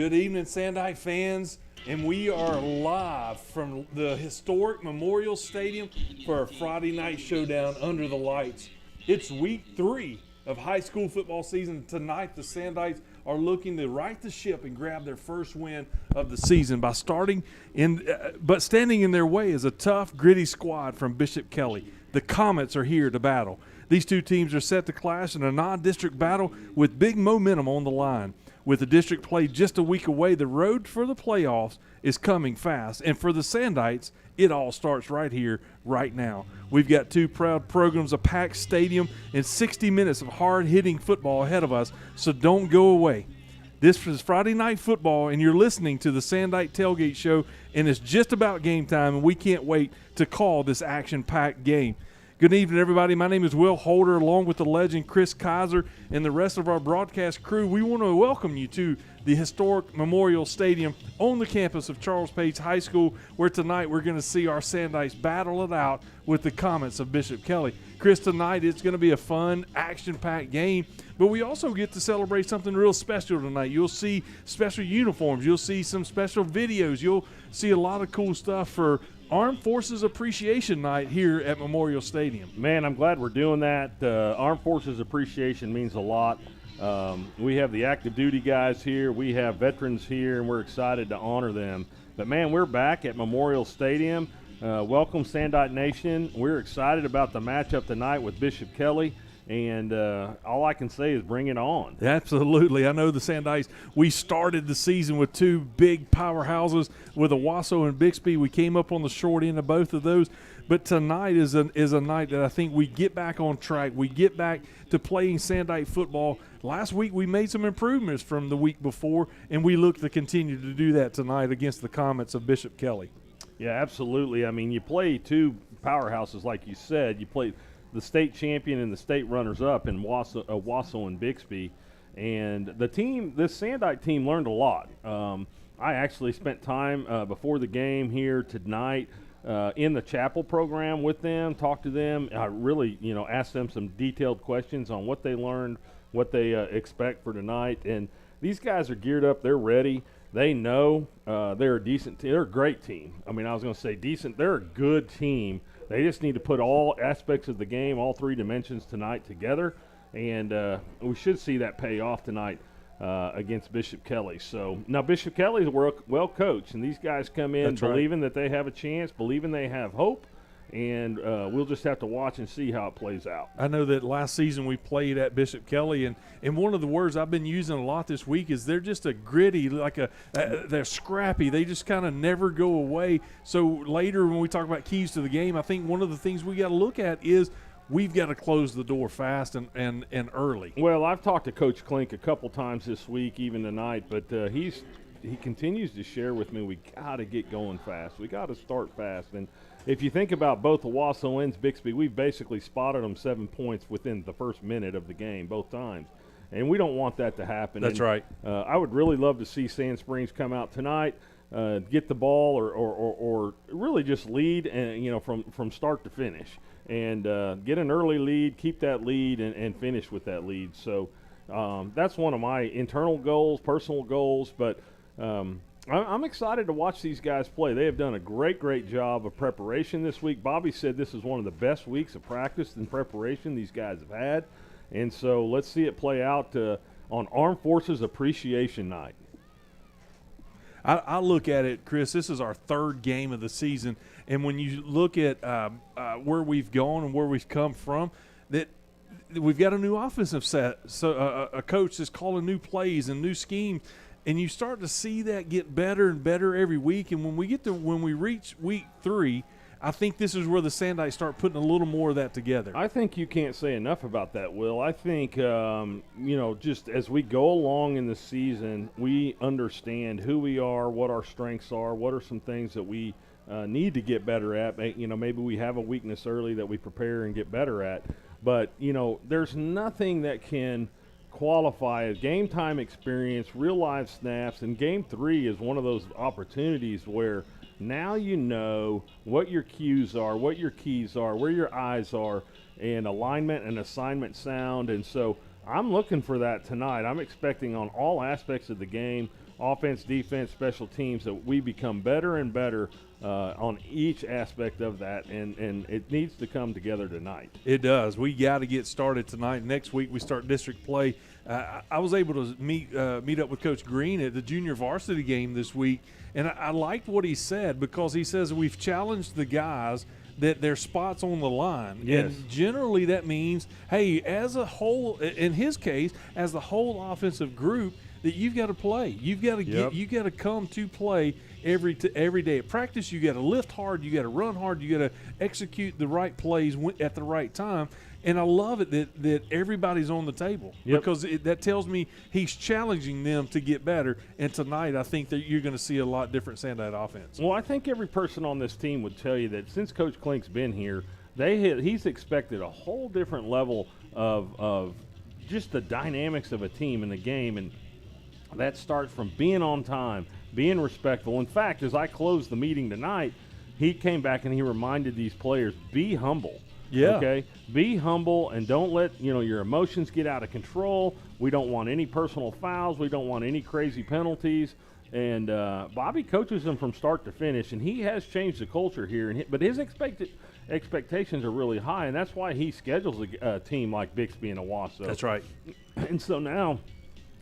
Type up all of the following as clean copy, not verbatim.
Good evening, Sandite fans, and we are live from the historic Memorial Stadium for our Friday night showdown under the lights. It's week 3 of high school football season. Tonight, the Sandites are looking to right the ship and grab their first win of the season by standing in their way is a tough, gritty squad from Bishop Kelley. The Comets are here to battle. These two teams are set to clash in a non-district battle with big momentum on the line. With the district play just a week away, the road for the playoffs is coming fast. And for the Sandites, it all starts right here, right now. We've got two proud programs, a packed stadium, and 60 minutes of hard-hitting football ahead of us, so don't go away. This is Friday Night Football, and you're listening to the Sandite Tailgate Show, and it's just about game time, and we can't wait to call this action-packed game. Good evening, everybody. My name is Will Holder, along with the legend Chris Kaiser and the rest of our broadcast crew. We want to welcome you to the historic Memorial Stadium on the campus of Charles Page High School, where tonight we're going to see our Sandites battle it out with the Comets of Bishop Kelley. Chris, tonight it's going to be a fun, action-packed game, but we also get to celebrate something real special tonight. You'll see special uniforms. You'll see some special videos. You'll see a lot of cool stuff for Armed Forces Appreciation Night here at Memorial Stadium. Man, I'm glad we're doing that. Armed Forces Appreciation means a lot. We have the active duty guys here. We have veterans here, and we're excited to honor them. But, man, we're back at Memorial Stadium. Welcome, Sandite Nation. We're excited about the matchup tonight with Bishop Kelley. And all I can say is bring it on. Absolutely. I know the Sandites, we started the season with two big powerhouses with Owasso and Bixby. We came up on the short end of both of those. But tonight is a night that I think we get back on track. We get back to playing Sandite football. Last week we made some improvements from the week before, and we look to continue to do that tonight against the Comets of Bishop Kelley. Yeah, absolutely. I mean, you play two powerhouses, like you said. You play the state champion and the state runners-up in Owasso and Bixby. And this Sandite team learned a lot. I actually spent time before the game here tonight in the chapel program with them, talked to them. I really, asked them some detailed questions on what they learned, what they expect for tonight. And these guys are geared up. They're ready. They know they're a decent team. They're a great team. I mean, I was going to say decent. They're a good team. They just need to put all aspects of the game, all three dimensions tonight together, and we should see that pay off tonight against Bishop Kelley. So now Bishop Kelley is well coached, and these guys come in believing that they have a chance, believing they have hope, and we'll just have to watch and see how it plays out. I know that last season we played at Bishop Kelley, and one of the words I've been using a lot this week is they're just a gritty, they're scrappy. They just kind of never go away. So later when we talk about keys to the game, I think one of the things we got to look at is we've got to close the door fast and early. Well, I've talked to Coach Klink a couple times this week, even tonight, but he continues to share with me we got to get going fast. We got to start fast. And if you think about both Owasso and Bixby, we've basically spotted them 7 points within the first minute of the game both times. And we don't want that to happen. That's right. I would really love to see Sand Springs come out tonight, get the ball or really just lead and from start to finish. And get an early lead, keep that lead, and finish with that lead. So that's one of my internal goals, personal goals. But I'm excited to watch these guys play. They have done a great job of preparation this week. Bobby said this is one of the best weeks of practice and preparation these guys have had. And so let's see it play out on Armed Forces Appreciation Night. I look at it, Chris, this is our third game of the season. And when you look at where we've gone and where we've come from, that we've got a new offensive set. So a coach is calling new plays and new schemes. And you start to see that get better and better every week. And when we reach week 3, I think this is where the Sandites start putting a little more of that together. I think you can't say enough about that, Will. I think, just as we go along in the season, we understand who we are, what our strengths are, what are some things that we need to get better at. Maybe we have a weakness early that we prepare and get better at. But, there's nothing that can qualify as game time experience, real live snaps, and game 3 is one of those opportunities where now you know what your cues are, what your keys are, where your eyes are, and alignment and assignment sound. And so I'm looking for that tonight. I'm expecting on all aspects of the game, offense, defense, special teams, that we become better and better on each aspect of that, and it needs to come together tonight. It does. We got to get started tonight. Next week we start district play. I was able to meet up with Coach Green at the junior varsity game this week, and I liked what he said, because he says we've challenged the guys that their spots on the line. Yes. And generally that means, hey, as a whole, in his case, as the whole offensive group, that you've got to play. You've got to you got to come to play every day. At practice, you got to lift hard, you got to run hard, you got to execute the right plays at the right time. And I love it that everybody's on the table, because that tells me he's challenging them to get better. And tonight, I think that you're going to see a lot different Sandite offense. Well, I think every person on this team would tell you that since Coach Klink's been here, he's expected a whole different level of just the dynamics of a team in the game, and that starts from being on time, being respectful. In fact, as I closed the meeting tonight, he came back and he reminded these players, be humble. Yeah. Okay. Be humble and don't let your emotions get out of control. We don't want any personal fouls. We don't want any crazy penalties. And Bobby coaches them from start to finish, and he has changed the culture here. But his expectations are really high, and that's why he schedules a team like Bixby and Owasso. That's right. And so now,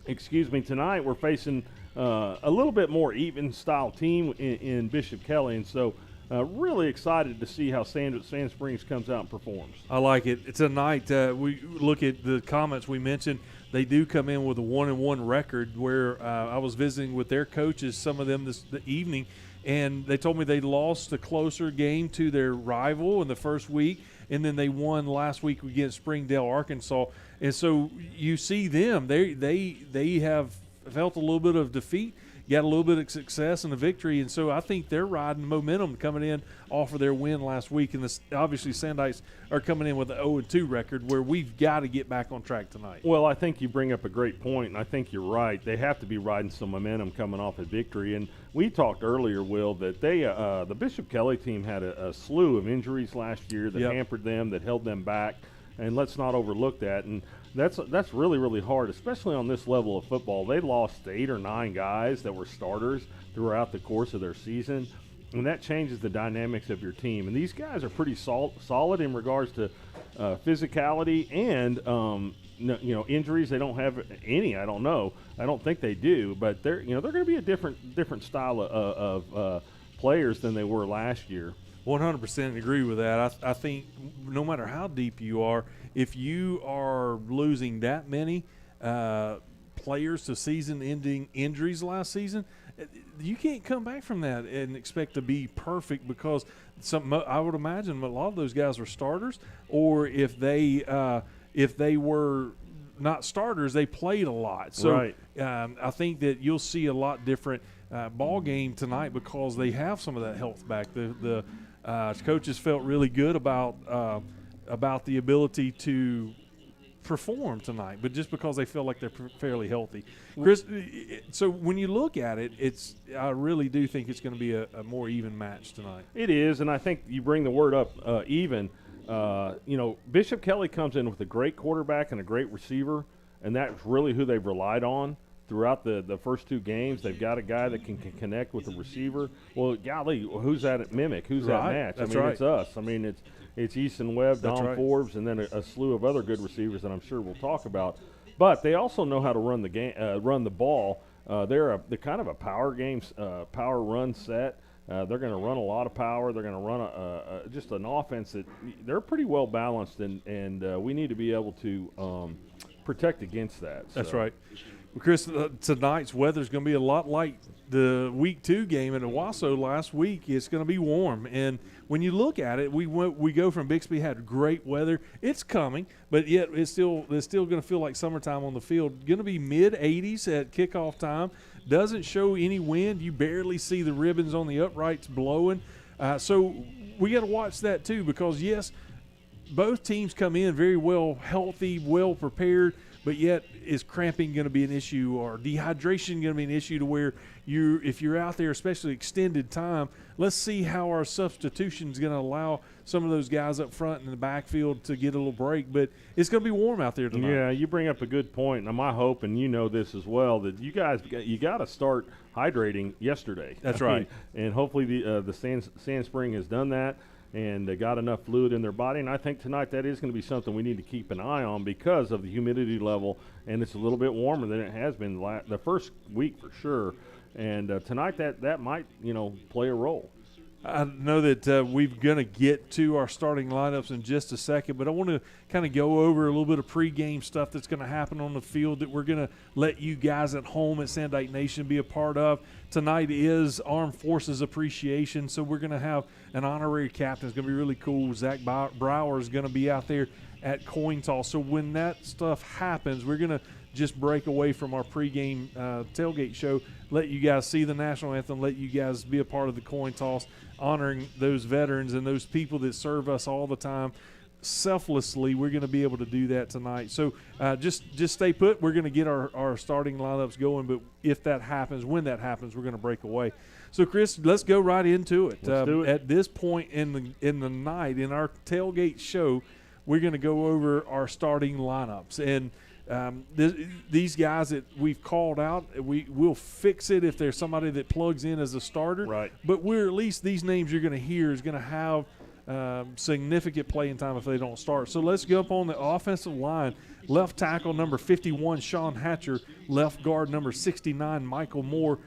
tonight we're facing a little bit more even style team in Bishop Kelley, and so. Really excited to see how Sand Springs comes out and performs. I like it. Tonight, we look at the comments we mentioned. They do come in with a 1-1 record, where I was visiting with their coaches, some of them the evening, and they told me they lost a closer game to their rival in the first week, and then they won last week against Springdale, Arkansas. And so you see them, they have felt a little bit of defeat, got a little bit of success and a victory, and so I think they're riding momentum coming in off of their win last week. And obviously Sandites are coming in with an 0-2 record, where we've got to get back on track tonight. Well, I think you bring up a great point, and I think you're right. They have to be riding some momentum coming off a victory. And we talked earlier, Will, that the Bishop Kelley team had a slew of injuries last year that hampered them, that held them back, and let's not overlook that. And that's really, really hard, especially on this level of football. They lost 8 or 9 guys that were starters throughout the course of their season, and that changes the dynamics of your team. And these guys are pretty solid in regards to physicality and injuries. They don't have any. I don't know. I don't think they do, but they're going to be a different style of players than they were last year. 100% agree with that. I think no matter how deep you are, if you are losing that many players to season-ending injuries last season, you can't come back from that and expect to be perfect, because I would imagine a lot of those guys were starters, or if they were not starters, they played a lot. So right. I think that you'll see a lot different ball game tonight, because they have some of that health back. The coaches felt really good about the ability to perform tonight, but just because they feel like they're fairly healthy. Chris, so when you look at it, I really do think it's going to be a more even match tonight. It is, and I think you bring the word up, even. Bishop Kelley comes in with a great quarterback and a great receiver, and that's really who they've relied on throughout the first 2 games. They've got a guy that can connect with the receiver. Well, golly, who's that mimic? Who's that match? That's It's us. It's Easton Webb, Don Forbes, and then a slew of other good receivers that I'm sure we'll talk about. But they also know how to run the game, run the ball. They're kind of a power game, power run set. They're going to run a lot of power. They're going to run just an offense that they're pretty well balanced, and we need to be able to protect against that. That's right. Well, Chris, tonight's weather is going to be a lot like the Week 2 game at Owasso last week. It's going to be warm, and when you look at it, we go from Bixby, had great weather. It's coming, but yet it's still going to feel like summertime on the field. Going to be mid-80s at kickoff time. Doesn't show any wind. You barely see the ribbons on the uprights blowing. So we got to watch that too, because yes, both teams come in very well healthy, well prepared, but yet is cramping going to be an issue or dehydration going to be an issue to where if you're out there, especially extended time, let's see how our substitution is going to allow some of those guys up front in the backfield to get a little break. But it's going to be warm out there tonight. Yeah, you bring up a good point. Now, my hope, and you know this as well, that you got to start hydrating yesterday. That's right. And hopefully the Sand Spring has done that and got enough fluid in their body. And I think tonight that is going to be something we need to keep an eye on because of the humidity level, and it's a little bit warmer than it has been the first week for sure. And tonight that might, play a role. I know that we're going to get to our starting lineups in just a second, but I want to kind of go over a little bit of pregame stuff that's going to happen on the field that we're going to let you guys at home at Sandite Nation be a part of. Tonight is Armed Forces Appreciation, so we're going to have an honorary captain. It's going to be really cool. Zach Brower is going to be out there at coin toss. So when that stuff happens, we're going to just break away from our pregame tailgate show, let you guys see the national anthem, let you guys be a part of the coin toss, honoring those veterans and those people that serve us all the time. Selflessly, we're going to be able to do that tonight. So just stay put. We're going to get our starting lineups going, but if that happens, when that happens, we're going to break away. So, Chris, let's go right into it. Let's do it. At this point in the night, in our tailgate show, we're going to go over our starting lineups. And these guys that we've called out, we'll fix it if there's somebody that plugs in as a starter. Right. But we're at least these names you're going to hear is going to have significant playing time if they don't start. So let's go up on the offensive line. Left tackle number 51, Sean Hatcher. Left guard number 69, Michael Moore.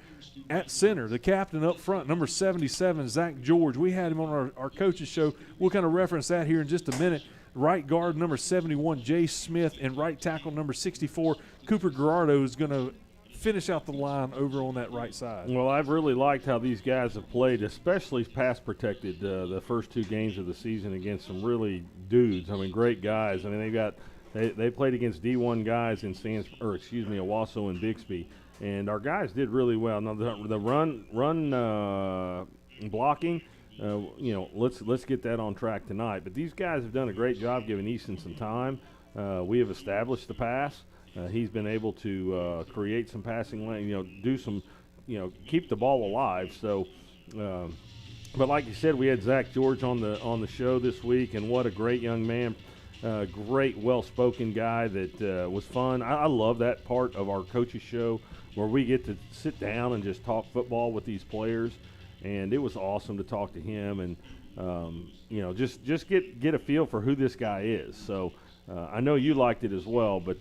At center, the captain up front, number 77, Zach George. We had him on our coaches show. We'll kind of reference that here in just a minute. Right guard number 71, Jay Smith, and right tackle number 64, Cooper Gerardo is going to finish out the line over on that right side. Well, I've really liked how these guys have played, especially pass protected the first two games of the season against some really dudes. I mean, great guys. I mean, they played against D1 guys in Owasso and Bixby, and our guys did really well. Now the run blocking. Let's get that on track tonight. But these guys have done a great job giving Easton some time. We have established the pass. He's been able to create some passing lane, do some, keep the ball alive. So, but like you said, we had Zach George on the show this week, and what a great young man, great, well-spoken guy that was fun. I love that part of our coaches show where we get to sit down and just talk football with these players. And it was awesome to talk to him and, just get a feel for who this guy is. So I know you liked it as well, but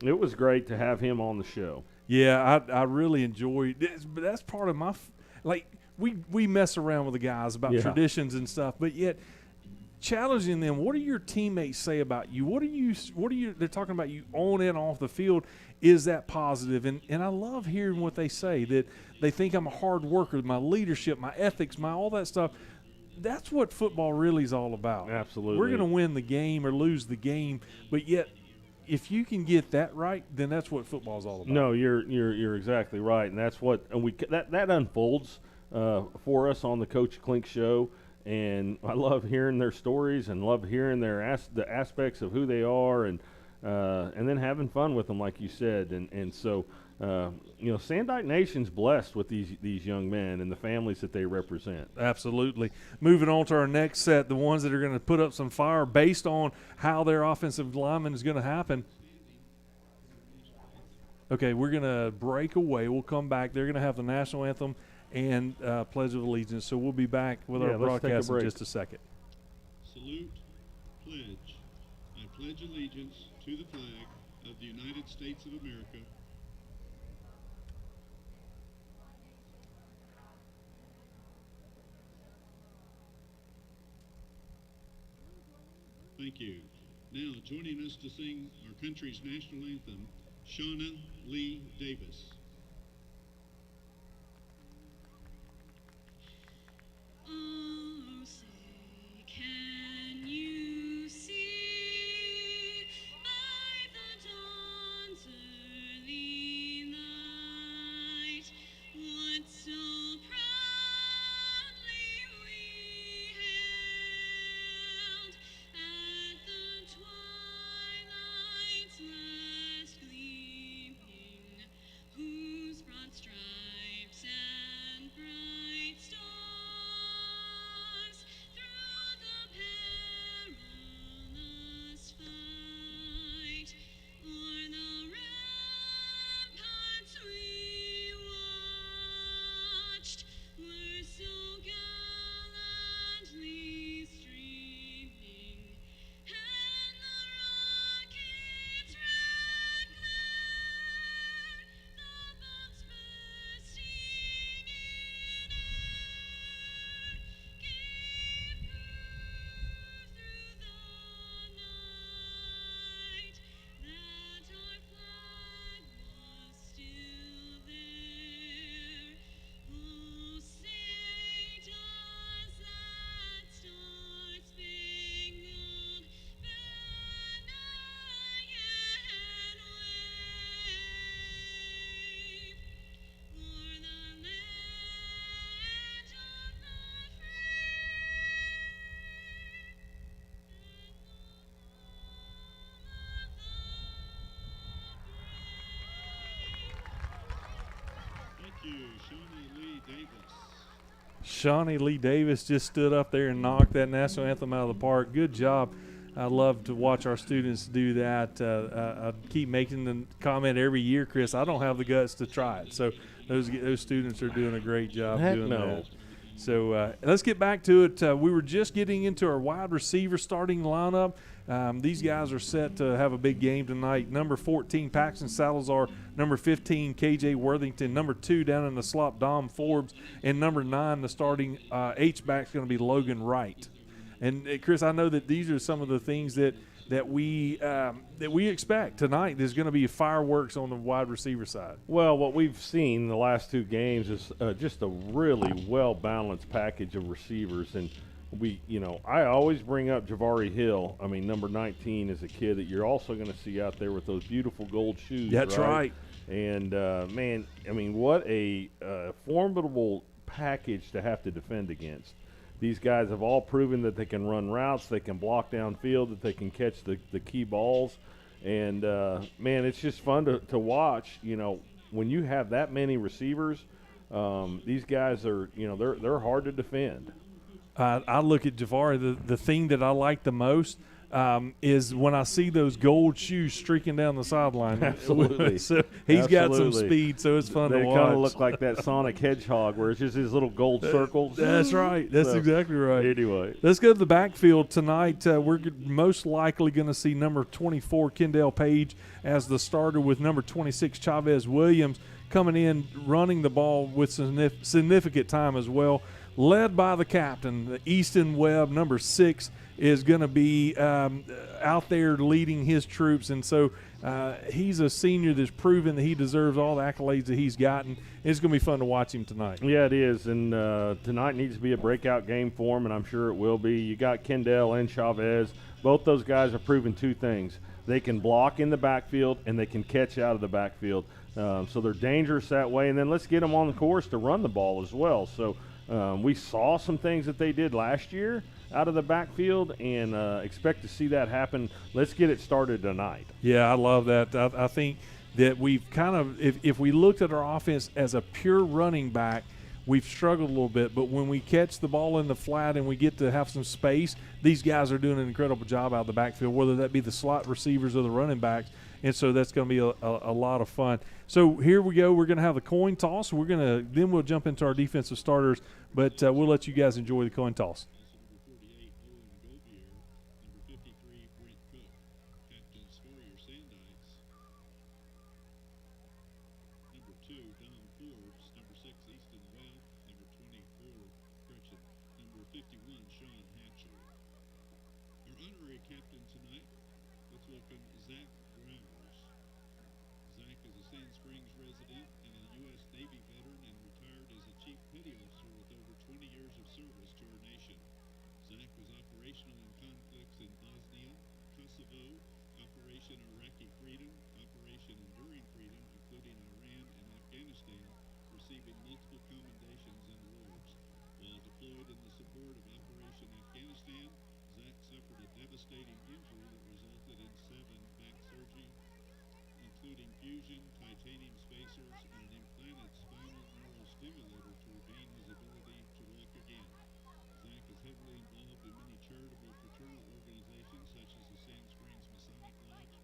it was great to have him on the show. Yeah, I really enjoyed it. But that's part of my we mess around with the guys about traditions and stuff, but yet challenging them. What do your teammates say about you? What are you? They're talking about you on and off the field. Is that positive? And I love hearing what they say, that they think I'm a hard worker, my leadership, my ethics, all that stuff. That's what football really is all about. Absolutely. We're going to win the game or lose the game, but yet if you can get that right, then that's what football is all about. No, you're exactly right, and that's what that unfolds for us on the Coach Klink show. And I love hearing their stories and love hearing the aspects of who they are, and then having fun with them, like you said. And so, Sandite Nation's blessed with these young men and the families that they represent. Absolutely. Moving on to our next set, the ones that are going to put up some fire based on how their offensive lineman is going to happen. Okay, we're going to break away. We'll come back. They're going to have the national anthem and Pledge of Allegiance. So we'll be back with our broadcast in just a second. Salute, pledge. I pledge allegiance to the flag of the United States of America. Thank you. Now joining us to sing our country's national anthem, Shauna Lee Davis. Oh, say, can you see by the dawn's early light what so proudly we hailed Shawnee Lee Davis. Shawnee Lee Davis just stood up there and knocked that national anthem out of the park. Good job. I love to watch our students do that. I keep making the comment every year, Chris, I don't have the guts to try it. So those students are doing a great job doing that. So let's get back to it. We were just getting into our wide receiver starting lineup. These guys are set to have a big game tonight. Number 14, Paxton Salazar. Number 15, KJ Worthington. Number 2, down in the slot, Dom Forbes. And number 9, the starting H-back is going to be Logan Wright. And, Chris, I know that these are some of the things that we expect tonight. There's going to be fireworks on the wide receiver side. Well, what we've seen the last 2 games is just a really well-balanced package of receivers. And I always bring up Javari Hill. I mean, number 19 is a kid that you're also going to see out there with those beautiful gold shoes. That's right. And, man, I mean, what a formidable package to have to defend against. These guys have all proven that they can run routes, they can block downfield, that they can catch the key balls. And, man, it's just fun to watch. When you have that many receivers, these guys are, they're hard to defend. I look at Javari, the thing that I like the most is when I see those gold shoes streaking down the sideline. Absolutely. So he's got some speed, so it's fun to watch. They kind of look like that Sonic Hedgehog where it's just his little gold circles. That's right. That's exactly right. Anyway. Let's go to the backfield tonight. We're most likely going to see number 24, Kendall Page, as the starter with number 26, Chavez Williams, coming in, running the ball with significant time as well. Led by the captain, Easton Webb, number 6, is going to be out there leading his troops. And so he's a senior that's proven that he deserves all the accolades that he's gotten. It's going to be fun to watch him tonight. Yeah, it is. And tonight needs to be a breakout game for him, and I'm sure it will be. You got Kendall and Chavez. Both those guys have proven 2 things. They can block in the backfield, and they can catch out of the backfield. So they're dangerous that way. And then let's get them on the course to run the ball as well. So we saw some things that they did last year out of the backfield, and expect to see that happen. Let's get it started tonight. Yeah, I love that. I think that we've kind of, if we looked at our offense as a pure running back, we've struggled a little bit. But when we catch the ball in the flat and we get to have some space, these guys are doing an incredible job out of the backfield, whether that be the slot receivers or the running backs. And so that's going to be a lot of fun. So here we go. We're going to have the coin toss. Then we'll jump into our defensive starters, but we'll let you guys enjoy the coin toss. Number 48, Owen Govier. Number 53, Brent Cook. Captain Sawyer Sandites. Number 2, Don Forbes. Number 6, Easton Webb. Number 24, Gretchen. Number 51, Sean Hatcher. Our honorary captain tonight, let's welcome Zach Browers. Zach is a Sand Springs resident and a U.S. Navy veteran, and retired as a chief petty officer with over 20 years of service to our nation. Zach was operational in conflicts in Bosnia, Kosovo, Operation Iraqi Freedom, Operation Enduring Freedom, including Iran and Afghanistan, receiving multiple commendations and awards. While deployed in the support of Operation Afghanistan, Zach suffered a devastating injury that resulted in 7 back surgery, including fusion, titanium spacers, and an implanted spinal neural stimulator to regain his ability to walk again. Zach is heavily involved in many charitable fraternal organizations such as the Sand Springs Masonic Lodge,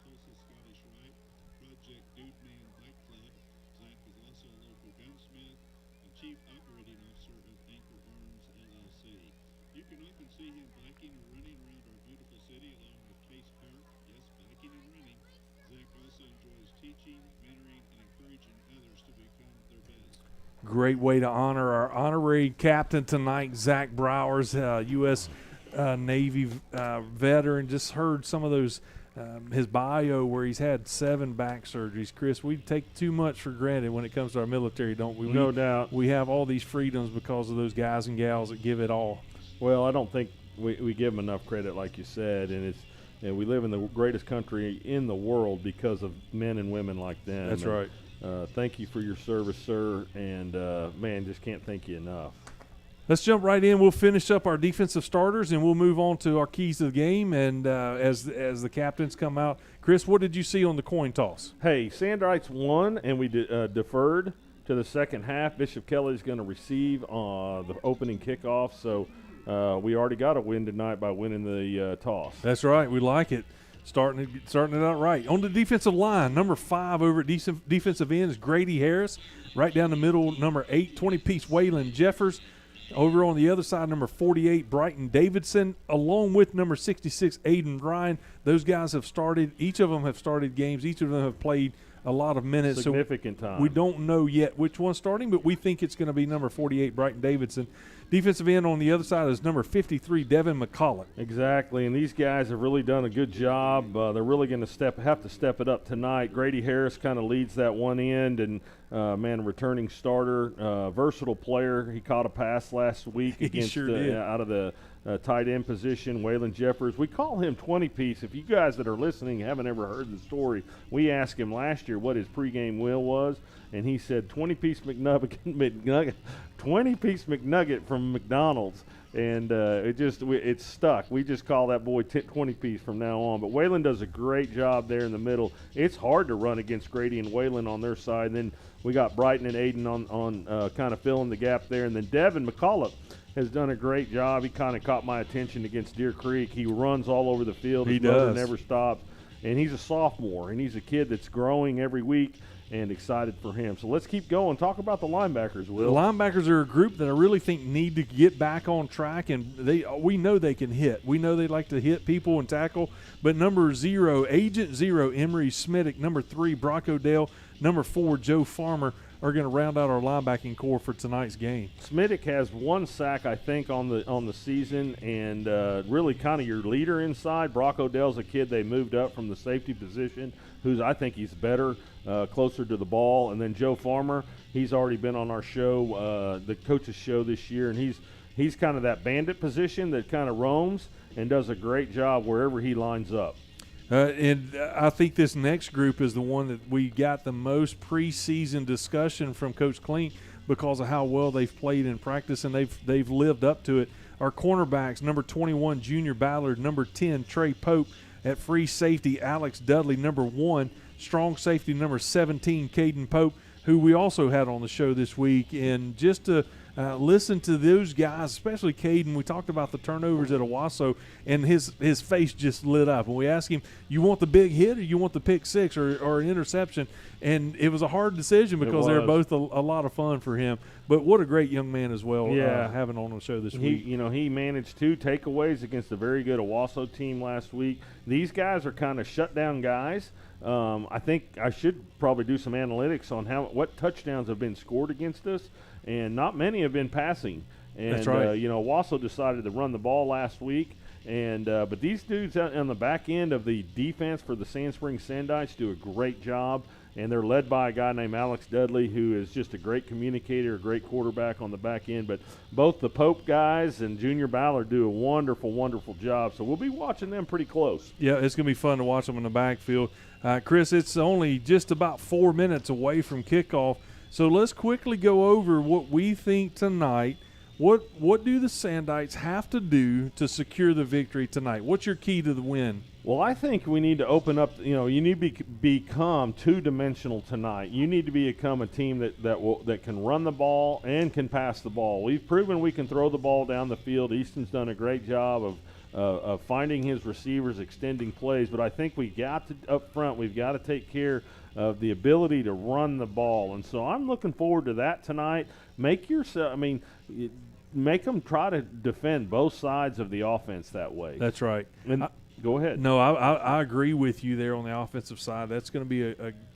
Tulsa Scottish Rite, Project Dude Man Bike Club. Zach is also a local gunsmith and chief operating officer of Anchor Arms LLC. You can often see him biking or running around our beautiful city along with Case Park. Yes, biking and running. Zach also enjoys teaching, mentoring, and encouraging others to become their best. Great way to honor our honorary captain tonight, Zach Browers, U.S. Navy veteran. Just heard some of those, his bio where he's had 7 back surgeries. Chris, we take too much for granted when it comes to our military, don't we? No doubt. We have all these freedoms because of those guys and gals that give it all. Well, I don't think we give them enough credit, like you said, and we live in the greatest country in the world because of men and women like them. That's right. Thank you for your service, sir, and, man, just can't thank you enough. Let's jump right in. We'll finish up our defensive starters, and we'll move on to our keys to the game. And as the captains come out, Chris, what did you see on the coin toss? Hey, Sandites won, and we deferred to the second half. Bishop Kelley is going to receive the opening kickoff. So we already got a win tonight by winning the toss. That's right. We like it. Starting it out right. On the defensive line, number 5 over at defensive end is Grady Harris. Right down the middle, number 8, 20-piece Waylon Jeffers. Over on the other side, number 48, Brighton Davidson, along with number 66, Aiden Ryan. Those guys have started. Each of them have started games. Each of them have played a lot of minutes. Significant time. We don't know yet which one's starting, but we think it's going to be number 48, Brighton Davidson. Defensive end on the other side is number 53, Devin McCulloch. Exactly, and these guys have really done a good job. They're really going to have to step it up tonight. Grady Harris kind of leads that one end, and returning starter, versatile player. He caught a pass last week against out of the tight end position. Waylon Jeffers, we call him 20-piece. If you guys that are listening haven't ever heard the story, we asked him last year what his pregame will was, and he said 20-piece McNugget, 20-piece McNugget from McDonald's, and it stuck. We just call that boy 20-piece from now on. But Waylon does a great job there in the middle. It's hard to run against Grady and Waylon on their side. And then we got Brighton and Aiden on kind of filling the gap there. And then Devin McCulloch has done a great job. He kind of caught my attention against Deer Creek. He runs all over the field. He His motor does. never stops. And he's a sophomore, and he's a kid that's growing every week, and excited for him. So let's keep going. Talk about the linebackers, Will. The linebackers are a group that I really think need to get back on track, and we know they can hit. We know they like to hit people and tackle. But number 0, Agent 0, Emery Smittick. Number 3, Brock Odell. Number 4, Joe Farmer are going to round out our linebacking core for tonight's game. Smittick has 1 sack, I think, on the season, and really kind of your leader inside. Brock Odell's a kid they moved up from the safety position, I think he's better, closer to the ball. And then Joe Farmer, he's already been on our show, the coach's show this year, and he's kind of that bandit position that kind of roams and does a great job wherever he lines up. And I think this next group is the one that we got the most preseason discussion from Coach Klink because of how well they've played in practice, and they've lived up to it. Our cornerbacks, number 21, Junior Ballard, number 10, Trey Pope. At free safety, Alex Dudley, number 1. Strong safety, number 17, Caden Pope, who we also had on the show this week. And just to listen to those guys, especially Caden, we talked about the turnovers at Owasso, and his face just lit up. And we asked him, you want the big hit or you want the pick six or an interception? And it was a hard decision because they were both a lot of fun for him. But what a great young man as well, having on the show this week. He managed 2 takeaways against a very good Owasso team last week. These guys are kind of shutdown guys. I think I should probably do some analytics on what touchdowns have been scored against us, and not many have been passing. And, that's right. Owasso decided to run the ball last week, and but these dudes on the back end of the defense for the Sand Springs Sandites do a great job, and they're led by a guy named Alex Dudley, who is just a great communicator, a great quarterback on the back end. But both the Pope guys and Junior Ballard do a wonderful, wonderful job, so we'll be watching them pretty close. Yeah, it's going to be fun to watch them in the backfield. Chris, it's only just about 4 minutes away from kickoff, so let's quickly go over what we think tonight. What do the Sandites have to do to secure the victory tonight? What's your key to the win? Well, I think we need to open up. You need to become two-dimensional tonight. You need to become a team that can run the ball and can pass the ball. We've proven we can throw the ball down the field. Easton's done a great job of finding his receivers, extending plays. But I think we've got to take care of the ability to run the ball. And so I'm looking forward to that tonight. Make them try to defend both sides of the offense that way. That's right. And go ahead. No, I agree with you there on the offensive side. That's going to be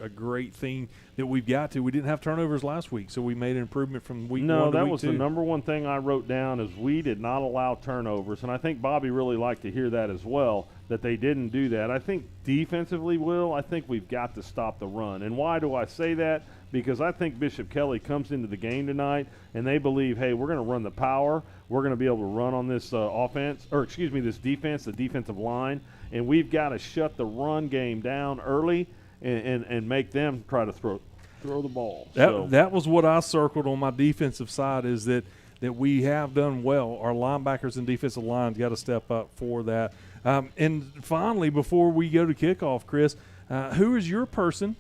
a great thing that we've got to. We didn't have turnovers last week, so we made an improvement from week 1 to week 2. No, that was the number one thing I wrote down is we did not allow turnovers, and I think Bobby really liked to hear that as well, that they didn't do that. I think defensively, I think we've got to stop the run. And why do I say that? Because I think Bishop Kelley comes into the game tonight and they believe, hey, we're going to run the power. We're going to be able to run on this this defense, the defensive line, and we've got to shut the run game down early and make them try to throw the ball. That was what I circled on my defensive side, is that we have done well. Our linebackers and defensive lines got to step up for that. And finally, before we go to kickoff, Chris, who is your person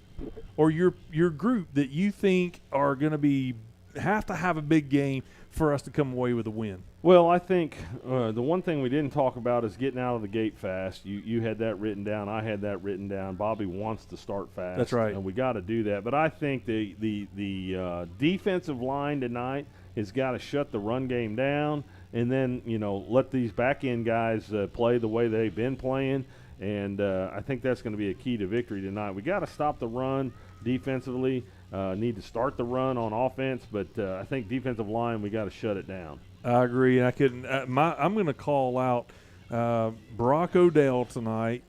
or your group that you think are going to have to have a big game for us to come away with a win? Well, I think the one thing we didn't talk about is getting out of the gate fast. You had that written down. I had that written down. Bobby wants to start fast. That's right. And we got to do that. But I think the defensive line tonight has got to shut the run game down, and then let these back end guys play the way they've been playing. And I think that's going to be a key to victory tonight. We got to stop the run defensively. Need to start the run on offense, but I think defensive line, we got to shut it down. I agree. I couldn't. I'm going to call out Brock Odell tonight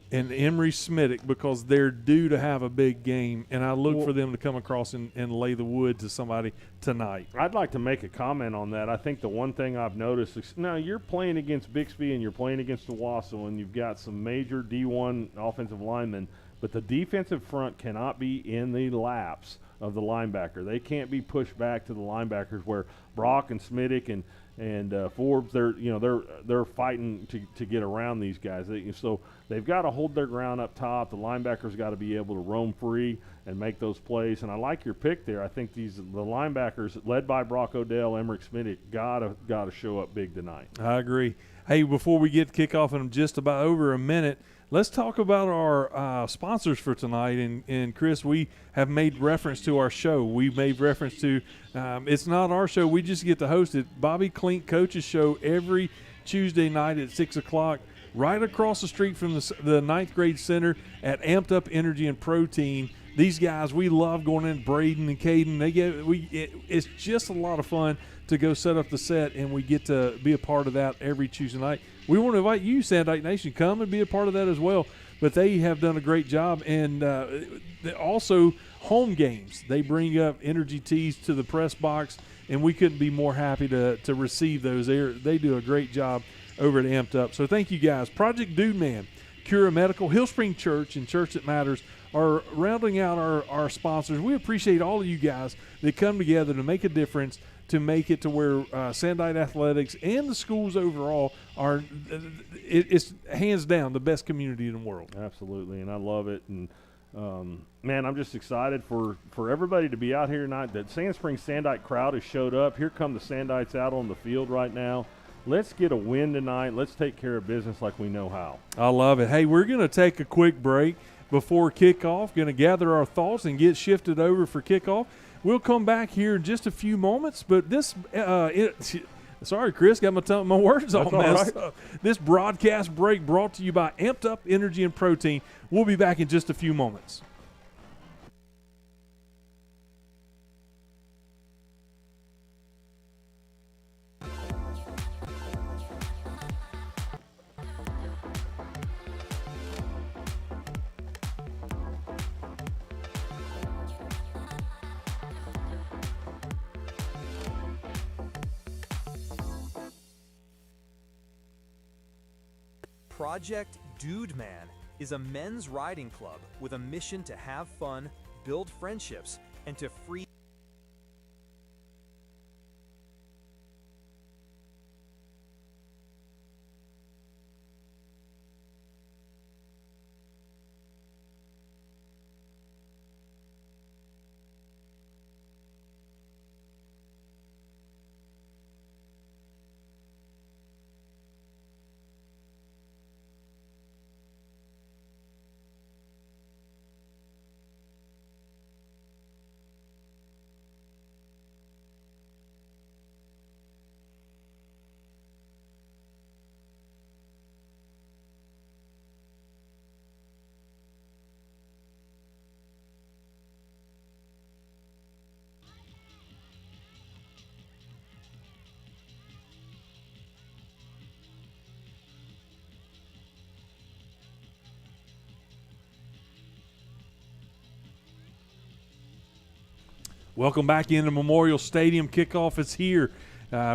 and Emery Smittick because they're due to have a big game, and I look for them to come across and lay the wood to somebody tonight. I'd like to make a comment on that. I think the one thing I've noticed is now you're playing against Bixby and you're playing against Owasso, and you've got some major D1 offensive linemen, but the defensive front cannot be in the laps of the linebacker. They can't be pushed back to the linebackers where Brock and Smittick and Forbes, they're fighting to get around these guys. So they've got to hold their ground up top. The linebackers got to be able to roam free and make those plays. And I like your pick there. I think the linebackers led by Brock Odell, Emmerich Smittick, gotta show up big tonight. I agree. Hey, before we get kickoff in just about over a minute, let's talk about our sponsors for tonight. And Chris, we have made reference to our show. We've made reference to it's not our show. We just get to host it. Bobby Klink Coach's show every Tuesday night at 6 o'clock right across the street from the ninth grade center at Amped Up Energy and Protein. These guys, we love going in. Braden and Caden, it's just a lot of fun to go set up the set, and we get to be a part of that every Tuesday night. We want to invite you, Sandite Nation, come and be a part of that as well. But they have done a great job, and also home games. They bring up energy teas to the press box, and we couldn't be more happy to receive those. They do a great job over at Amped Up. So thank you guys. Project Dude Man, Cura Medical, Hillspring Church, and Church That Matters are rounding out our sponsors. We appreciate all of you guys that come together to make a difference, to make it to where Sandite Athletics and the schools overall are it's hands down the best community in the world. Absolutely, and I love it. And, man, I'm just excited for everybody to be out here tonight. That Sand Springs Sandite crowd has showed up. Here come the Sandites out on the field right now. Let's get a win tonight. Let's take care of business like we know how. I love it. Hey, we're going to take a quick break before kickoff. Going to gather our thoughts and get shifted over for kickoff. We'll come back here in just a few moments, but this sorry, Chris, got my words all messed up. This broadcast break brought to you by Amped Up Energy and Protein. We'll be back in just a few moments. Project Dude Man is a men's riding club with a mission to have fun, build friendships, and to free Welcome back into Memorial Stadium. Kickoff is here.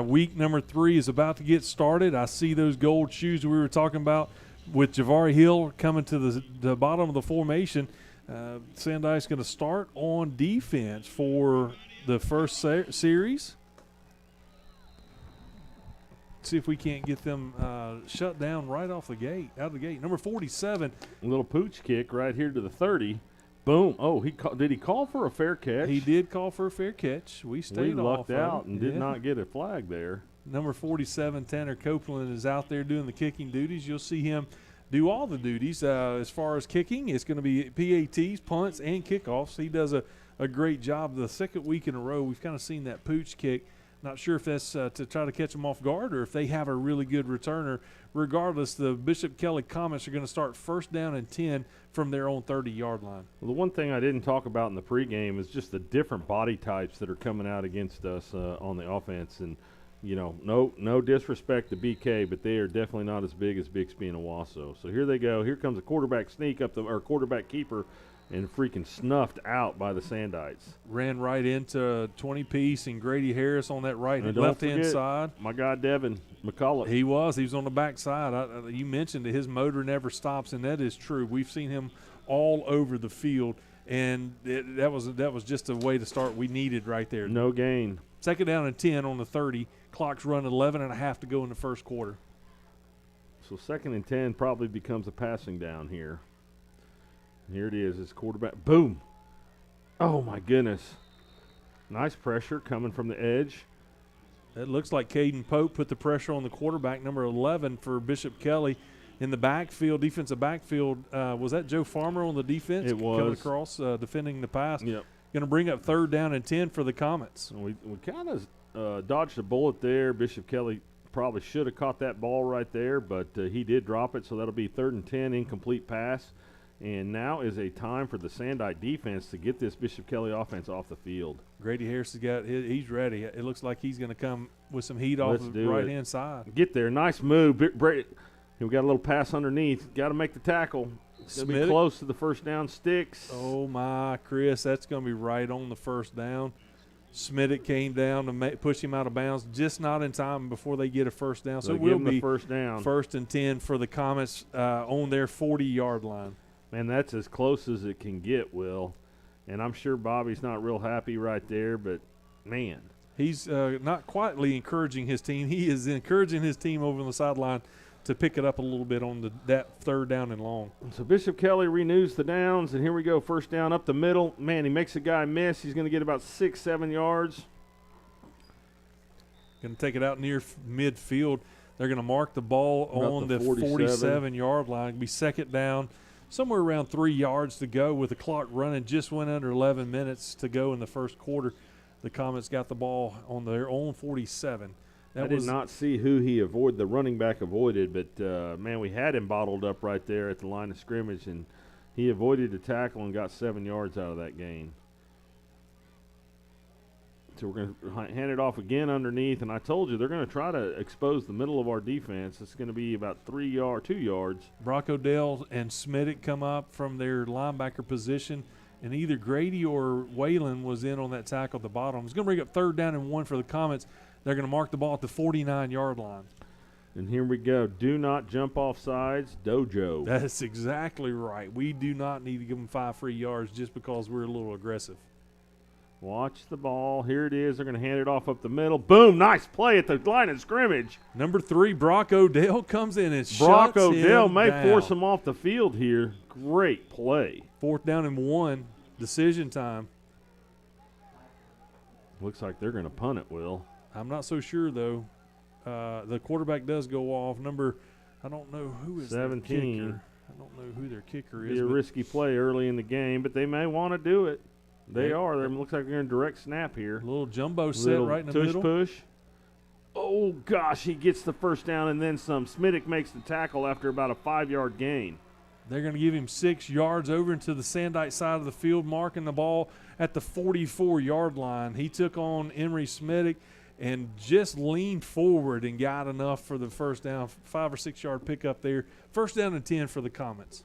Week number 3 is about to get started. I see those gold shoes we were talking about with Javari Hill coming to the bottom of the formation. Sandite's going to start on defense for the first series. See if we can't get them shut down right off the gate, out of the gate. Number 47. A little pooch kick right here to the 30. Boom. Oh, did he call for a fair catch? He did call for a fair catch. We stayed We off lucked of out it. and did not get a flag there. Number 47, Tanner Copeland, is out there doing the kicking duties. You'll see him do all the duties. As far as kicking, it's going to be PATs, punts, and kickoffs. He does a great job. The second week in a row, we've kind of seen that pooch kick. Not sure if that's to try to catch them off guard or if they have a really good returner. Regardless, the Bishop Kelley Comets are going to start first down and 10 from their own 30-yard line. Well, the one thing I didn't talk about in the pregame is just the different body types that are coming out against us on the offense. And, you know, no disrespect to BK, but they are definitely not as big as Bixby and Owasso. So here they go. Here comes a quarterback sneak or quarterback keeper, and freaking snuffed out by the Sandites. Ran right into 20-piece and Grady Harris on that right and don't left-hand forget side. My guy Devin McCullough. He was on the back side. You mentioned that his motor never stops, and that is true. We've seen him all over the field, and that was just a way to start we needed right there. No gain. Second down and 10 on the 30. Clock's run 11 and a half to go in the first quarter. So second and 10 probably becomes a passing down here. Here it is. It's quarterback. Boom. Oh, my goodness. Nice pressure coming from the edge. It looks like Caden Pope put the pressure on the quarterback, number 11 for Bishop Kelley. In the backfield, defensive backfield, was that Joe Farmer on the defense? It was. Coming across, defending the pass. Yep. Going to bring up third down and 10 for the Comets. We kind of dodged a bullet there. Bishop Kelley probably should have caught that ball right there, but he did drop it, so that'll be third and 10, incomplete pass. And now is a time for the Sandite defense to get this Bishop Kelley offense off the field. Grady Harris he's ready. It looks like he's going to come with some heat off the right-hand side. Get there. Nice move. We got a little pass underneath. Got to make the tackle. It's going to be close to the first down sticks. Oh, my, Chris, that's going to be right on the first down. Smittick came down to push him out of bounds, just not in time before they get a first down. So it will be first down. First and 10 for the Comets on their 40-yard line. Man, that's as close as it can get, Will. And I'm sure Bobby's not real happy right there, but, man. He's not quietly encouraging his team. He is encouraging his team over on the sideline to pick it up a little bit on that third down and long. So Bishop Kelley renews the downs, and here we go, first down up the middle. Man, he makes a guy miss. He's going to get about 6-7 yards. Going to take it out near midfield. They're going to mark the ball on the 47-yard line. It'll be second down. Somewhere around 3 yards to go with the clock running. Just went under 11 minutes to go in the first quarter. The Comets got the ball on their own 47. I did not see who the running back avoided, but, man, we had him bottled up right there at the line of scrimmage, and he avoided the tackle and got 7 yards out of that gain. So we're going to hand it off again underneath, and I told you they're going to try to expose the middle of our defense. It's going to be about 2 yards. Brock Odell and Smittick come up from their linebacker position, and either Grady or Whalen was in on that tackle at the bottom. It's going to bring up third down and 1 for the Comets. They're going to mark the ball at the 49-yard line. And here we go. Do not jump off sides, dojo. That's exactly right. We do not need to give them 5 free yards just because we're a little aggressive. Watch the ball. Here it is. They're going to hand it off up the middle. Boom. Nice play at the line of scrimmage. Number 3, Brock Odell comes in and Brock shuts Odell him may down. force him off the field here. Great play. Fourth down and 1. Decision time. Looks like they're going to punt it, Will. I'm not so sure, though. The quarterback does go off. I don't know who is 17. their kicker. I don't know who their kicker is. Be a risky play early in the game, but they may want to do it. They are. It looks like they're in direct snap here. A little jumbo set right in the middle. Push. Oh, gosh, he gets the first down and then some. Smittick makes the tackle after about a 5-yard gain. They're going to give him 6 yards over into the Sandite side of the field, marking the ball at the 44-yard line. He took on Emery Smittick and just leaned forward and got enough for the first down, 5 or 6 yard pickup there. First down and 10 for the Comets.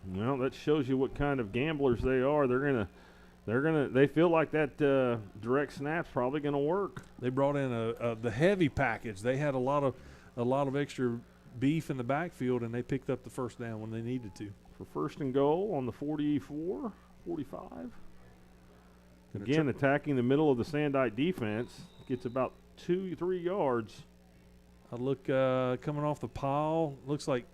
Well, that shows you what kind of gamblers they are. They feel like that direct snap's probably going to work. They brought in the heavy package. They had a lot of extra beef in the backfield, and they picked up the first down when they needed to. For first and goal on the 44, 45. Again, attacking the middle of the Sandite defense. Gets about 2-3 yards. I look coming off the pile. Looks like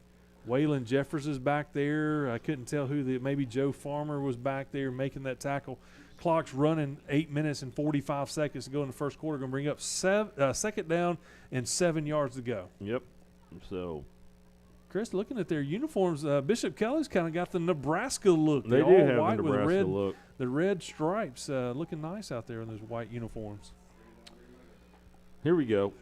Waylon Jeffers is back there. I couldn't tell maybe Joe Farmer was back there making that tackle. Clock's running 8 minutes and 45 seconds to go in the first quarter. Going to bring up second down and 7 yards to go. Yep. So, Chris, looking at their uniforms, Bishop Kelley's kind of got the Nebraska look. They They're do all have white the with Nebraska look. the red stripes, looking nice out there in those white uniforms. Here we go.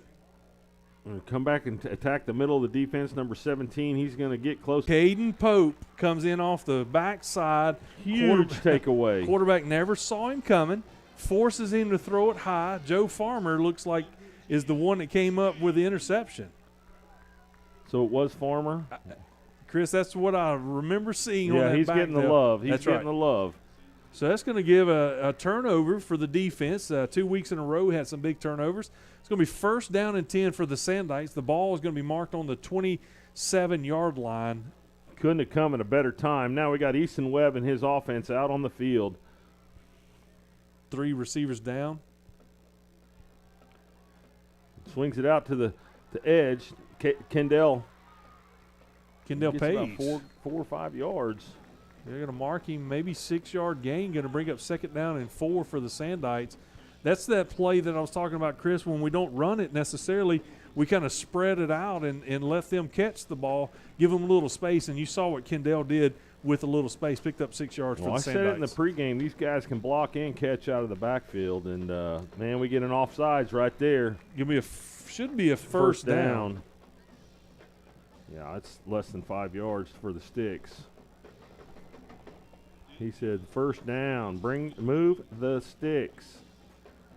Come back and attack the middle of the defense. Number 17, he's going to get close. Caden Pope comes in off the backside. Huge takeaway. Quarterback never saw him coming, forces him to throw it high. Joe Farmer looks like is the one that came up with the interception. So it was Farmer? Chris, that's what I remember seeing on that he's back getting the there. love. He's That's getting right. the love. So that's going to give a turnover for the defense. 2 weeks in a row, we had some big turnovers. It's going to be first down and 10 for the Sandites. The ball is going to be marked on the 27-yard line. Couldn't have come at a better time. Now we got Easton Webb and his offense out on the field. 3 receivers down. Swings it out to the edge. Kendall gets Page. about 4 or 5 yards. They're going to mark him, maybe 6-yard gain, going to bring up second down and 4 for the Sandites. That's that play that I was talking about, Chris, when we don't run it necessarily, we kind of spread it out and let them catch the ball, give them a little space, and you saw what Kendall did with a little space, picked up 6 yards for the Sandites. I said it in the pregame, these guys can block and catch out of the backfield, and, man, we get an offsides right there. Should be a first down. Yeah, it's less than 5 yards for the Sticks. He said, first down, move the Sticks.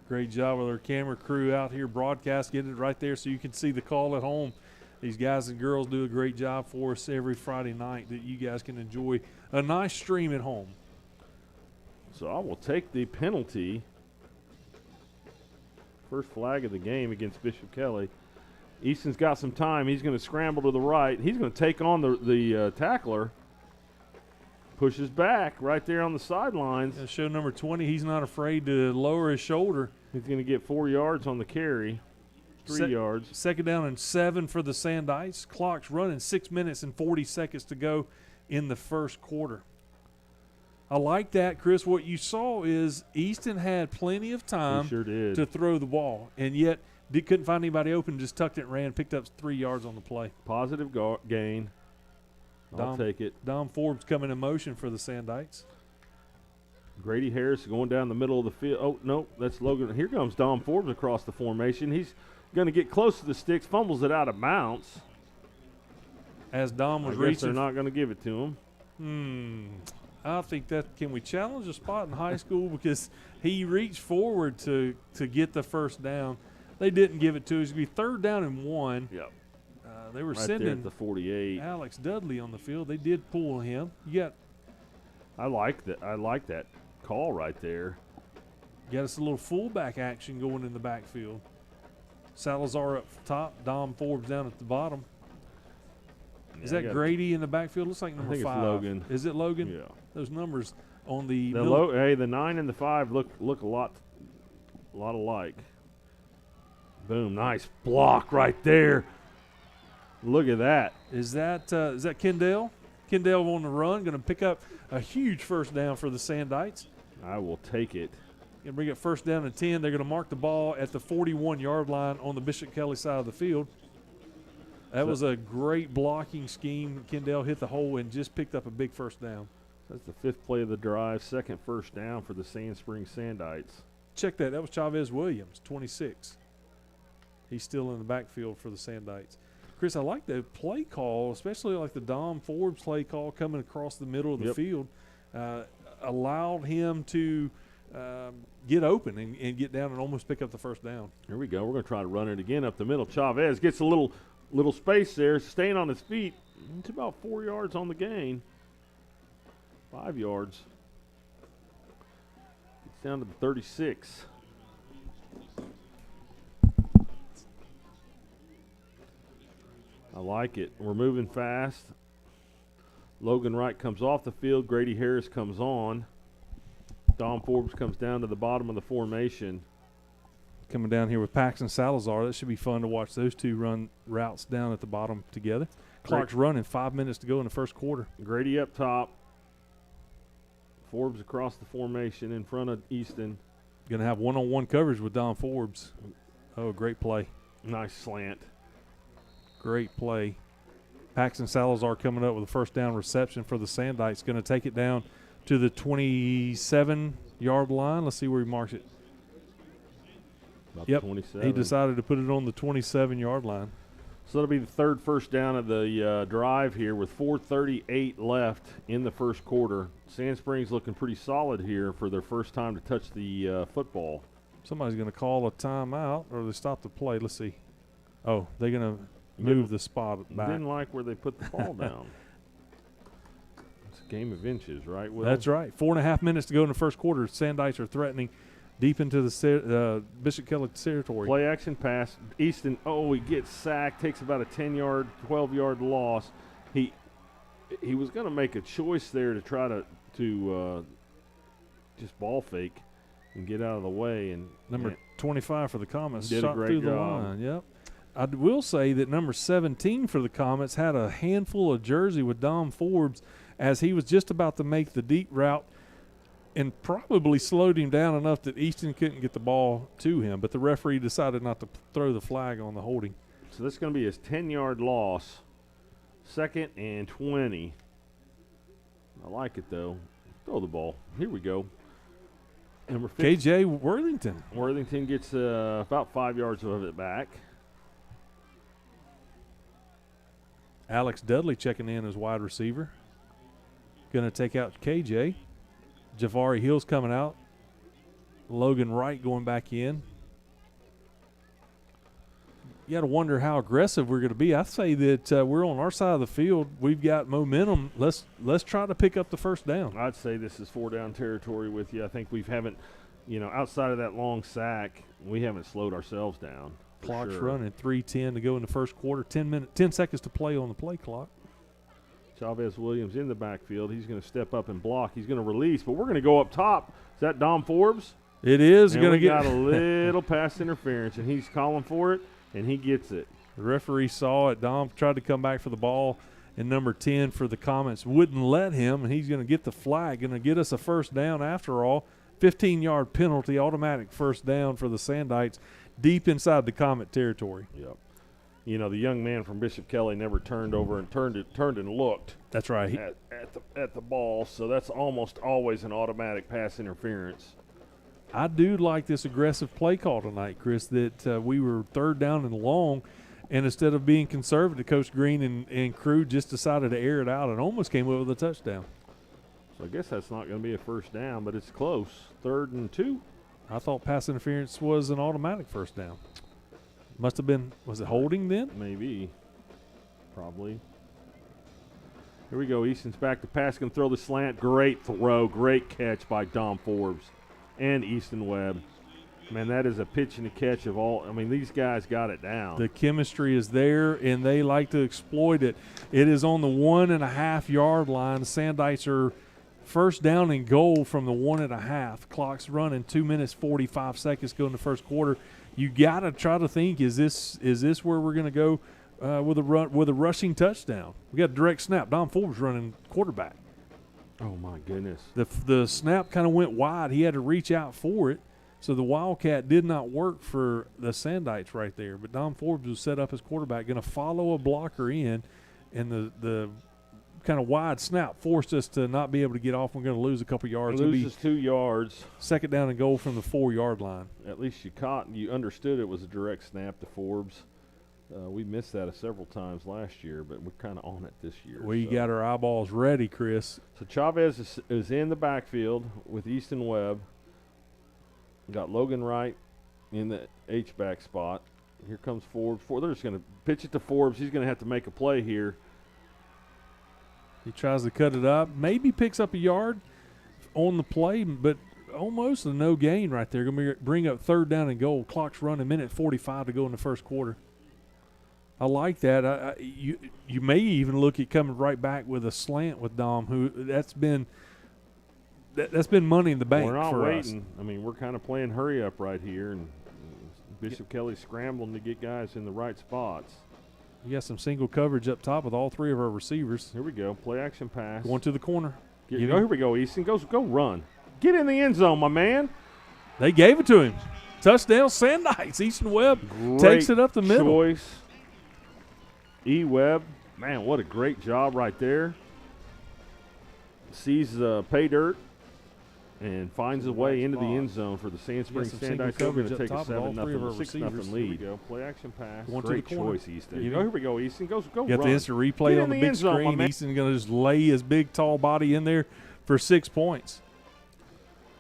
Great job with our camera crew out here broadcast, getting it right there so you can see the call at home. These guys and girls do a great job for us every Friday night that you guys can enjoy a nice stream at home. So I will take the penalty. First flag of the game against Bishop Kelley. Easton's got some time. He's going to scramble to the right. He's going to take on the tackler. Pushes back right there on the sidelines. Show number 20, he's not afraid to lower his shoulder. He's going to get 4 yards on the carry. 3 yards. Second down and 7 for the Sandites. Clock's running 6 minutes and 40 seconds to go in the first quarter. I like that, Chris. What you saw is Easton had plenty of time to throw the ball, and yet couldn't find anybody open, just tucked it and ran, picked up 3 yards on the play. Positive gain. I'll take it. Dom Forbes coming in motion for the Sandites. Grady Harris going down the middle of the field. Oh, no, that's Logan. Here comes Dom Forbes across the formation. He's going to get close to the Sticks, fumbles it out of bounds. As Dom was I guess reaching. they're not going to give it to him. I think can we challenge a spot in high school because he reached forward to get the first down. They didn't give it to us. It's going to be third down and 1. Yep. They were right sending there at the 48. Alex Dudley on the field. They did pull him. I like that call right there. Got us a little fullback action going in the backfield. Salazar up top, Dom Forbes down at the bottom. Is that Grady in the backfield? Looks like number 5. It's Logan. Is it Logan? Yeah. Those numbers on the the 9 and the 5 look a lot alike. Boom! Nice block right there. Look at that. Is that Kendall? Kendall on the run, going to pick up a huge first down for the Sandites. I will take it. Going to bring it first down and 10. They're going to mark the ball at the 41-yard line on the Bishop Kelley side of the field. That was a great blocking scheme. Kendall hit the hole and just picked up a big first down. That's the 5th play of the drive, 2nd first down for the Sand Springs Sandites. Check that. That was Chavez Williams, 26. He's still in the backfield for the Sandites. Chris, I like the play call, especially like the Dom Forbes play call coming across the middle of the field. Allowed him to get open and get down and almost pick up the first down. Here we go. We're going to try to run it again up the middle. Chavez gets a little space there, staying on his feet. It's about 4 yards on the gain. 5 yards. Gets down to the 36. I like it. We're moving fast. Logan Wright comes off the field. Grady Harris comes on. Dom Forbes comes down to the bottom of the formation. coming down here with Paxton Salazar. That should be fun to watch those two run routes down at the bottom together. Clock's running, 5 minutes to go in the first quarter. Grady up top. Forbes across the formation in front of Easton. Going to have one-on-one coverage with Don Forbes. Oh, great play. Nice slant. Great play. Paxton Salazar coming up with a first down reception for the Sandites. Going to take it down to the 27-yard line. Let's see where he marks it. About Yep, 27. he decided to put it on the 27-yard line. So that'll be the third first down of the drive here with 4:38 left in the first quarter. Sand Springs looking pretty solid here for their first time to touch the football. Somebody's going to call a timeout, or they stop the play. Let's see. Oh, they're going to move the spot back. Didn't like where they put the ball down. It's a game of inches, right, Will? That's right. 4.5 minutes to go in the first quarter. Sandites are threatening deep into the Bishop Kelley territory. Play action pass. Easton, he gets sacked, takes about a 10-yard, 12-yard loss. He was going to make a choice there to try to just ball fake and get out of the way. And Number 25 for the Comets did a shot great through the job. line. Yep. I will say that number 17 for the Comets had a handful of jersey with Dom Forbes as he was just about to make the deep route and probably slowed him down enough that Easton couldn't get the ball to him. But the referee decided not to throw the flag on the holding. So this is going to be his 10-yard loss. 2nd and 20. I like it, though. Throw the ball. Here we go. Number 50. K.J. Worthington. Worthington gets about 5 yards of it back. Alex Dudley checking in as wide receiver. Going to take out K.J. Javari Hill's coming out. Logan Wright going back in. You got to wonder how aggressive we're going to be. I say that we're on our side of the field. We've got momentum. Let's try to pick up the first down. I'd say this is 4-down territory with you. I think we haven't, outside of that long sack, we haven't slowed ourselves down. Clock's sure. running, 3:10 to go in the first quarter. 10 seconds to play on the play clock. Chavez Williams in the backfield. He's going to step up and block. He's going to release, but we're going to go up top. Is that Dom Forbes? It is And going to we get got a little pass interference, and he's calling for it, and he gets it. The referee saw it. Dom tried to come back for the ball, and number 10 for the Comets wouldn't let him, and he's going to get the flag, going to get us a first down after all. 15-yard penalty, automatic first down for the Sandites deep inside the Comet territory. Yep. The young man from Bishop Kelley never turned over and turned and looked That's right. at the ball, so that's almost always an automatic pass interference. I do like this aggressive play call tonight, Chris, that we were 3rd down and long, and instead of being conservative, Coach Green and crew just decided to air it out and almost came up with a touchdown. So I guess that's not going to be a first down, but it's close. 3rd and 2. I thought pass interference was an automatic first down. Must have been, was it holding then? Maybe. Probably. Here we go. Easton's back to pass. Going to throw the slant. Great throw. Great catch by Dom Forbes and Easton Webb. Man, that is a pitch and a catch of all. I mean, these guys got it down. The chemistry is there, and they like to exploit it. It is on the 1.5-yard line. The Sandites are first down and goal from the 1.5. Clock's running. 2 minutes 45 seconds go in the first quarter. You got to try to think: is this where we're going to go with a rushing touchdown? We got a direct snap. Dom Forbes running quarterback. Oh my goodness! The snap kind of went wide. He had to reach out for it, so the Wildcat did not work for the Sandites right there. But Dom Forbes was set up as quarterback, going to follow a blocker in, and the kind of wide snap forced us to not be able to get off. We're going to lose a couple yards. Loses 2 yards. 2nd down and goal from the 4-yard line. At least you understood it was a direct snap to Forbes. We missed that several times last year, but we're kind of on it this year. We got our eyeballs ready, Chris. So Chavez is in the backfield with Easton Webb. Got Logan Wright in the H-back spot. Here comes Forbes. They're just going to pitch it to Forbes. He's going to have to make a play here. He tries to cut it up. Maybe picks up a yard on the play, but almost a no gain right there. Going to bring up 3rd down and goal. Clock's running, 1:45 to go in the first quarter. I like that. You may even look at coming right back with a slant with Dom, who that's been money in the bank We're not for waiting. us. I mean, we're kind of playing hurry up right here, and Bishop Kelley scrambling to get guys in the right spots. We got some single coverage up top with all three of our receivers. Here we go. Play action pass. Going to the corner. Here we go, Easton. Go run. Get in the end zone, my man. They gave it to him. Touchdown, Sandites. Easton Webb takes it up the middle. Choice. E. Webb. Man, what a great job right there. Sees pay dirt and finds his way into the end zone for the Sand Springs Sandites. They're going to take a 7-0, lead. Go. Play action pass. Great choice, Easton. Here we go, Easton. Go Got run. the instant replay on the big screen. Easton's going to just lay his big, tall body in there for 6 points.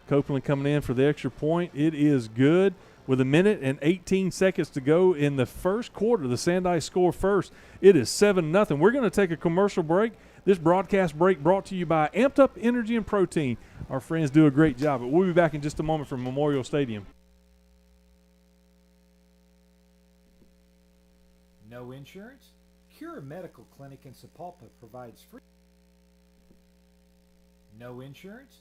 Copeland coming in for the extra point. It is good. With 1 minute and 18 seconds to go in the first quarter, the Sandite score first. It is 7-0. We're going to take a commercial break. This broadcast break brought to you by Amped Up Energy and Protein. Our friends do a great job, but we'll be back in just a moment from Memorial Stadium. No insurance? Cure Medical Clinic in Sapulpa provides free. No insurance?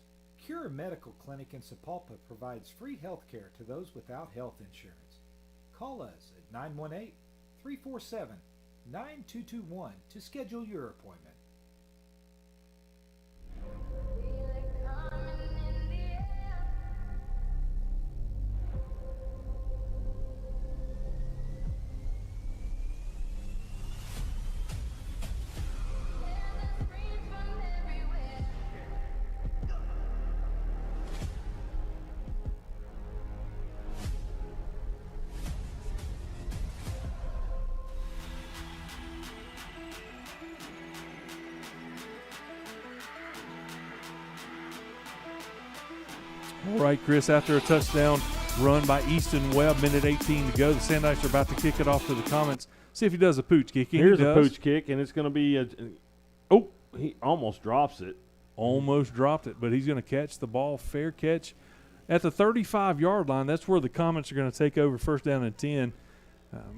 Cure Medical Clinic in Sapulpa provides free health care to those without health insurance. Call us at 918-347-9221 to schedule your appointment. All right, Chris, after a touchdown run by Easton Webb, minute 18 to go, the Sandites are about to kick it off to the comments. See if he does a pooch kick. Here's a pooch kick, and it's going to be he almost drops it. Almost dropped it, but he's going to catch the ball. Fair catch at the 35-yard line. That's where the comments are going to take over, first down and 10.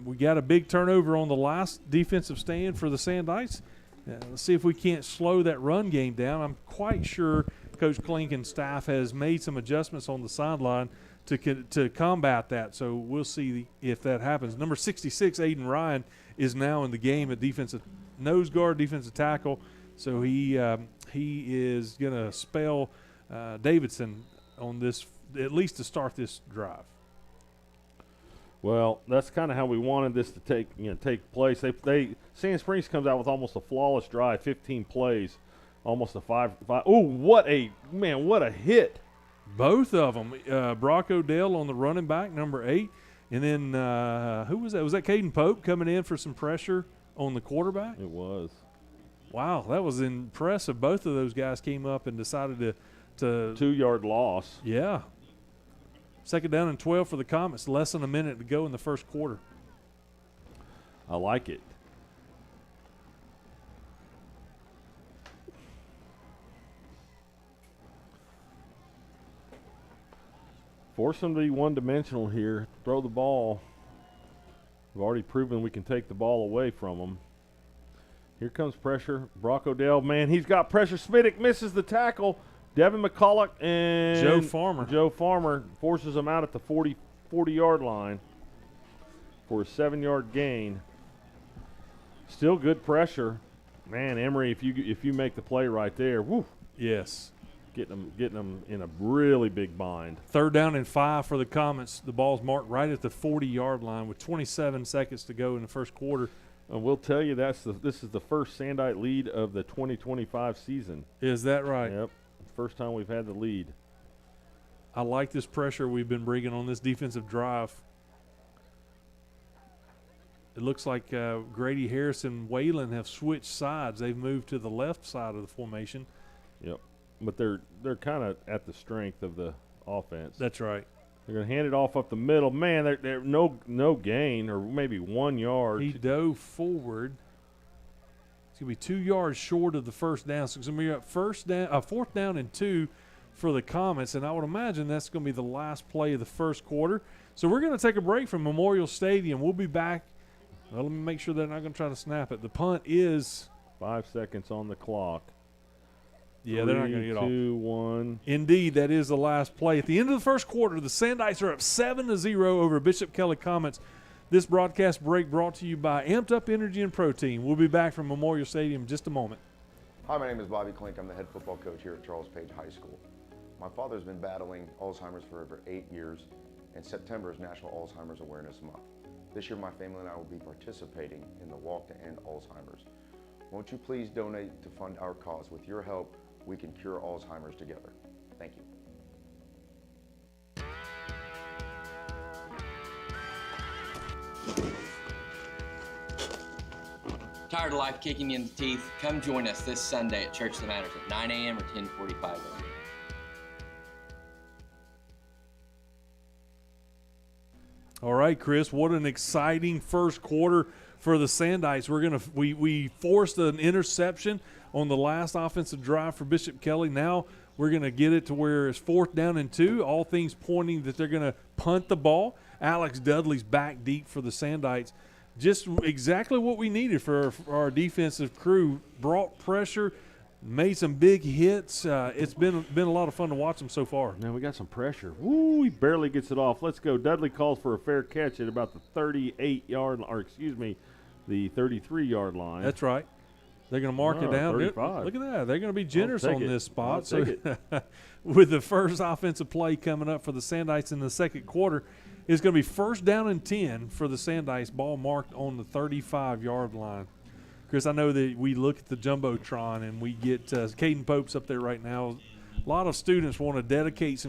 We got a big turnover on the last defensive stand for the Sandites. Let's see if we can't slow that run game down. I'm quite sure Coach Klink and staff has made some adjustments on the sideline to combat that. So we'll see if that happens. Number 66, Aiden Ryan, is now in the game at defensive nose guard, defensive tackle. So he is going to spell Davidson on this, at least to start this drive. Well, that's kind of how we wanted this to take place. Sand Springs comes out with almost a flawless drive, 15 plays, almost a 5. Oh, what a hit! Both of them. Brock Odell on the running back, number 8, and then who was that? Was that Caden Pope coming in for some pressure on the quarterback? It was. Wow, that was impressive. Both of those guys came up and decided to 2-yard loss. Yeah. Second down and 12 for the Comets. Less than a minute to go in the first quarter. I like it. Force them to be one-dimensional here. Throw the ball. We've already proven we can take the ball away from them. Here comes pressure. Brock Odell, man, he's got pressure. Smittick misses the tackle. Devin McCulloch and Joe Farmer forces him out at the 40-yard line for a 7-yard gain. Still good pressure. Man, Emery, if you make the play right there, woo. Yes. Getting them in a really big bind. Third down and 5 for the Comets. The ball's marked right at the 40-yard line with 27 seconds to go in the first quarter. And we'll tell you this is the first Sandite lead of the 2025 season. Is that right? Yep. First time we've had the lead. I like this pressure we've been bringing on this defensive drive. It looks like Grady Harris and Whalen have switched sides. They've moved to the left side of the formation. Yep. But they're kind of at the strength of the offense. That's right. They're going to hand it off up the middle. Man, they're no gain, or maybe 1 yard. He dove forward. It's going to be 2 yards short of the first down. So it's going to be a fourth down and 2 for the Comets, and I would imagine that's going to be the last play of the first quarter. So we're going to take a break from Memorial Stadium. We'll be back. Well, let me make sure they're not going to try to snap it. The punt is 5 seconds on the clock. Yeah, they're not going to get off. 2-1. Indeed, that is the last play. At the end of the first quarter, the Sandites are up 7-0 over Bishop Kelley Comets. This broadcast break brought to you by Amped Up Energy and Protein. We'll be back from Memorial Stadium in just a moment. Hi, my name is Bobby Klink. I'm the head football coach here at Charles Page High School. My father's been battling Alzheimer's for over 8 years, and September is National Alzheimer's Awareness Month. This year, my family and I will be participating in the Walk to End Alzheimer's. Won't you please donate to fund our cause? With your help, we can cure Alzheimer's together. Thank you. Tired of life kicking you in the teeth? Come join us this Sunday at Church That Matters at 9 a.m. or 10:45 a.m. All right, Chris, what an exciting first quarter for the Sandites. We forced an interception on the last offensive drive for Bishop Kelley. Now we're going to get it to where it's 4th down and 2. All things pointing that they're going to punt the ball. Alex Dudley's back deep for the Sandites. Just exactly what we needed for our defensive crew. Brought pressure, made some big hits. It's been a lot of fun to watch them so far. Now we got some pressure. Woo, he barely gets it off. Let's go. Dudley calls for a fair catch at about the 33-yard line. That's right. They're going to mark it down. 35. Look at that. They're going to be generous on this spot. I'll take it. With the first offensive play coming up for the Sandites in the second quarter, it's going to be 1st down and 10 for the Sandites. Ball marked on the 35-yard line. Chris, I know that we look at the Jumbotron and we get Caden Pope's up there right now. A lot of students want to dedicate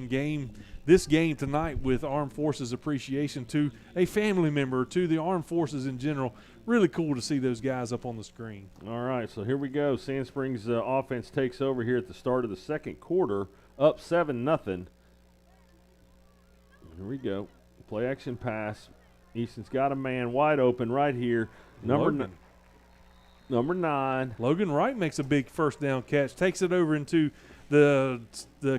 this game tonight with Armed Forces Appreciation to a family member, to the Armed Forces in general. Really cool to see those guys up on the screen. All right, so here we go. Sand Springs offense takes over here at the start of the second quarter, up 7-0. Here we go. Play action pass. Easton's got a man wide open right here. Number 9. Logan Wright makes a big first down catch, takes it over into the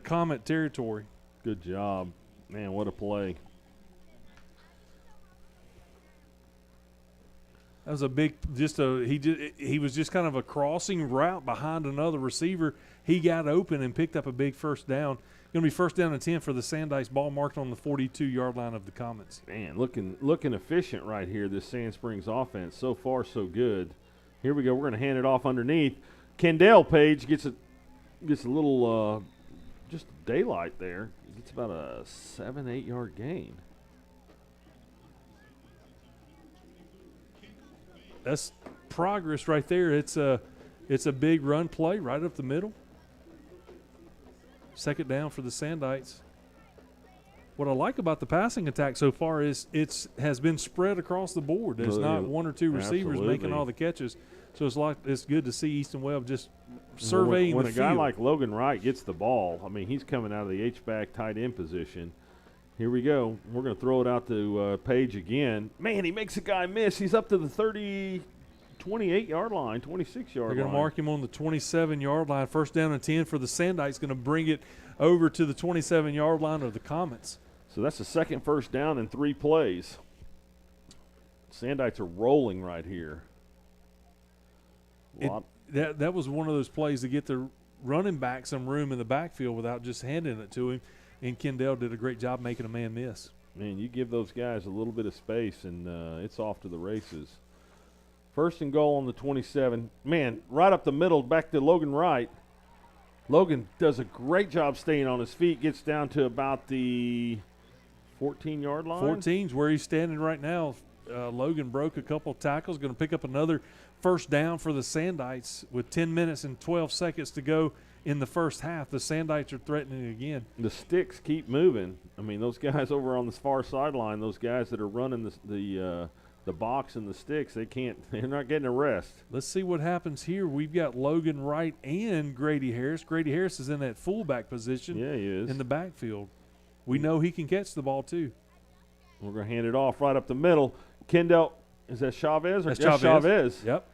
Comet territory. Good job. Man, what a play. That was a big, he was just kind of a crossing route behind another receiver. He got open and picked up a big first down. Going to be 1st down and 10 for the Sandites. Ball marked on the 42-yard line of the Comets. Man, looking efficient right here, this Sand Springs offense. So far, so good. Here we go. We're going to hand it off underneath. Kendall Page gets a little just daylight there. Gets about a 7-8 yard gain. That's progress right there. It's a big run play right up the middle. 2nd down for the Sandites. What I like about the passing attack so far is it has been spread across the board. There's not 1 or 2 receivers making all the catches. So it's good to see Easton Webb just surveying when the a field. guy like Logan Wright gets the ball, I mean, he's coming out of the H-back tight end position. Here we go. We're going to throw it out to Page again. Man, he makes a guy miss. He's up to the 28-yard line, 26-yard line. They're going to mark him on the 27-yard line. 1st down and 10 for the Sandites. Going to bring it over to the 27-yard line of the Comets. So that's the second first down in 3 plays. Sandites are rolling right here. That was one of those plays to get the running back some room in the backfield without just handing it to him. And Kendall did a great job making a man miss. Man, you give those guys a little bit of space, and it's off to the races. 1st and goal on the 27. Man, right up the middle, back to Logan Wright. Logan does a great job staying on his feet, gets down to about the 14-yard line. 14's where he's standing right now. Logan broke a couple tackles, going to pick up another 1st down for the Sandites with 10 minutes and 12 seconds to go in the first half. The Sandites are threatening again. The sticks keep moving. I mean, those guys over on the far sideline, those guys that are running the box and the sticks, they're not getting a rest. Let's see what happens here. We've got Logan Wright and Grady Harris. Grady Harris is in that fullback position. Yeah, he is. In the backfield. We know he can catch the ball too. We're going to hand it off right up the middle. Kendall, is that Chavez? That's Chavez. Yep.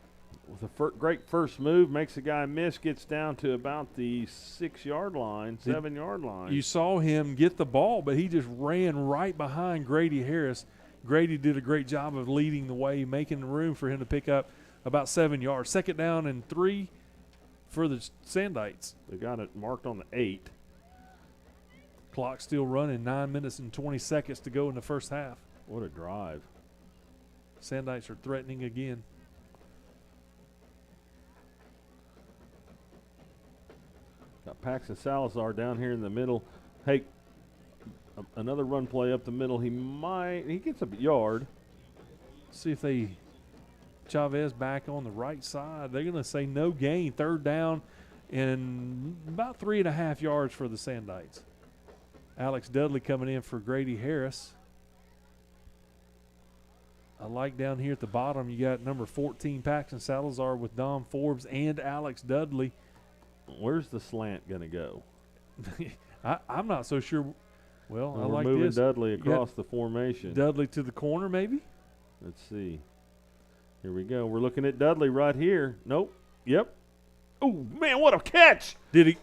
With a great first move, makes the guy miss, gets down to about the 6-yard line, 7-yard line. You saw him get the ball, but he just ran right behind Grady Harris. Grady did a great job of leading the way, making room for him to pick up about 7 yards. 2nd down and 3 for the Sandites. They got it marked on the 8. Clock still running, 9 minutes and 20 seconds to go in the first half. What a drive. Sandites are threatening again. Got Paxton Salazar down here in the middle. Hey, another run play up the middle. He gets a yard. See if they, Chavez back on the right side. They're going to say no gain, third down, and about 3.5 yards for the Sandites. Alex Dudley coming in for Grady Harris. I like down here at the bottom, you got number 14, Paxton Salazar with Dom Forbes and Alex Dudley. Where's the slant going to go? I'm not so sure. Well, I we're like moving this. Dudley across the formation. Dudley to the corner, maybe? Let's see. Here we go. We're looking at Dudley right here. Nope. Yep. Oh, man, what a catch. Did he?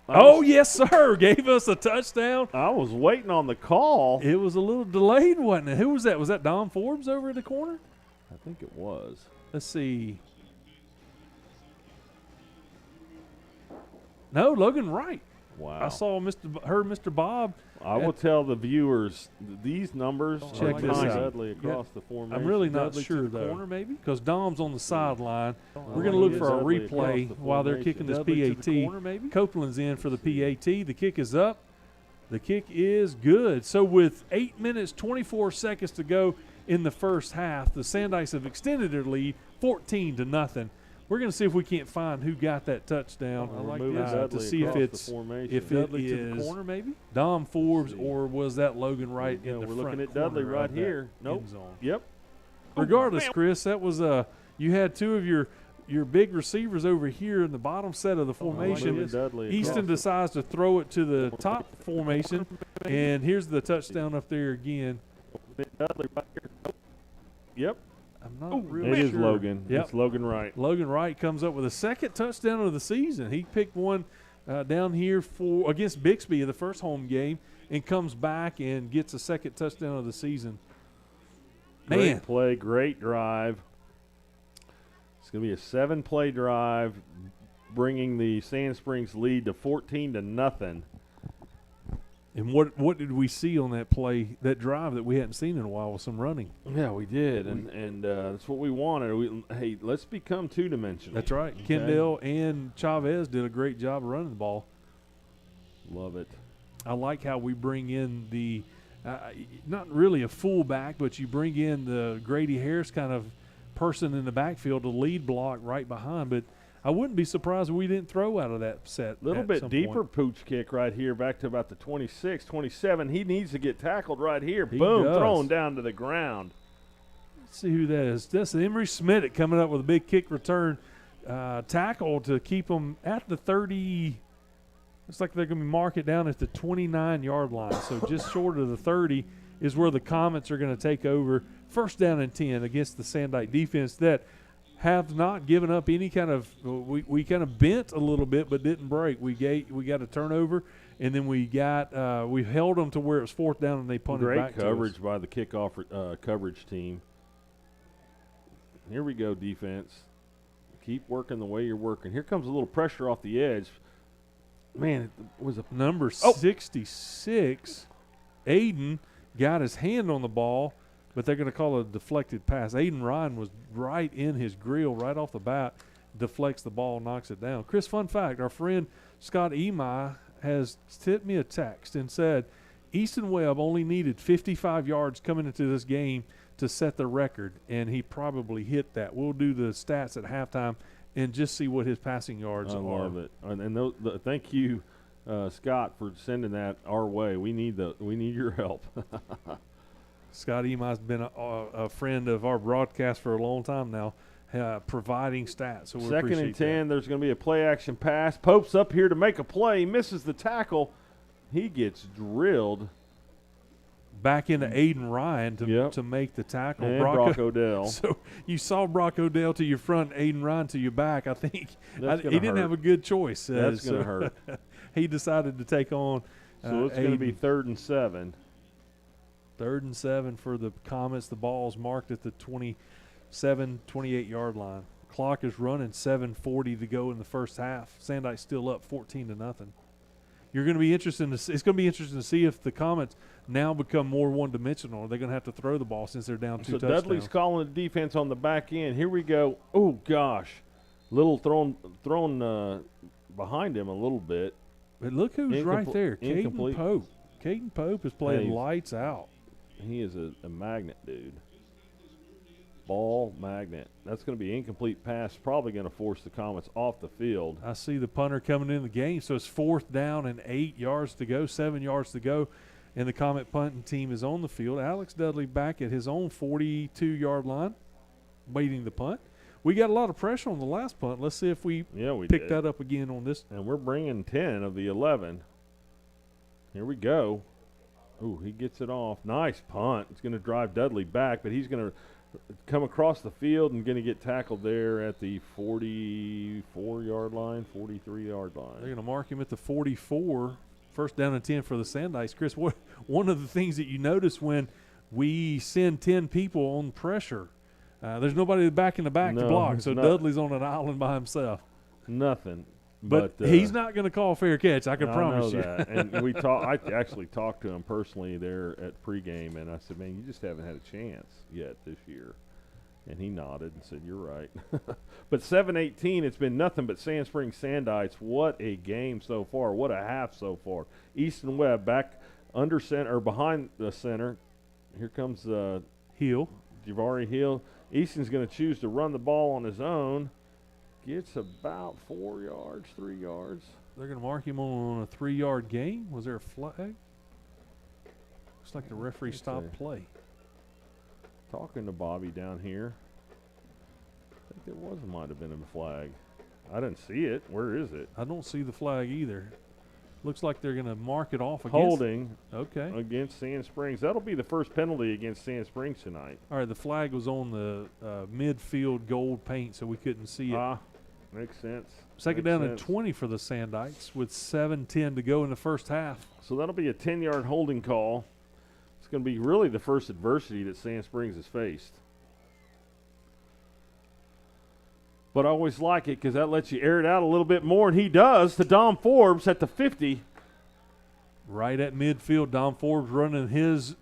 Oh, yes, sir. Gave us a touchdown. I was waiting on the call. It was a little delayed, wasn't it? Who was that? Was that Dom Forbes over at the corner? I think it was. Let's see. No, Logan Wright. Wow. I saw heard Mr. Bob. I will tell the viewers these numbers. Check this out. Dudley across the formation. I'm really not Dudley sure, to the though. corner, maybe? Because Dom's on the sideline. We're like going to look it. for our Dudley across replay the while they're formation. kicking this Dudley to the PAT. corner, maybe? Copeland's in for the PAT. The kick is up. The kick is good. So with 8 minutes, 24 seconds to go in the first half, the Sandites have extended their lead 14-0. We're going to see if we can't find who got that touchdown. I like this. To see if it's Dudley to the corner, maybe? Dom Forbes or was that Logan Wright in the we're front looking at Dudley corner right of that here. Nope. end zone. Yep. Regardless, Chris, that was you had two of your big receivers over here in the bottom set of the formation. Easton decides to throw it to the top formation, and here's the touchdown up there again. Dudley right here. Yep. I'm not really sure. It is sure. Logan. Yep. It's Logan Wright. Logan Wright comes up with a second touchdown of the season. He picked one down here against Bixby in the first home game and comes back and gets a second touchdown of the season. Great play, great drive. It's going to be a 7-play drive, bringing the Sand Springs lead to 14-0. And what did we see on that play, that drive that we hadn't seen in a while with some running? Yeah, we did, and that's what we wanted. Hey, let's become two-dimensional. That's right. Okay. Kendall and Chavez did a great job of running the ball. Love it. I like how we bring in the not really a fullback, but you bring in the Grady Harris kind of person in the backfield to lead block right behind. But I wouldn't be surprised if we didn't throw out of that set. A little bit deeper pooch kick right here back to about the 26, 27. He needs to get tackled right here. Boom, thrown down to the ground. Let's see who that is. That's Emery Smith coming up with a big kick return tackle to keep them at the 30. Looks like they're going to mark it down at the 29-yard line. So just short of the 30 is where the Comets are going to take over. First down and 10 against the Sandite defense that have not given up any kind of we kind of bent a little bit but didn't break. We got a turnover, and then we held them to where it was fourth down and they punted back to us. Great coverage by the kickoff coverage team. Here we go, defense. Keep working the way you're working. Here comes a little pressure off the edge. Man, it was a number 66. Aiden got his hand on the ball, but they're going to call it a deflected pass. Aiden Ryan was right in his grill right off the bat, deflects the ball, knocks it down. Chris, fun fact, our friend Scott Emi has sent me a text and said Easton Webb only needed 55 yards coming into this game to set the record, and he probably hit that. We'll do the stats at halftime and just see what his passing yards are. I love it. And thank you, Scott, for sending that our way. We need your help. Scott Emi's been a friend of our broadcast for a long time now, providing stats. So we Second and 10, that. there's going to be a play-action pass. Pope's up here to make a play. Misses the tackle. He gets drilled. Back into Aiden Ryan to make the tackle. And Brock Odell. So you saw Brock Odell to your front, Aiden Ryan to your back. I think he didn't have a good choice. That's going to hurt. He decided to take on So it's going to be 3rd and 7. 3rd and 7 for the Comets. The ball's marked at the 27, 28-yard line. clock is running, 7:40 to go in the first half. Sandite's still up 14-0. You're going to be interested to see, it's going to be interesting to see if the Comets now become more one-dimensional. Are they going to have to throw the ball since they're down 2 touchdowns? So Dudley's calling the defense on the back end. Here we go. Oh gosh, little thrown behind him a little bit. But look who's right there, Caden incomplete. Pope. Caden Pope is playing Hey. lights out. He is a magnet, dude. Ball magnet. That's going to be incomplete pass. Probably going to force the Comets off the field. I see the punter coming in the game, so it's 4th down and 8 yards to go, 7 yards to go, and the Comet punting team is on the field. Alex Dudley back at his own 42-yard line, waiting the punt. We got a lot of pressure on the last punt. Let's see if we pick did. that up again on this. And we're bringing 10 of the 11. Here we go. Ooh, he gets it off. Nice punt. It's going to drive Dudley back, but he's going to come across the field and going to get tackled there at the 44-yard line, 43-yard line. They're going to mark him at the 44. First down and 10 for the Sandites. Chris, one of the things that you notice when we send 10 people on pressure, there's nobody back in the back to block, so Dudley's on an island by himself. Nothing. But he's not going to call fair catch, I can promise you. That. And I actually talked to him personally there at pregame, and I said, man, you just haven't had a chance yet this year. And he nodded and said, you're right. But 7-18, it's been nothing but Sand Springs Sandites. What a game so far. What a half so far. Easton Webb back under center, or behind the center. Here comes Hill. Javari Hill. Easton's going to choose to run the ball on his own. Gets about 4 yards, 3 yards. They're going to mark him on a 3-yard gain. Was there a flag? Looks like the referee stopped play. Talking to Bobby down here. I think there might have been a flag. I didn't see it. Where is it? I don't see the flag either. Looks like they're going to mark it off against. Holding against Sand Springs. That'll be the first penalty against Sand Springs tonight. All right, the flag was on the midfield gold paint, so we couldn't see it. Makes sense. Second down and 20 for the Sandites with 7:10 to go in the first half. So that'll be a 10-yard holding call. It's going to be really the first adversity that Sand Springs has faced. But I always like it because that lets you air it out a little bit more, and he does to Dom Forbes at the 50. Right at midfield, Dom Forbes running his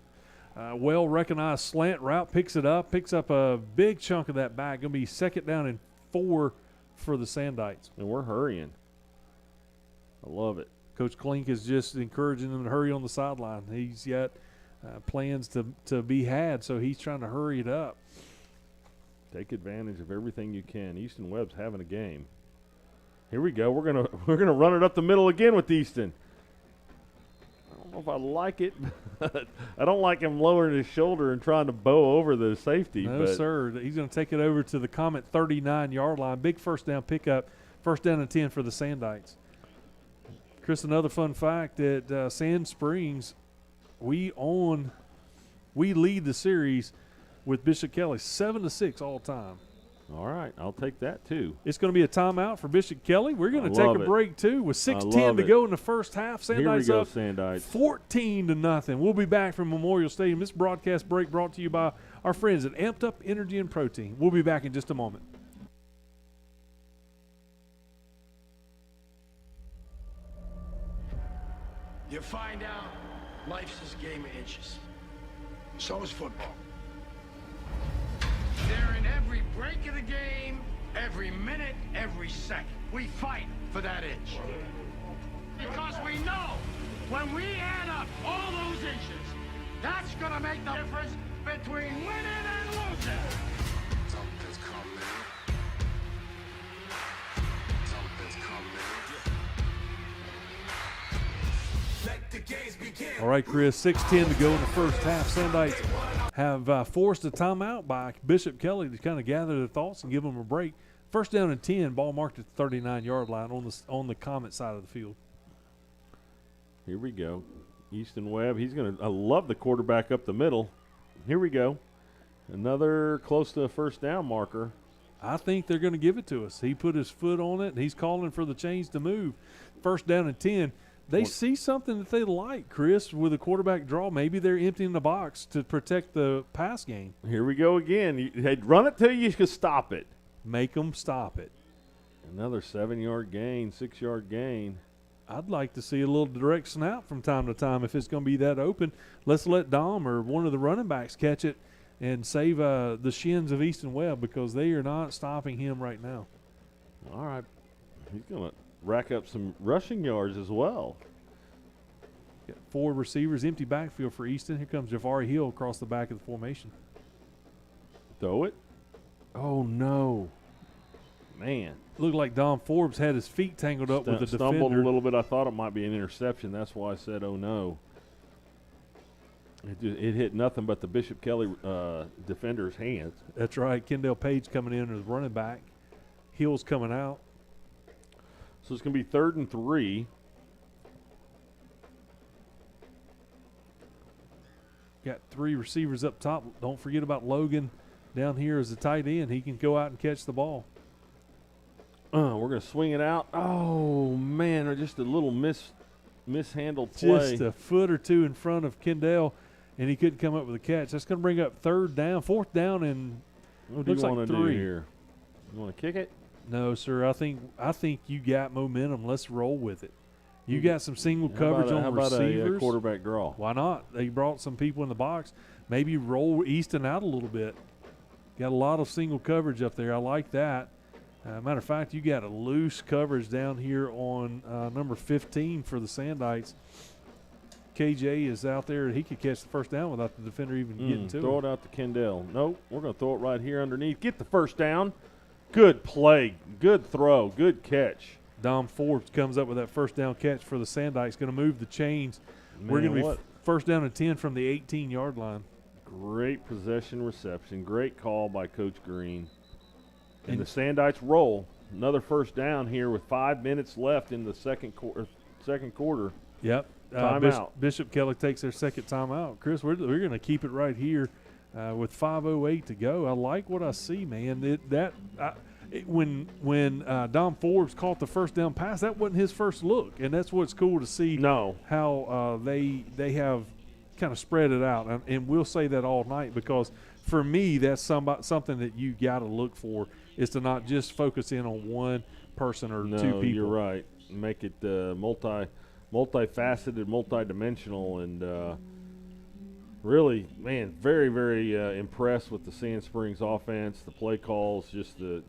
well-recognized slant route, picks up a big chunk of that back. Going to be second down and 4 for the Sandites. And we're hurrying. I love it. Coach Klink is just encouraging them to hurry on the sideline. He's got plans to be had, so he's trying to hurry it up. Take advantage of everything you can. Easton Webb's having a game. Here we go. We're gonna run it up the middle again with Easton. I don't know if I like it. I don't like him lowering his shoulder and trying to bow over the safety. No, sir. He's going to take it over to the Comet 39-yard line. Big first down pickup. First down and 10 for the Sandites. Chris, another fun fact at Sand Springs, we lead the series with Bishop Kelley 7-6 all time. All right, I'll take that too. It's going to be a timeout for Bishop Kelley. We're going to take a break too with 6:10 to go in the first half. Sandites Here we go, up Sandites. 14-0. We'll be back from Memorial Stadium. This broadcast break brought to you by our friends at Amped Up Energy and Protein. We'll be back in just a moment. You find out life's this game of inches. So is football. They're in every break of the game, every minute, every second. We fight for that inch. Because we know when we add up all those inches, that's gonna make the difference between winning and losing. Something's coming. Something's coming. Let the games begin. All right, Chris, 6:10 to go in the first half. Sandites have forced a timeout by Bishop Kelley to kind of gather their thoughts and give them a break. First down and 10, ball marked at the 39-yard line on the Comet side of the field. Here we go. Easton Webb, I love the quarterback up the middle. Here we go. Another close to a first down marker. I think they're going to give it to us. He put his foot on it, and he's calling for the chains to move. First down and 10. They see something that they like, Chris, with a quarterback draw. Maybe they're emptying the box to protect the pass game. Here we go again. They'd run it till you could stop it. Make them stop it. Another 7-yard gain, 6-yard gain. I'd like to see a little direct snap from time to time if it's going to be that open. Let's let Dom or one of the running backs catch it and save the shins of Easton Webb, because they are not stopping him right now. All right. He's going to rack up some rushing yards as well. Got 4 receivers, empty backfield for Easton. Here comes Jafari Hill across the back of the formation. Throw it. Oh, no. Man. Looked like Dom Forbes had his feet tangled up with the Stumbled defender. a little bit. I thought it might be an interception. That's why I said, oh, no. It hit nothing but the Bishop Kelley defender's hands. That's right. Kendall Page coming in as running back. Hill's coming out. So it's going to be 3rd and 3. Got 3 receivers up top. Don't forget about Logan down here as a tight end. He can go out and catch the ball. We're going to swing it out. Oh, man, just a little mishandled play. Just a foot or two in front of Kendall, and he couldn't come up with a catch. That's going to bring up 4th down, and what do you looks want like to 3 do here? You want to kick it? No, sir. I think you got momentum. Let's roll with it. You got some single coverage on receivers. How about a quarterback draw? Why not? They brought some people in the box. Maybe roll Easton out a little bit. Got a lot of single coverage up there. I like that. Matter of fact, you got a loose coverage down here on number 15 for the Sandites. KJ is out there. He could catch the first down without the defender even getting to throw him. it out to Kendall. Nope, we're going to throw it right here underneath. Get the first down. Good play. Good throw. Good catch. Dom Forbes comes up with that first down catch for the Sandites. Going to move the chains. We're going to be first down and 10 from the 18-yard line. Great possession reception. Great call by Coach Green. And the Sandites roll. Another first down here with 5 minutes left in the second quarter. Yep. Timeout. Bishop Kelley takes their second timeout. Chris, we're going to keep it right here with 5:08 to go. I like what I see, man. When Dom Forbes caught the first down pass, that wasn't his first look, and that's what's cool to see. No. How they have kind of spread it out, and we'll say that all night, because for me, that's something that you got to look for, is to not just focus in on one person or 2 people. You're right. Make it multifaceted, multidimensional, and really, man, very, very impressed with the Sand Springs offense, the play calls, just the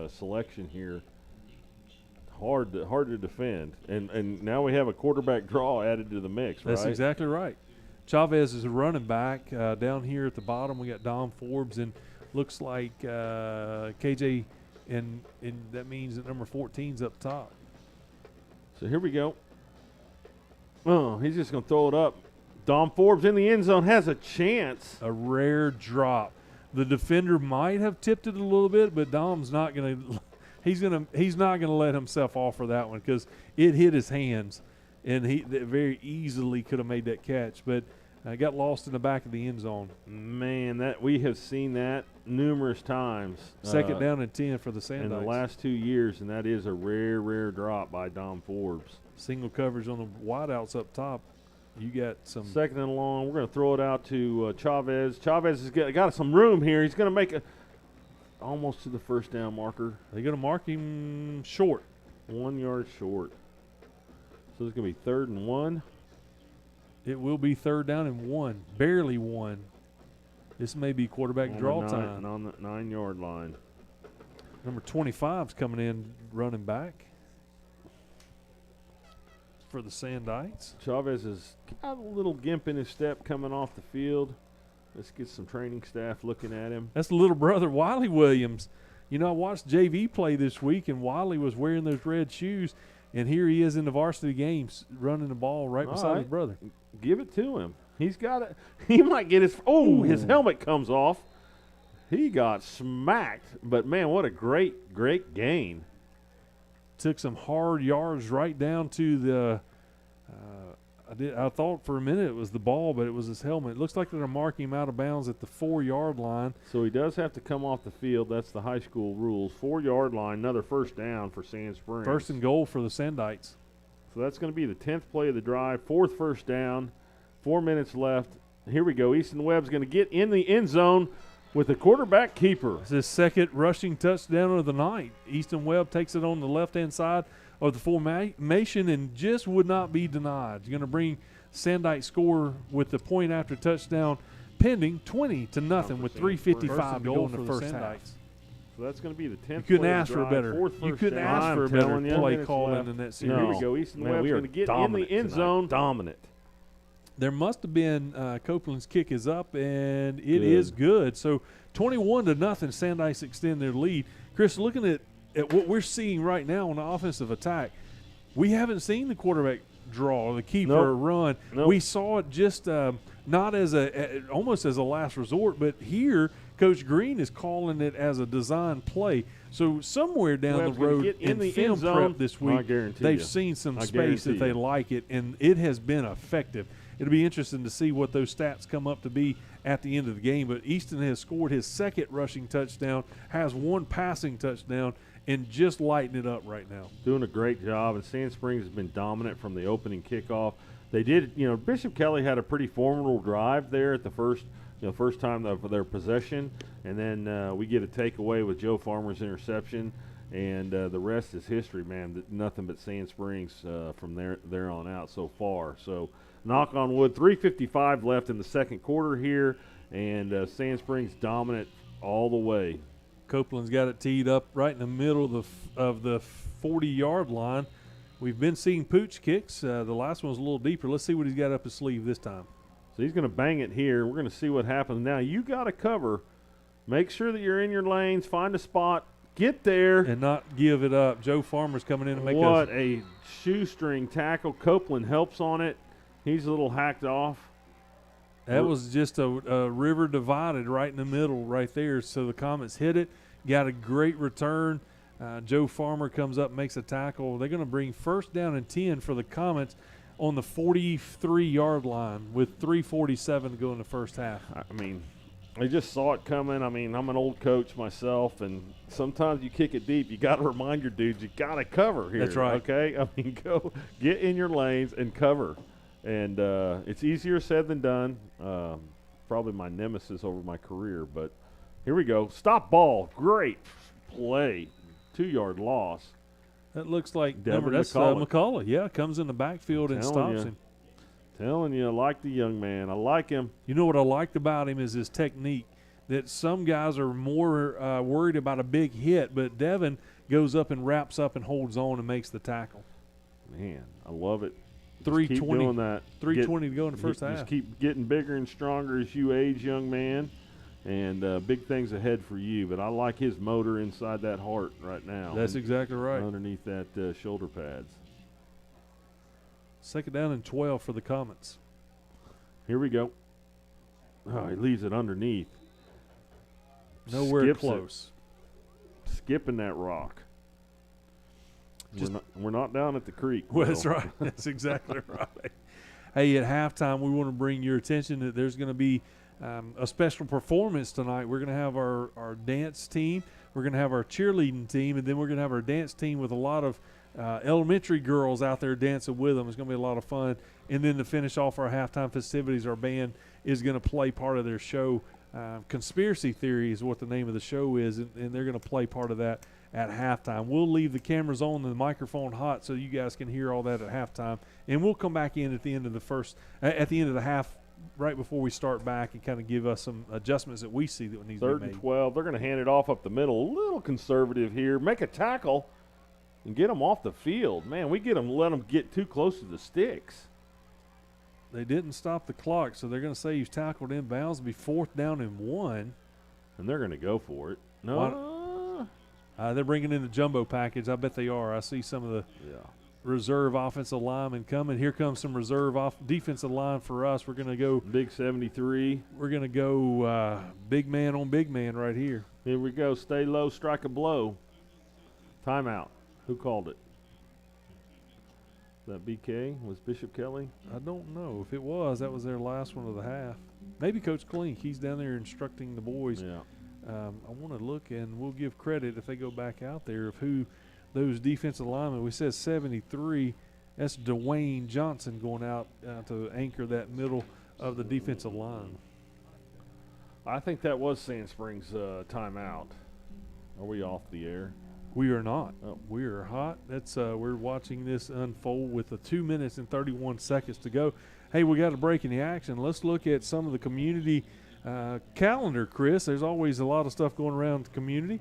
selection here. Hard to defend, and now we have a quarterback draw added to the mix. That's right? exactly right. Chavez is a running back. Down here at the bottom, we got Dom Forbes, and looks like KJ, and that means that number 14's up top. So here we go. Oh, he's just going to throw it up. Dom Forbes in the end zone has a chance. A rare drop. The defender might have tipped it a little bit, but Dom's not going to. He's not going to let himself off for that one, because it hit his hands, and he very easily could have made that catch, but got lost in the back of the end zone. Man, that we have seen that numerous times. Second down and 10 for the Sandites. In the last 2 years, and that is a rare drop by Dom Forbes. Single coverage on the wideouts up top. You got some. Second and long. We're going to throw it out to Chavez. Chavez has got some room here. He's going to make almost to the first down marker. They're going to mark him short. 1 yard short. So it's going to be 3rd and 1. It will be 3rd down and 1. Barely 1. This may be quarterback draw time. On the 9 yard line. Number 25's coming in running back for the Sandites. Chavez has got a little gimp in his step coming off the field. Let's get some training staff looking at him. That's the little brother, Wiley Williams. You know, I watched JV play this week, and Wiley was wearing those red shoes, and here he is in the varsity games running the ball right beside his brother. Give it to him. He's got it. He might get his – his helmet comes off. He got smacked. But, man, what a great gain. Took some hard yards right down to the I thought for a minute it was the ball, but it was his helmet. It looks like they're marking him out of bounds at the 4 yard line. So he does have to come off the field. That's the high school rules. 4 yard line, another first down for Sand Springs. 1st and goal for the Sandites. So that's going to be the 10th play of the drive, 4th first down, 4 minutes left. Here we go. Easton Webb's going to get in the end zone. with the quarterback keeper. It's his second rushing touchdown of the night. Easton Webb takes it on the left-hand side of the formation and just would not be denied. He's going to bring Sandite score with the point after touchdown pending, 20-0 with 3:55 to go in the first half. So that's going to be the 10th. You couldn't play of ask the for a drive, better. fourth You first couldn't down. ask for a I'm better telling you. play Minutes calling left. in that series. Here we go. Easton Man, Webb's we are going to get in the dominant end tonight. zone. Dominant. There must have been Copeland's kick is up, and it Good. is good. So 21-0, Sandite extend their lead. Chris, looking at what we're seeing right now on the offensive attack, we haven't seen the quarterback draw, the keeper Nope. run. Nope. We saw it just not as almost as a last resort, but here Coach Green is calling it as a design play. So somewhere down Webb's the gonna road get in in the film end zone. prep this I week, guarantee they've you. seen some I space that guarantee they you. like it, and it has been effective. It'll be interesting to see what those stats come up to be at the end of the game. But Easton has scored his second rushing touchdown, has one passing touchdown, and just lighting it up right now. Doing a great job, and Sand Springs has been dominant from the opening kickoff. They did, Bishop Kelley had a pretty formidable drive there at the first time of their possession, and then we get a takeaway with Joe Farmer's interception, and the rest is history, man. Nothing but Sand Springs from there on out so far. So, knock on wood, 3:55 left in the second quarter here, and Sand Springs dominant all the way. Copeland's got it teed up right in the middle of the 40-yard line. We've been seeing pooch kicks. The last one was a little deeper. Let's see what he's got up his sleeve this time. So he's going to bang it here. We're going to see what happens. Now, you got to cover. Make sure that you're in your lanes. Find a spot. Get there. And not give it up. Joe Farmer's coming in to make What a shoestring tackle. Copeland helps on it. He's a little hacked off. That was just a river divided right in the middle right there. So the Comets hit it. Got a great return. Joe Farmer comes up, makes a tackle. They're going to bring first down and 10 for the Comets on the 43-yard line with 3:47 to go in the first half. I mean, I just saw it coming. I mean, I'm an old coach myself, and sometimes you kick it deep. You got to remind your dudes, you got to cover here. That's right. Okay? I mean, go get in your lanes and cover. And it's easier said than done. Probably my nemesis over my career, but here we go. Stop ball. Great play. 2-yard loss. That looks like Devin that's McCullough. McCullough. Yeah, comes in the backfield and stops him. Telling you, I like the young man. I like him. You know what I liked about him is his technique. That some guys are more worried about a big hit, but Devin goes up and wraps up and holds on and makes the tackle. Man, I love it. Just 3:20 keep doing that. 3:20 to go in the first half. Just keep getting bigger and stronger as you age, young man. And big things ahead for you. But I like his motor inside that heart right now. That's exactly right. Underneath that shoulder pads. Second down and 12 for the Comets. Here we go. Oh, he leaves it underneath. Nowhere Skips close. it. Skipping that rock. We're not down at the creek. Well, that's Will. right. That's exactly right. Hey, at halftime, we want to bring your attention that there's going to be a special performance tonight. We're going to have our dance team. We're going to have our cheerleading team, and then we're going to have our dance team with a lot of elementary girls out there dancing with them. It's going to be a lot of fun. And then to finish off our halftime festivities, our band is going to play part of their show. Conspiracy Theory is what the name of the show is, and they're going to play part of that at halftime. We'll leave the cameras on and the microphone hot so you guys can hear all that at halftime, and we'll come back in at the end of the half, right before we start back, and kind of give us some adjustments that we see that needs to be made. 3rd and 12. They're going to hand it off up the middle. A little conservative here. Make a tackle and get them off the field. Man, let them get too close to the sticks. They didn't stop the clock, so they're going to say he's tackled inbounds. It'll be 4th down and 1. And they're going to go for it. No. They're bringing in the jumbo package. I bet they are. I see some of the reserve offensive linemen coming. Here comes some reserve defensive line for us. We're going to go big 73. We're going to go big man on big man right here. Here we go. Stay low, strike a blow. Timeout. Who called it? That BK? Was Bishop Kelley? I don't know. If it was, that was their last one of the half. Maybe Coach Klink. He's down there instructing the boys. Yeah. I want to look, and we'll give credit if they go back out there of who those defensive linemen. We said 73. That's Dwayne Johnson going out to anchor that middle of the defensive line. I think that was Sand Springs timeout. Are we off the air? We are not. Oh. We are hot. That's we're watching this unfold with 2 minutes and 31 seconds to go. Hey, we got a break in the action. Let's look at some of the community calendar, Chris. There's always a lot of stuff going around the community.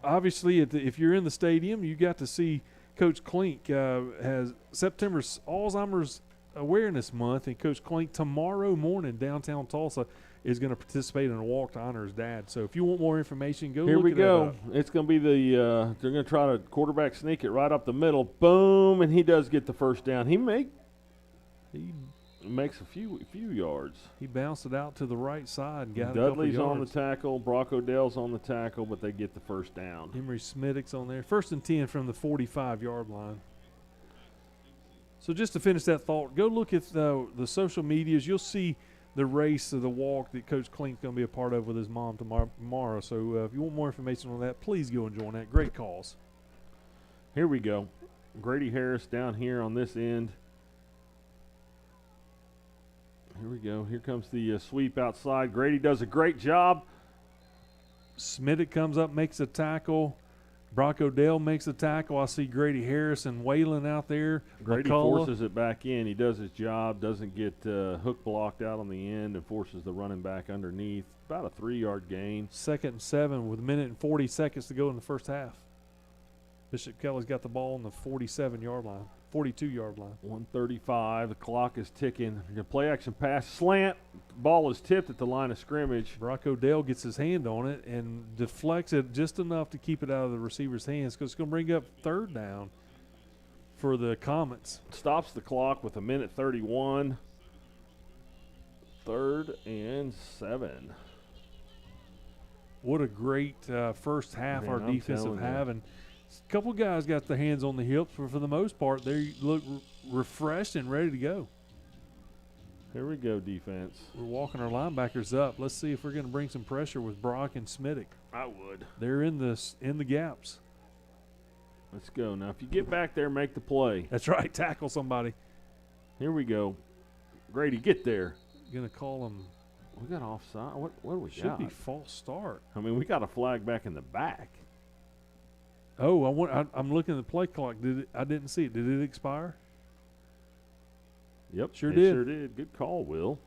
Obviously, if you're in the stadium, you got to see Coach Klink has September's Alzheimer's Awareness Month, and Coach Klink tomorrow morning downtown Tulsa is going to participate in a walk to honor his dad. So if you want more information, go Here look we it go. up. It's going to be they're going to try to quarterback sneak it right up the middle. Boom, and he does get the first down. He makes a few yards. He bounced it out to the right side and got Dudley's a couple on the yards. tackle. Brock Odell's on the tackle, but they get the first down. Emery Smittix on there. 1st and 10 from the 45-yard line. So just to finish that thought, go look at the social medias. You'll see the race of the walk that Coach Klink's going to be a part of with his mom tomorrow. So if you want more information on that, please go and join that. Great cause. Here we go. Grady Harris down here on this end. Here we go. Here comes the sweep outside. Grady does a great job. Smittick comes up, makes a tackle. Brock Odell makes a tackle. I see Grady Harris and Waylon out there. Grady McCullough. forces it back in. He does his job, doesn't get hook blocked out on the end, and forces the running back underneath. About a 3-yard gain. 2nd and 7 with 1 minute and 40 seconds to go in the first half. Bishop Kelley's got the ball on the 47-yard line, 42-yard line. 1:35. The clock is ticking. The play action pass slant. Ball is tipped at the line of scrimmage. Brock Odell gets his hand on it and deflects it just enough to keep it out of the receiver's hands because it's going to bring up 3rd down for the Comets. Stops the clock with 1:31. 3rd and 7. What a great first half Man, our I'm defensive telling you. have. And a couple guys got their hands on the hips, but for the most part, they look refreshed and ready to go. Here we go, defense. We're walking our linebackers up. Let's see if we're going to bring some pressure with Brock and Smittick. I would. They're in the gaps. Let's go. Now, if you get back there, make the play. That's right. Tackle somebody. Here we go. Grady, get there. Going to call them. We got offside. What do we Should got? be false start. I mean, we got a flag back in the back. Oh, I'm looking at the play clock. I didn't see it. Did it expire? Yep, Sure it did. Sure did. Good call, Will.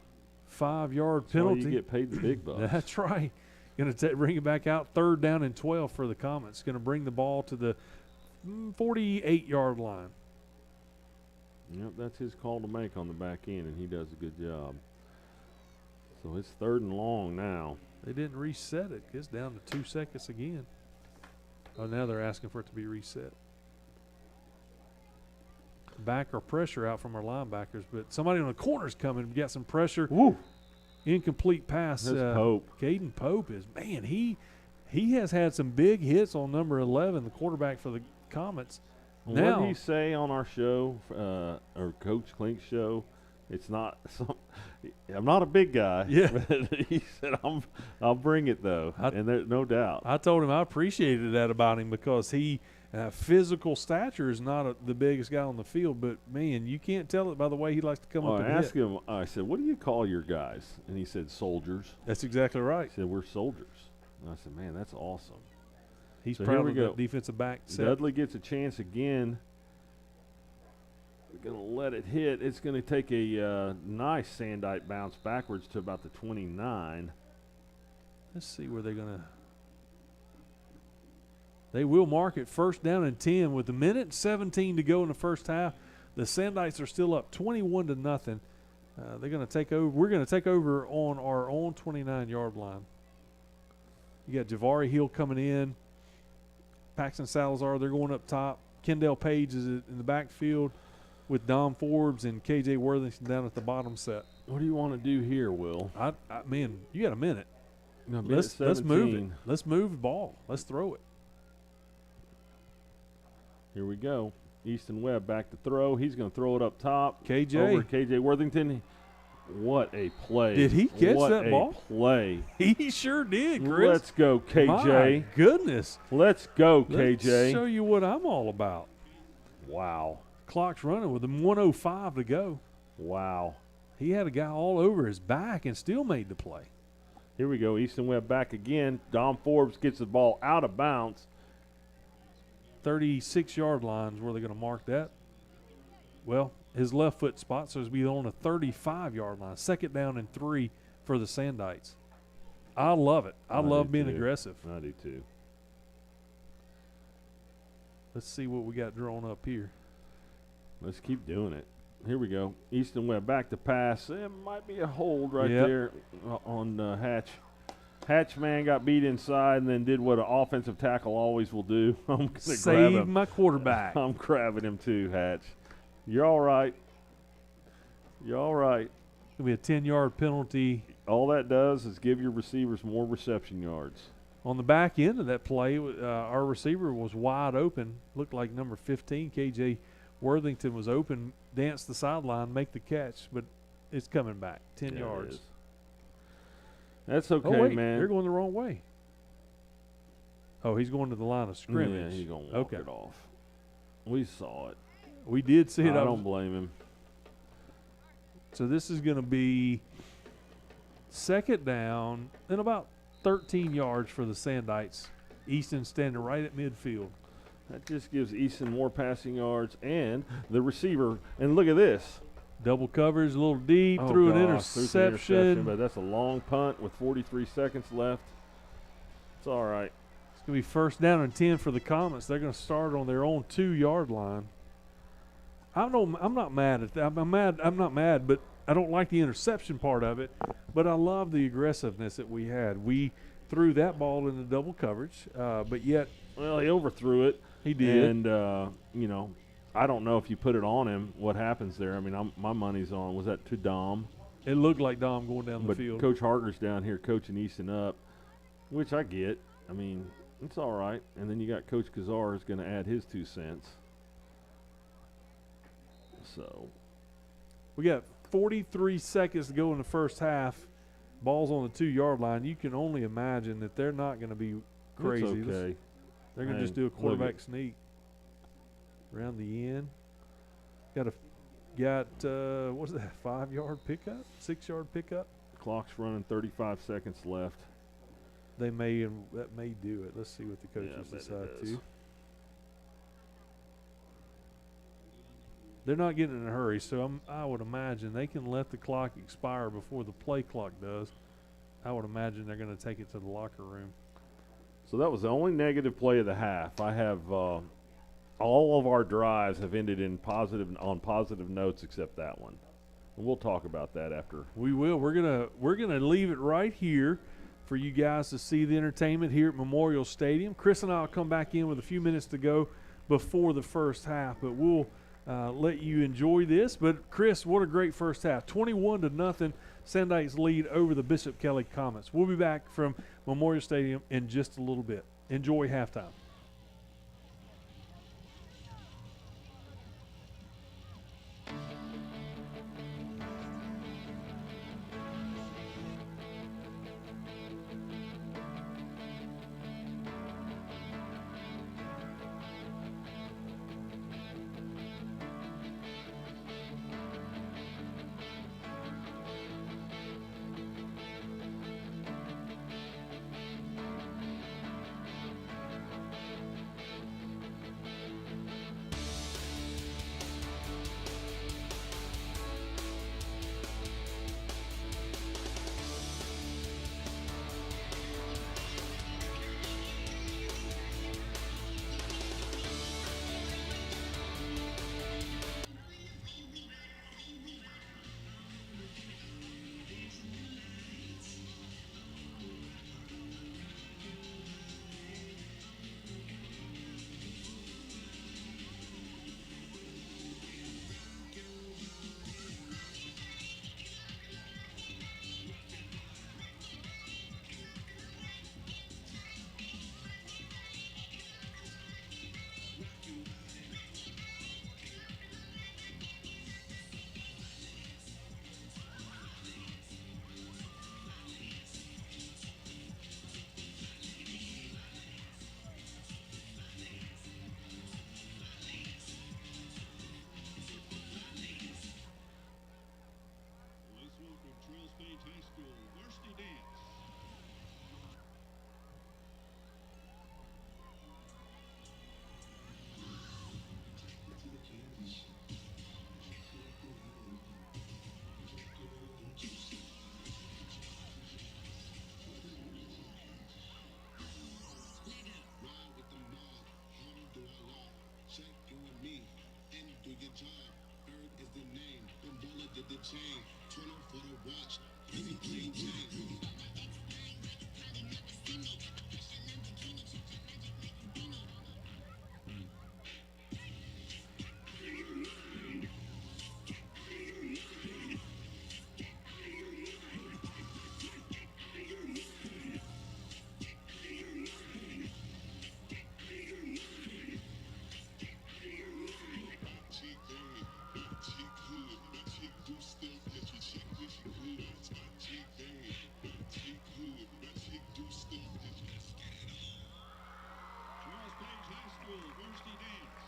5-yard That's why penalty. you get paid the big bucks. That's right. Going to bring it back out. 3rd down and 12 for the Comets. Going to bring the ball to the 48-yard line. Yep, that's his call to make on the back end, and he does a good job. So it's 3rd and long now. They didn't reset it. It's down to 2 seconds again. Oh, now they're asking for it to be reset. Back our pressure out from our linebackers, but somebody on the corner's coming. We got some pressure. Woo! Incomplete pass. That's Pope. Caden Pope is, man, he has had some big hits on number 11, the quarterback for the Comets. What Now, did he say on our show, or Coach Klink's show? It's not I'm not a big guy. Yeah. But he said, I'll bring it, though. And there's no doubt. I told him I appreciated that about him because he physical stature is not the biggest guy on the field, but, man, you can't tell it by the way he likes to come up I and asked hit. him, I said, what do you call your guys? And he said, soldiers. That's exactly right. He said, we're soldiers. And I said, man, that's awesome. He's So here proud we of go. the defensive back set. Dudley gets a chance again. We're going to let it hit. It's going to take a nice Sandite bounce backwards to about the 29. Let's see where they're going to. They will mark it 1st down and 10 with 1:17 to go in the first half. The Sandites are still up 21-0. They're going to take over. We're going to take over on our own 29-yard line. You got Javari Hill coming in. Paxton Salazar, they're going up top. Kendall Page is in the backfield with Dom Forbes and KJ Worthington down at the bottom set. What do you want to do here, Will? Man, you got a minute. No, Let's move it. Let's move the ball. Let's throw it. Here we go. Easton Webb back to throw. He's going to throw it up top. KJ. Over KJ Worthington. What a play. Did he catch what that a ball? Play. He sure did, Chris. Let's go, KJ. My goodness. Let's go, Let's KJ. show you what I'm all about. Wow. Clock's running with 1:05 to go. Wow. He had a guy all over his back and still made the play. Here we go. Easton Webb back again. Dom Forbes gets the ball out of bounds. 36-yard line is where they're going to mark that. Well, his left foot spot, so it'll be on the 35-yard line. 2nd down and 3 for the Sandites. I love it. I love being aggressive. I do too. Let's see what we got drawn up here. Let's keep doing it. Here we go. Easton Webb back to pass. It might be a hold right there on Hatch. Hatch, man, got beat inside and then did what an offensive tackle always will do. I'm going to grab him. Save my quarterback. I'm grabbing him too, Hatch. You're all right. You're all right. It'll be a 10-yard penalty. All that does is give your receivers more reception yards. On the back end of that play, our receiver was wide open. Looked like number 15, KJ Worthington, was open, danced the sideline, make the catch, but it's coming back. 10 yards. That's okay, oh, wait, man. They're going the wrong way. Oh, he's going to the line of scrimmage. Yeah, he's going to walk it off. We saw it. We did see it. I don't blame him. So this is going to be 2nd down and about 13 yards for the Sandites. Easton standing right at midfield. That just gives Easton more passing yards and the receiver. And look at this. Double coverage, a little deep, threw an interception. But that's a long punt with 43 seconds left. It's all right. It's going to be 1st down and 10 for the Comets. They're going to start on their own 2-yard line. I'm not mad at that. I'm not mad, but I don't like the interception part of it. But I love the aggressiveness that we had. We threw that ball into double coverage, but yet. Well, he overthrew it. He did. And, you know, I don't know if you put it on him, what happens there. I mean, my money's on. Was that to Dom? It looked like Dom going down the field. Coach Harger's down here coaching Easton up, which I get. I mean, it's all right. And then you got Coach Kazar who's going to add his 2 cents. So we got 43 seconds to go in the first half. Ball's on the 2-yard line. You can only imagine that they're not going to be crazy. It's okay. They're going to just do a quarterback sneak around the end. Got what's that? 5-yard pickup? 6-yard pickup? Clock's running. 35 seconds left. That may do it. Let's see what the coaches decide to. They're not getting in a hurry, so I would imagine they can let the clock expire before the play clock does. I would imagine they're going to take it to the locker room. So that was the only negative play of the half. I have all of our drives have ended on positive notes except that one, and we'll talk about that after. We will. We're gonna leave it right here for you guys to see the entertainment here at Memorial Stadium. Chris and I will come back in with a few minutes to go before the first half, but we'll let you enjoy this. But Chris, what a great first half. 21-0, Sandites lead over the Bishop Kelley Comets. We'll be back from Memorial Stadium in just a little bit. Enjoy halftime. chain. Turn off for the watch. Every plain Jane. Charles Page High School, varsity dance.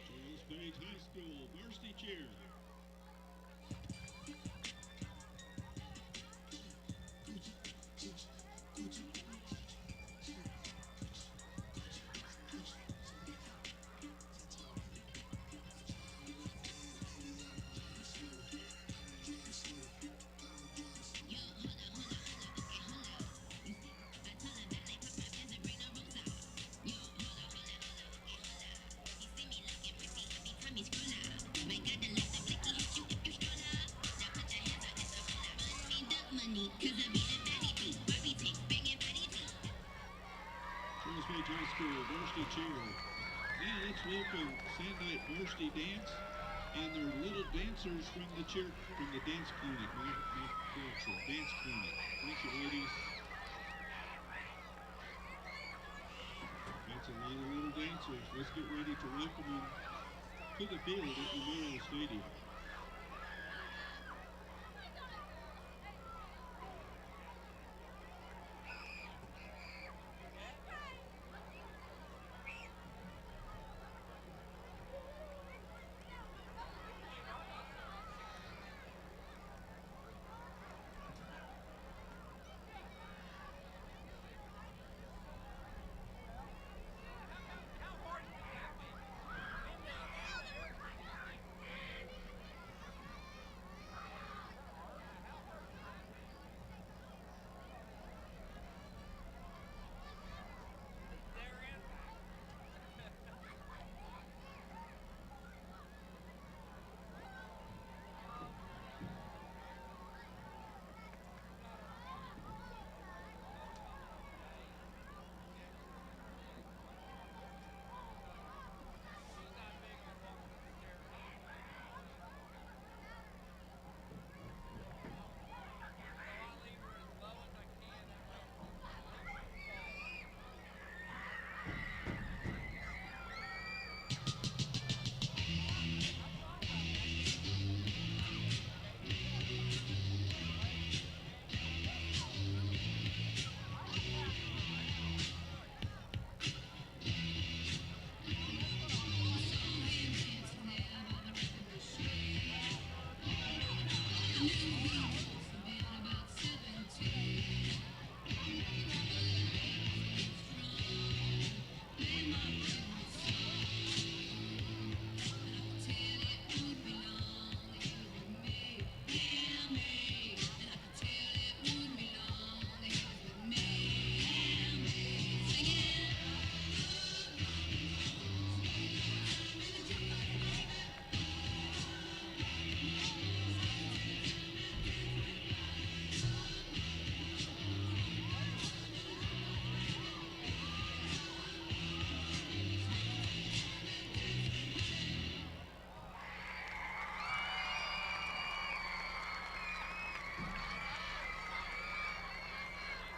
Charles Page High School, varsity cheer. Charles Page High School, varsity cheer. Now let's welcome Sandite varsity dance and their little dancers from the dance clinic. My correction, dance clinic. Thank you, ladies. That's a lot of little dancers. Let's get ready to welcome them to the field at Memorial Stadium.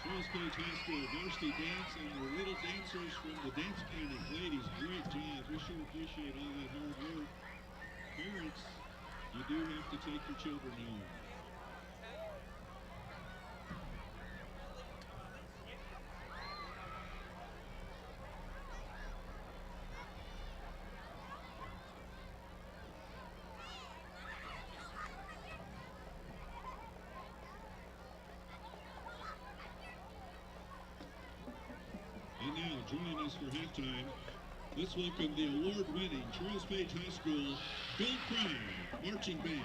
Charles Page High School varsity dance and the little dancers from the dance clinic. Ladies, great job. We sure appreciate all that hard work. Parents, you do have to take your children home. And now, joining us for halftime, let's welcome the award-winning Charles Page High School Bill Pride Marching Band.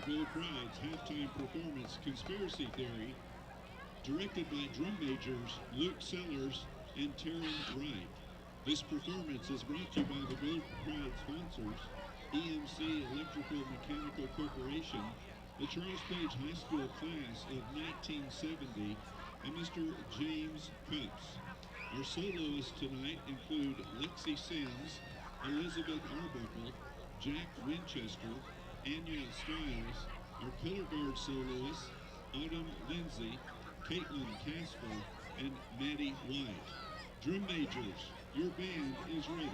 Bill Pride's halftime performance, Conspiracy Theory, directed by drum majors Luke Sellers and Taryn Wright. This performance is brought to you by the Bill Pride sponsors, EMC Electrical Mechanical Corporation, the Charles Page High School class of 1970, and Mr. James Cups. Our soloists tonight include Lexi Sims, Elizabeth Arbuckle, Jack Winchester, Anya Stiles, our color guard soloists, Autumn Lindsay, Caitlin Casper, and Maddie White. Drum majors, your band is ready.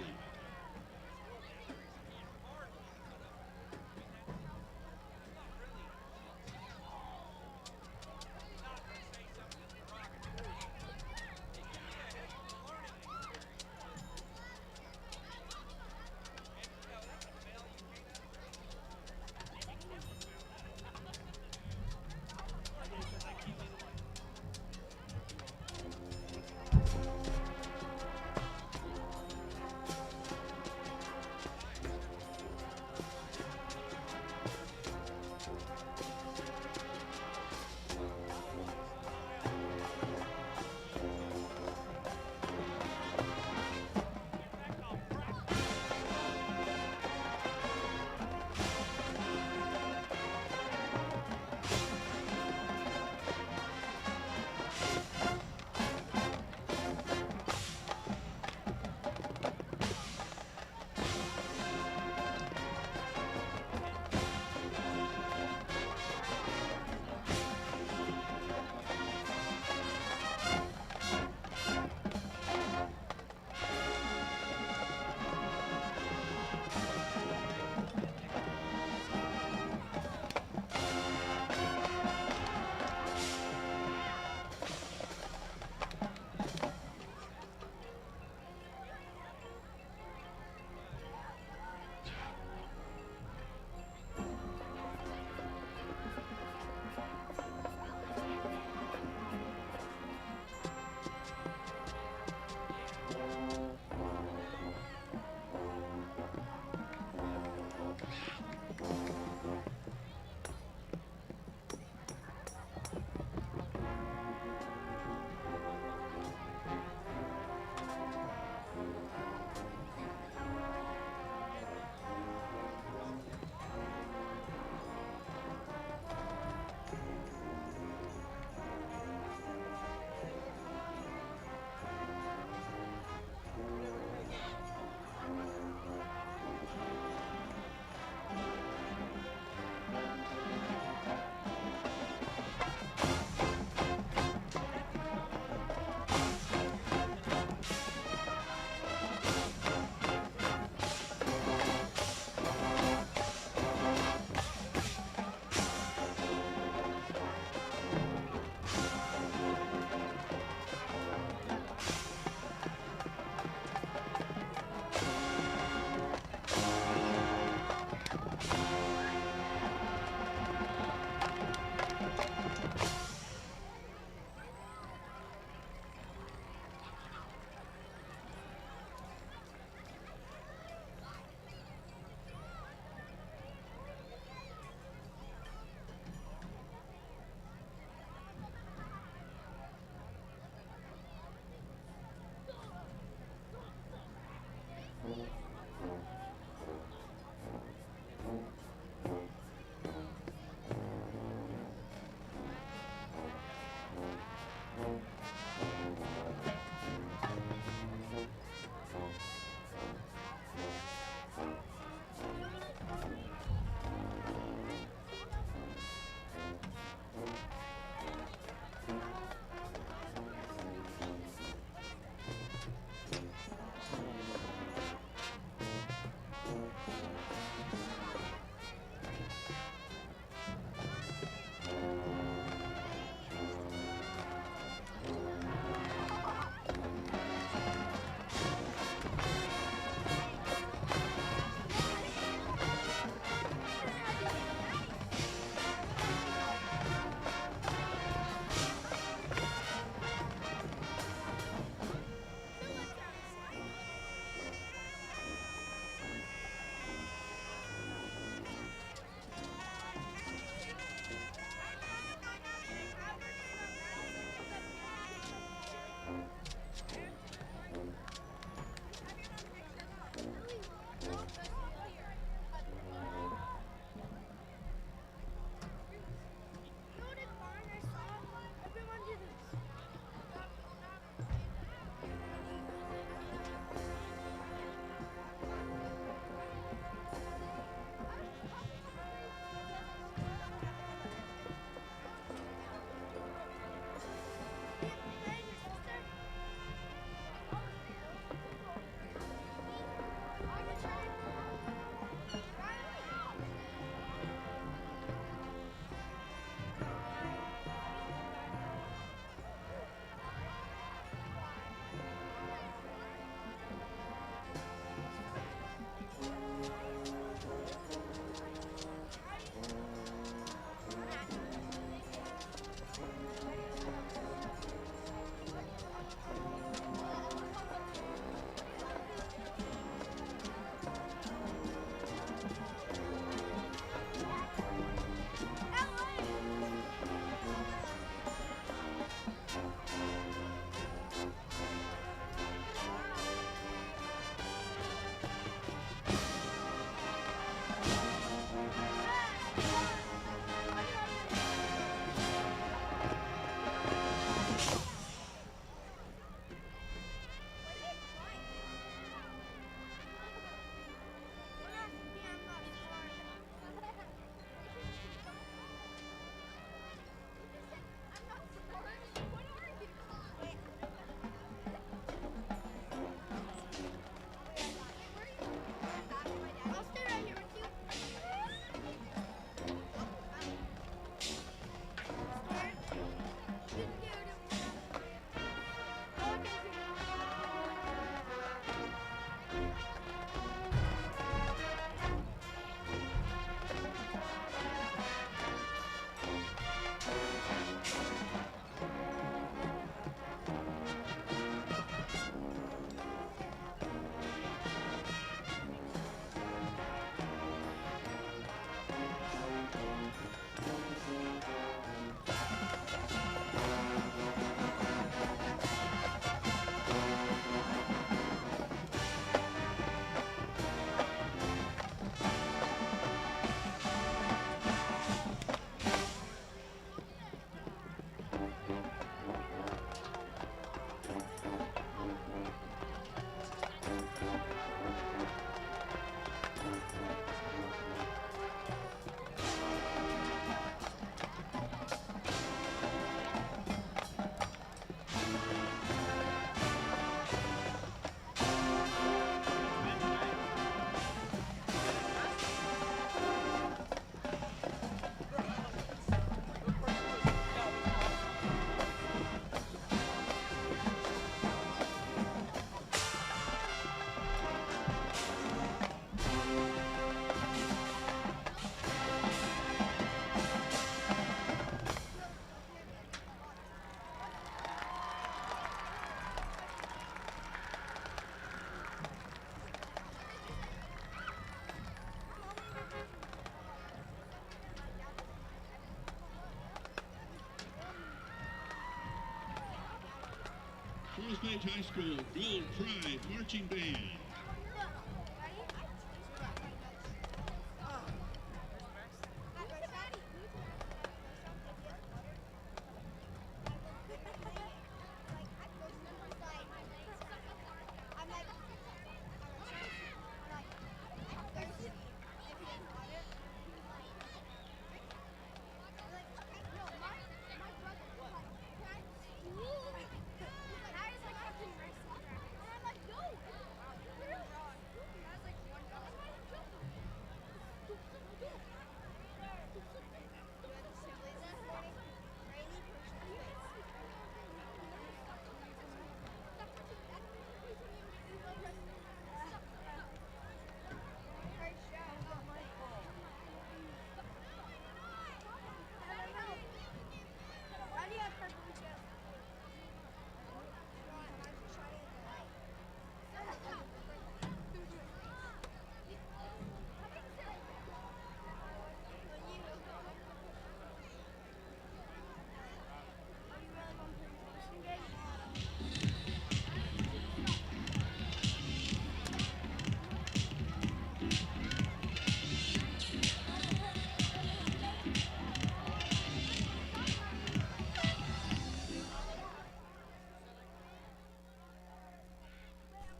Page High School Gold Pride Marching Band.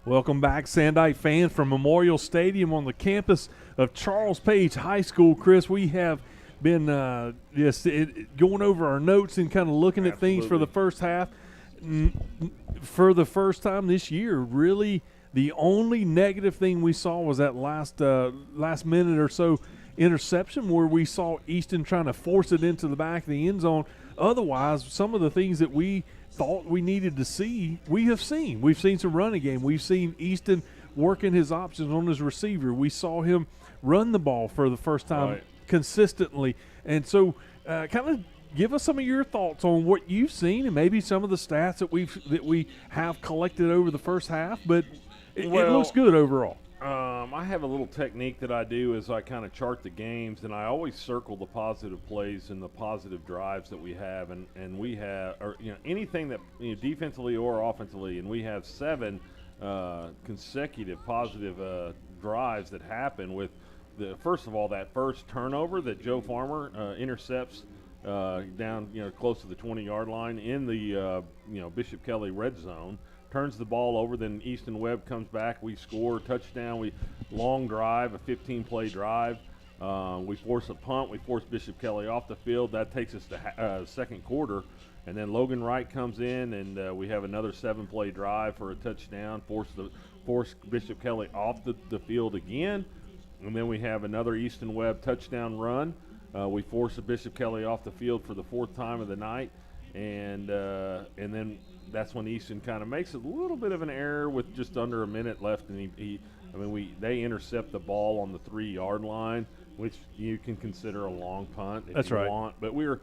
Welcome back, Sandite fans, from Memorial Stadium on the campus of Charles Page High School. Chris, we have been going over our notes and kind of looking at things for the first half. For the first time this year, really the only negative thing we saw was that last minute or so interception where we saw Easton trying to force it into the back of the end zone. Otherwise, some of the things that we thought we needed to see, we have seen. We've seen some running game. We've seen Easton working his options on his receiver. We saw him run the ball for the first time consistently. And so kind of give us some of your thoughts on what you've seen and maybe some of the stats that we have collected over the first half. But it looks good overall. I have a little technique that I do is I kind of chart the games, and I always circle the positive plays and the positive drives that we have, and we have, or anything that defensively or offensively, and we have 7 consecutive positive drives that happen with first of all that first turnover that Joe Farmer intercepts down close to the 20-yard line in the Bishop Kelley red zone. Turns the ball over, then Easton Webb comes back. We score, touchdown. Long drive, a 15-play drive. We force a punt. We force Bishop Kelley off the field. That takes us to second quarter. And then Logan Wright comes in, and we have another 7-play drive for a touchdown. Force Bishop Kelley off the field again. And then we have another Easton Webb touchdown run. We force Bishop Kelley off the field for the 4th time of the night. And then that's when Easton kind of makes a little bit of an error with just under a minute left, and they intercept the ball on the 3-yard line, which you can consider a long punt if you want. But we're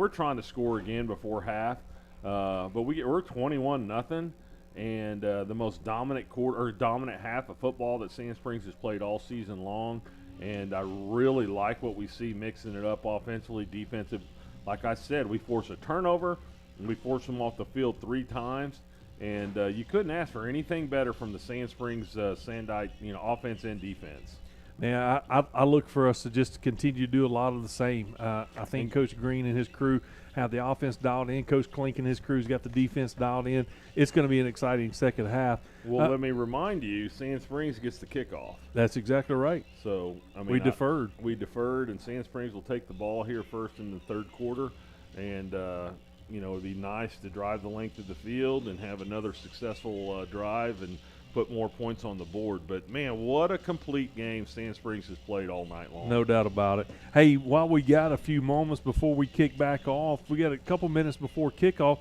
trying to score again before half, but we're 21-0, and the most dominant dominant half of football that Sand Springs has played all season long, and I really like what we see mixing it up offensively, defensive. Like I said, we force a turnover. And we forced them off the field 3 times, and you couldn't ask for anything better from the Sand Springs Sandite, offense and defense. Yeah, I look for us to just continue to do a lot of the same. I think Coach Green and his crew have the offense dialed in. Coach Klink and his crew's got the defense dialed in. It's going to be an exciting second half. Well, let me remind you, Sand Springs gets the kickoff. That's exactly right. So we deferred. We deferred, and Sand Springs will take the ball here first in the third quarter, and it'd be nice to drive the length of the field and have another successful drive and put more points on the board. But, man, what a complete game Sand Springs has played all night long. No doubt about it. Hey, while we got a few moments before we kick back off, we got a couple minutes before kickoff.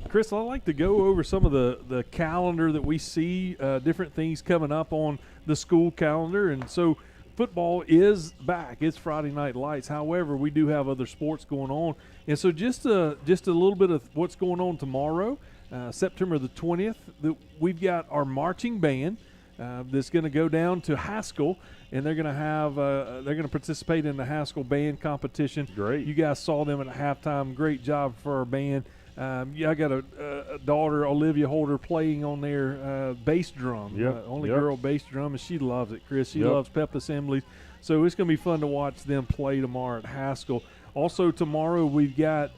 Chris, I'd like to go over some of the calendar that we see, different things coming up on the school calendar. And so football is back. It's Friday Night Lights. However, we do have other sports going on. And so just a little bit of what's going on tomorrow, September the 20th, we've got our marching band that's going to go down to Haskell, and they're going to participate in the Haskell band competition. Great. You guys saw them at halftime. Great job for our band. I got a daughter, Olivia Holder, playing on their bass drum. Yep. Only Yep. girl bass drum, and she loves it, Chris. She Yep. loves pep assemblies. So it's going to be fun to watch them play tomorrow at Haskell. Also tomorrow we've got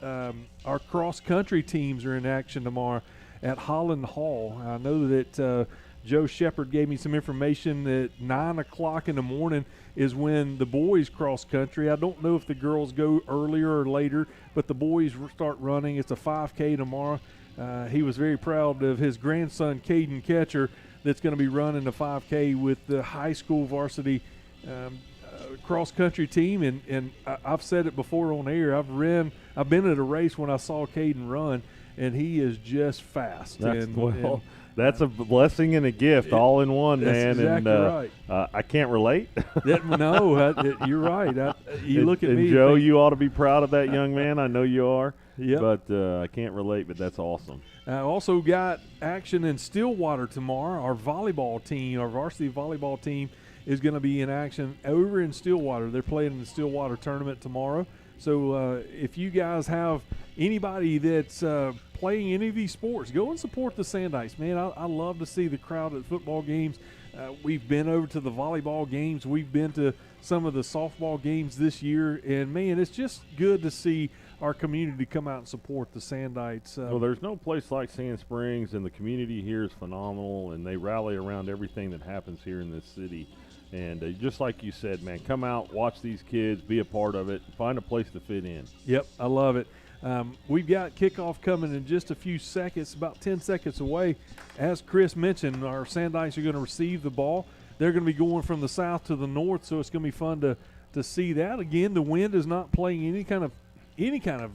our cross-country teams are in action tomorrow at Holland Hall. I know that Joe Shepard gave me some information that 9 o'clock in the morning is when the boys cross country. I don't know if the girls go earlier or later, but the boys start running. It's a 5K tomorrow. He was very proud of his grandson, Caden Ketcher, that's going to be running the 5K with the high school varsity cross-country team. And I've said it before on air. I've been at a race when I saw Caden run, and he is just fast. That's a blessing and a gift all in one, man. Exactly right. I can't relate. You're right. You look at and me. Joe, you ought to be proud of that young man. I know you are. Yep. But I can't relate, but that's awesome. Also got action in Stillwater tomorrow. Our volleyball team, our varsity volleyball team, is going to be in action over in Stillwater. They're playing in the Stillwater tournament tomorrow. So if you guys have anybody that's playing any of these sports, go and support the Sandites, man. I love to see the crowd at football games. We've been over to the volleyball games. We've been to some of the softball games this year. And, man, it's just good to see our community come out and support the Sandites. Well, there's no place like Sand Springs, and the community here is phenomenal, and they rally around everything that happens here in this city. And just like you said, man, come out, watch these kids, be a part of it, find a place to fit in. Yep, I love it. We've got kickoff coming in just a few seconds, about 10 seconds away. As Chris mentioned, our Sandites are going to receive the ball. They're going to be going from the south to the north, so it's going to be fun to see that. Again, the wind is not playing any kind of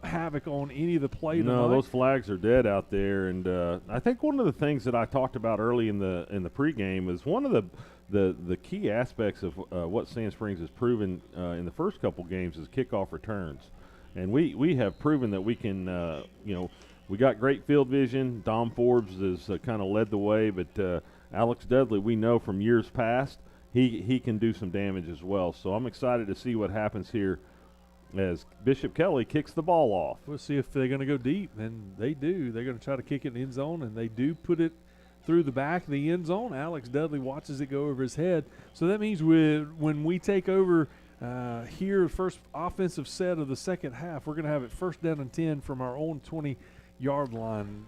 havoc on any of the play tonight. No, those flags are dead out there. And I think one of the things that I talked about early in the pregame is one of the key aspects of what Sand Springs has proven in the first couple games is kickoff returns. And we have proven that we can, we got great field vision. Dom Forbes has kind of led the way, but Alex Dudley, we know from years past, he can do some damage as well. So I'm excited to see what happens here as Bishop Kelley kicks the ball off. We'll see if they're going to go deep, and they do. They're going to try to kick it in the end zone, and they do put it through the back of the end zone. Alex Dudley watches it go over his head. So that means when we take over here, first offensive set of the second half, we're going to have it first down and 10 from our own 20-yard line.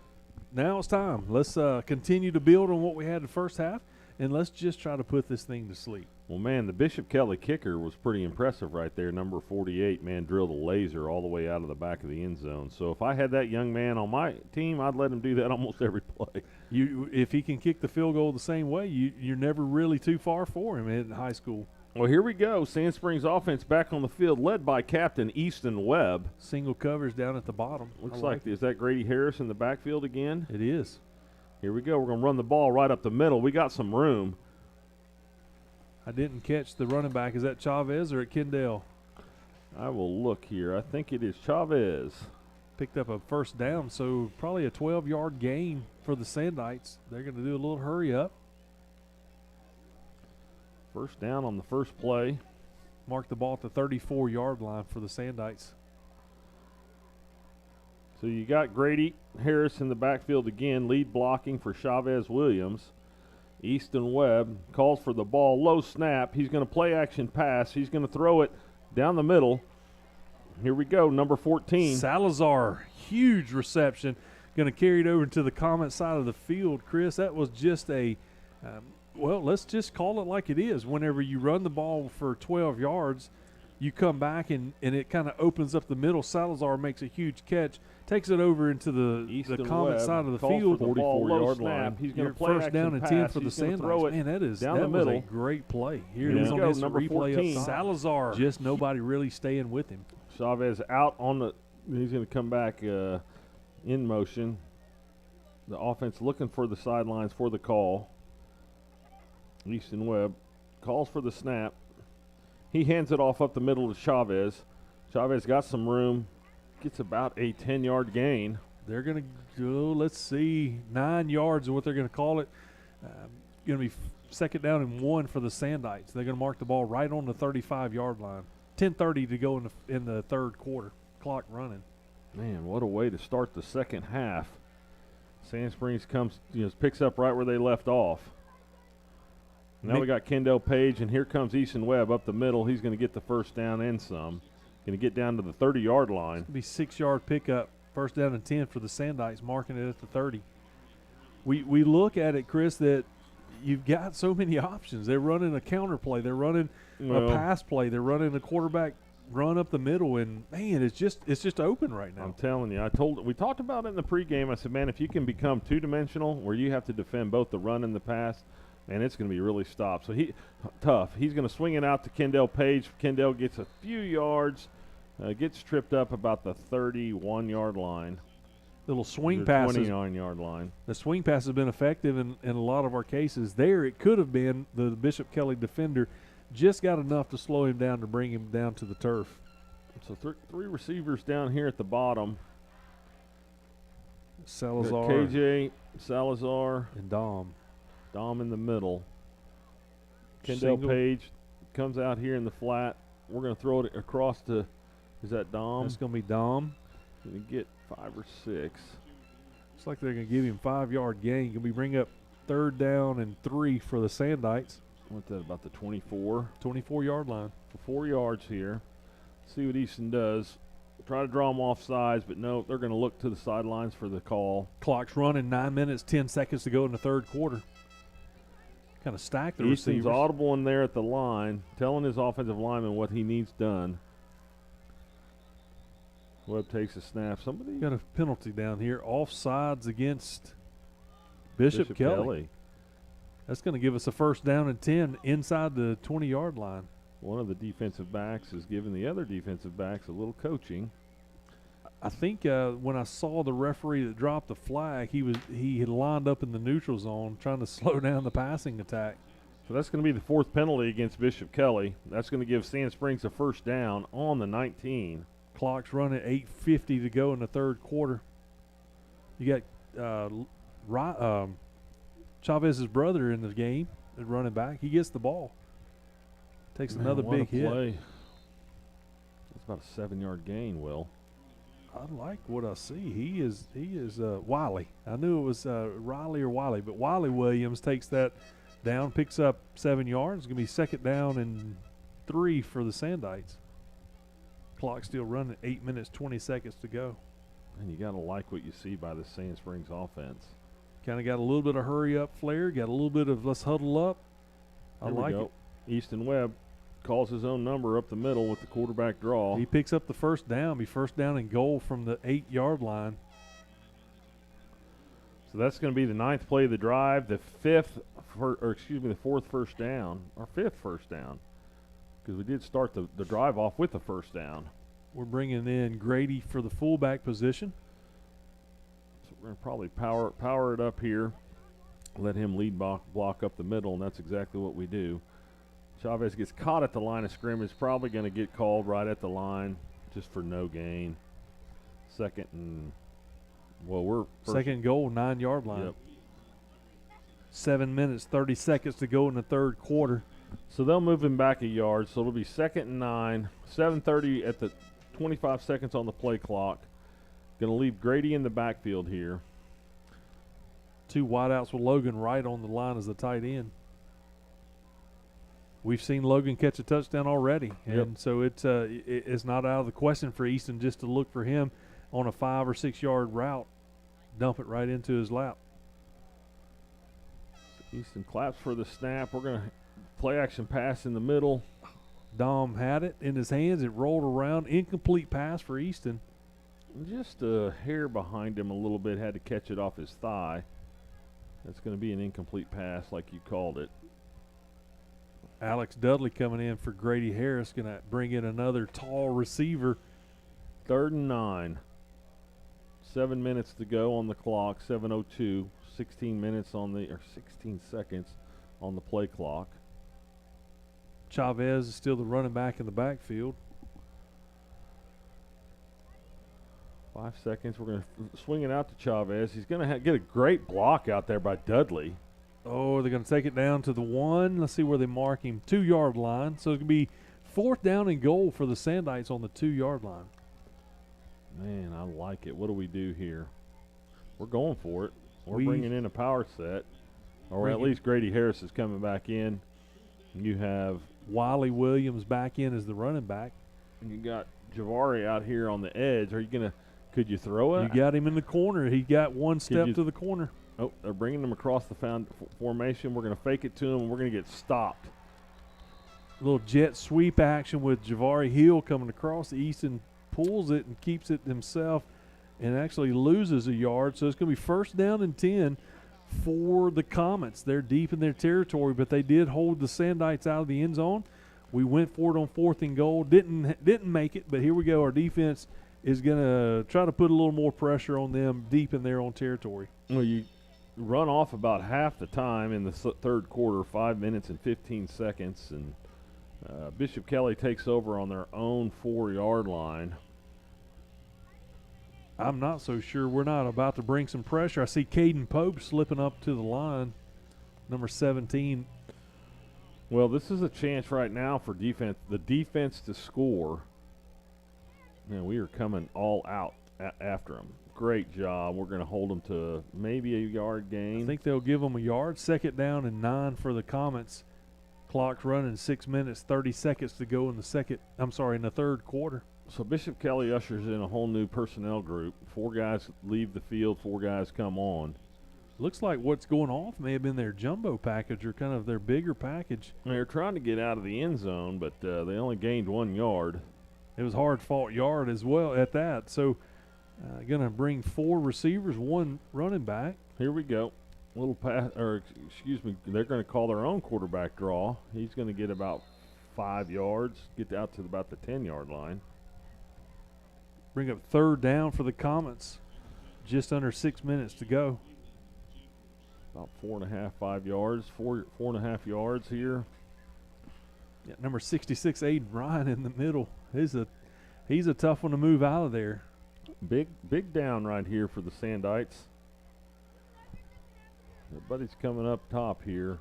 Now it's time. Let's continue to build on what we had the first half, and let's just try to put this thing to sleep. Well, man, the Bishop Kelley kicker was pretty impressive right there. Number 48, man, drilled a laser all the way out of the back of the end zone. So if I had that young man on my team, I'd let him do that almost every play. If he can kick the field goal the same way, you're never really too far for him in high school. Well, here we go. Sand Springs offense back on the field, led by Captain Easton Webb. Single covers down at the bottom. Looks like is that Grady Harris in the backfield again? It is. Here we go. We're going to run the ball right up the middle. We got some room. I didn't catch the running back. Is that Chavez or Kendall? I will look here. I think it is Chavez. Picked up a first down, so probably a 12-yard gain for the Sandites. They're going to do a little hurry up. First down on the first play. Mark the ball at the 34-yard line for the Sandites. So you got Grady Harris in the backfield again, lead blocking for Chavez Williams. Easton Webb calls for the ball, low snap. He's going to play action pass. He's going to throw it down the middle. Here we go, number 14. Salazar, huge reception. Going to carry it over to the comment side of the field. Chris, that was just a let's just call it like it is. Whenever you run the ball for 12 yards, you come back and it kind of opens up the middle. Salazar makes a huge catch, takes it over into the comment side of the field. 44-yard line. He's going to play first down and 10 for the Sandites. Man, that was a great play. Here it is on this number replay 14. up. Salazar, just nobody really staying with him. Chavez out on the – he's going to come back in motion. The offense looking for the sidelines for the call. Easton Webb calls for the snap. He hands it off up the middle to Chavez. Chavez got some room. Gets about a 10-yard gain. They're going to go, let's see, 9 yards is what they're going to call it. Going to be second down and 1 for the Sandites. They're going to mark the ball right on the 35-yard line. 10:30 to go in the third quarter. Clock running. Man, what a way to start the second half. Sand Springs picks up right where they left off. Now we got Kendall Page, and here comes Easton Webb up the middle. He's going to get the first down and some. Going to get down to the 30-yard line. It's going to be 6-yard pickup, first down and 10 for the Sandites, marking it at the 30. We look at it, Chris, that you've got so many options. They're running a counter play. They're running a pass play. They're running a quarterback run up the middle, and man, it's just open right now. I'm telling you, we talked about it in the pregame. I said, man, if you can become two-dimensional, where you have to defend both the run and the pass, man, it's going to be really tough. So he's going to swing it out to Kendall Page. Kendall gets a few yards, gets tripped up about the 31-yard line. Little swing pass. 29-yard line. The swing pass has been effective in a lot of our cases. There, it could have been the Bishop Kelley defender just got enough to slow him down to bring him down to the turf. So three receivers down here at the bottom. Salazar. KJ, Salazar. And Dom. Dom in the middle. Kendall Page comes out here in the flat. We're going to throw it across to, is that Dom? That's going to be Dom. Going to get 5 or 6. Looks like they're going to give him 5-yard gain. Going to be bring up 3rd down and 3 for the Sandites. What's that, about the 24? 24-yard line. For 4 yards here. See what Easton does. Try to draw them off sides, but no, they're going to look to the sidelines for the call. Clock's running, 9 minutes, 10 seconds to go in the 3rd quarter. Kind of stacked the Easton's receivers. audible in there at the line, telling his offensive lineman what he needs done. Webb takes a snap. Somebody got a penalty down here. Offsides against Bishop Kelley. That's going to give us a 1st down and 10 inside the 20-yard line. One of the defensive backs is giving the other defensive backs a little coaching. I think when I saw the referee that dropped the flag, he had lined up in the neutral zone trying to slow down the passing attack. So that's going to be the 4th penalty against Bishop Kelley. That's going to give Sand Springs a 1st down on the 19. Clock's running, 8:50 to go in the 3rd quarter. You got Chavez's brother in the game, the running back. He gets the ball. Takes another big hit. That's about a 7-yard gain, Will. I like what I see. He is Wiley. I knew it was Riley or Wiley, but Wiley Williams takes that down, picks up 7 yards. It's going to be 2nd down and 3 for the Sandites. Clock still running, 8 minutes, 20 seconds to go. And you got to like what you see by the Sand Springs offense. Kind of got a little bit of hurry up flair, got a little bit of let's huddle up. I like it. Easton Webb calls his own number up the middle with the quarterback draw. He picks up the 1st down, be 1st down and goal from the 8-yard line. So that's going to be the 9th play of the drive, the 4th 1st down, or 5th 1st down, because we did start the drive off with the 1st down. We're bringing in Grady for the fullback position. So we're going to probably power it up here, let him lead block up the middle, and that's exactly what we do. Chavez gets caught at the line of scrimmage, probably going to get called right at the line just for no gain. 2nd and, we're 2nd goal, 9-yard line. Yep. 7 minutes, 30 seconds to go in the 3rd quarter. So they'll move him back a yard, so it'll be 2nd and 9, 7:30 at the 25 seconds on the play clock. Going to leave Grady in the backfield here. 2 wideouts with Logan right on the line as the tight end. We've seen Logan catch a touchdown already, and so it's not out of the question for Easton just to look for him on a 5 or 6 yard route, dump it right into his lap. So Easton claps for the snap. We're going to play action pass in the middle. Dom had it in his hands. It rolled around. Incomplete pass for Easton. Just a hair behind him a little bit. Had to catch it off his thigh. That's going to be an incomplete pass like you called it. Alex Dudley coming in for Grady Harris, going to bring in another tall receiver. 3rd and 9. 7 minutes to go on the clock. 7:02. 16 seconds on the play clock. Chavez is still the running back in the backfield. 5 seconds. We're going to swing it out to Chavez. He's going to get a great block out there by Dudley. Oh, they're going to take it down to the 1. Let's see where they mark him. 2-yard line. So it's going to be 4th down and goal for the Sandites on the 2-yard line. Man, I like it. What do we do here? We're going for it. We're We- bringing in a power set. Or at least Grady Harris is coming back in. You have Wiley Williams back in as the running back. you got Javari out here on the edge. Are you going to – could you throw it? You got him in the corner. He got one step you- to the corner. Oh, they're bringing him across the formation. We're going to fake it to him, and we're going to get stopped. A little jet sweep action with Javari Hill coming across. Easton pulls it and keeps it himself and actually loses a yard. So it's going to be first down and 10 for the Comets. They're deep in their territory, but they did hold the Sandites out of the end zone. We went for it on 4th and goal. Didn't make it, but here we go. Our defense is going to try to put a little more pressure on them deep in their own territory. Well, you run off about half the time in the third quarter, 5 minutes and 15 seconds, and Bishop Kelley takes over on their own 4-yard line. I'm not so sure we're not about to bring some pressure. I see Caden Pope slipping up to the line, number 17. Well, this is a chance right now for the defense to score. Man, we are coming all out after them. Great job. We're going to hold them to maybe a yard gain. I think they'll give them a yard. 2nd down and 9 for the Comets. Clock's running 6 minutes, 30 seconds to go in the third quarter. So Bishop Kelley ushers in a whole new personnel group. 4 guys leave the field, 4 guys come on. Looks like what's going off may have been their jumbo package or kind of their bigger package. They're trying to get out of the end zone, but they only gained 1 yard. It was hard-fought yard as well at that. So going to bring 4 receivers, 1 running back. Here we go. Little pass, or excuse me, they're going to call their own quarterback draw. He's going to get about 5 yards, get out to about the 10-yard line. Bring up 3rd down for the Comets. Just under 6 minutes to go. About 4.5, 5 yards, 4.5 yards here. Yeah, number 66, Aiden Ryan in the middle. He's a tough one to move out of there. Big down right here for the Sandites. Everybody's coming up top here.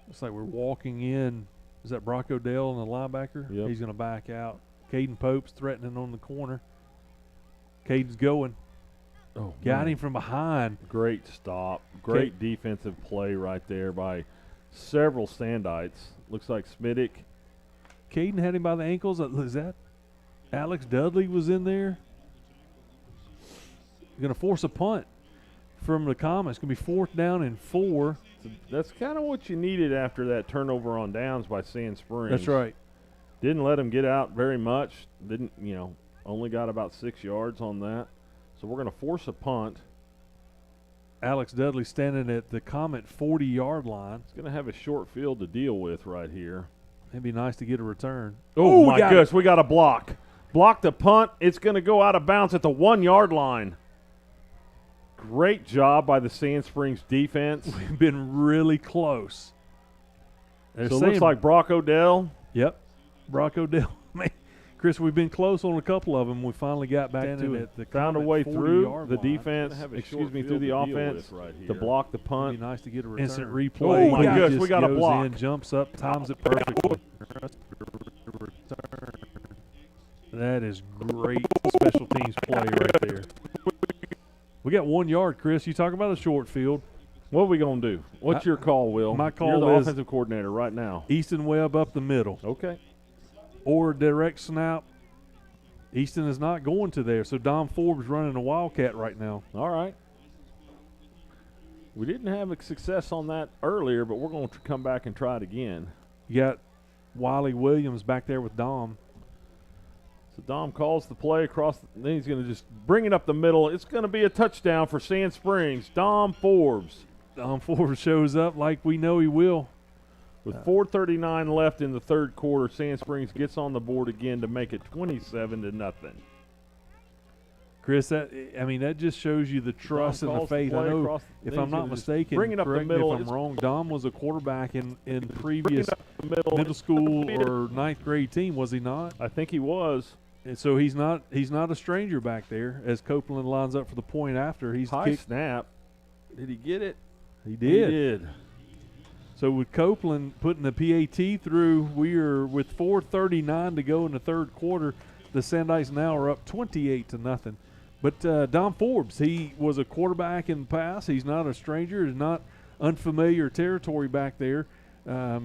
Looks like we're walking in. Is that Brock Odell and the linebacker? Yep. He's going to back out. Caden Pope's threatening on the corner. Caden's going. Oh, Got man. him from behind. Great stop. Great defensive play right there by several Sandites. Looks like Smidick. Caden had him by the ankles. Is that Alex Dudley was in there? Going to force a punt from the Comets. It's going to be 4th down and 4. That's kind of what you needed after that turnover on downs by Sand Springs. That's right. Didn't let him get out very much. Only got about 6 yards on that. So we're going to force a punt. Alex Dudley standing at the Comet 40-yard line. It's going to have a short field to deal with right here. It'd be nice to get a return. Oh, my gosh, we got a block. Block the punt. It's going to go out of bounds at the 1-yard line. Great job by the Sand Springs defense. We've been really close. So it looks like Brock Odell. Yep, Brock Odell. Man, Chris, we've been close on a couple of them. We finally got back to it. Found a way through the defense, through the offense to block the punt. It'd be nice to get a return. Instant replay. Oh, my gosh, we got a goes block. in, jumps up, times it perfectly. That is great special teams play right there. We got 1 yard, Chris. You talk about a short field. What are we going to do? What's your call, Will? My call You're the is offensive coordinator right now. Easton Webb up the middle. Okay. Or direct snap. Easton is not going to there, so Dom Forbes running a Wildcat right now. All right. We didn't have a success on that earlier, but we're going to come back and try it again. You got Wiley Williams back there with Dom. So Dom calls the play across. Then he's going to just bring it up the middle. It's going to be a touchdown for Sand Springs. Dom Forbes. Dom Forbes shows up like we know he will. With 4:39 left in the third quarter, Sand Springs gets on the board again to make it 27-0. Chris, that just shows you the trust and the faith. I know, if I'm not mistaken, bring it up the middle. If I'm wrong, Dom was a quarterback in previous middle school or ninth grade team, was he not? I think he was. And so he's not a stranger back there as Copeland lines up for the point after. He's high snap. Did he get it? He did. He did. So with Copeland putting the PAT through, we are with 4:39 to go in the third quarter. the Sandites now are up 28-0. But Don Forbes, he was a quarterback in the past. He's not a stranger. He's not unfamiliar territory back there.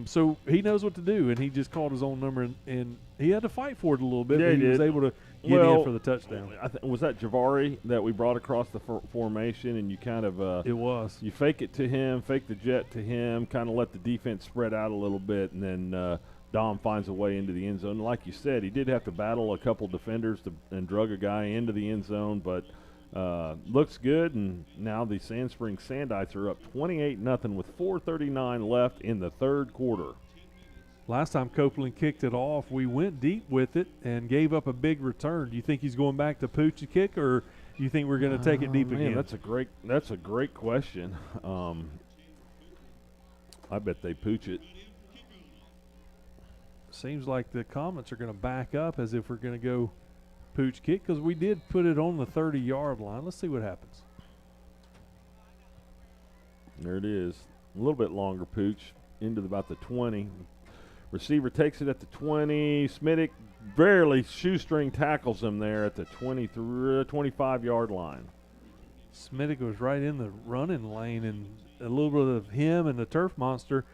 So he knows what to do, and he just called his own number, and he had to fight for it a little bit, Yeah, but he was able to get in for the touchdown. Was that Javari that we brought across the formation, and you kind of it was. You fake it to him, fake the jet to him, kind of let the defense spread out a little bit, and then Dom finds a way into the end zone. Like you said, he did have to battle a couple defenders and drug a guy into the end zone, but looks good. And now the Sand Springs Sandites are up 28-0 with 4:39 left in the third quarter. Last time Copeland kicked it off, we went deep with it and gave up a big return. Do you think he's going back to pooch a kick, or do you think we're going to take it deep again? That's a great question. I bet they pooch it. Seems like the comments are going to back up as if we're going to go pooch kick, because we did put it on the 30-yard line. Let's see what happens. There it is. A little bit longer pooch into about the 20. Receiver takes it at the 20. Smittick barely shoestring tackles him there at the 25-yard line. Smittick was right in the running lane, and a little bit of him and the turf monster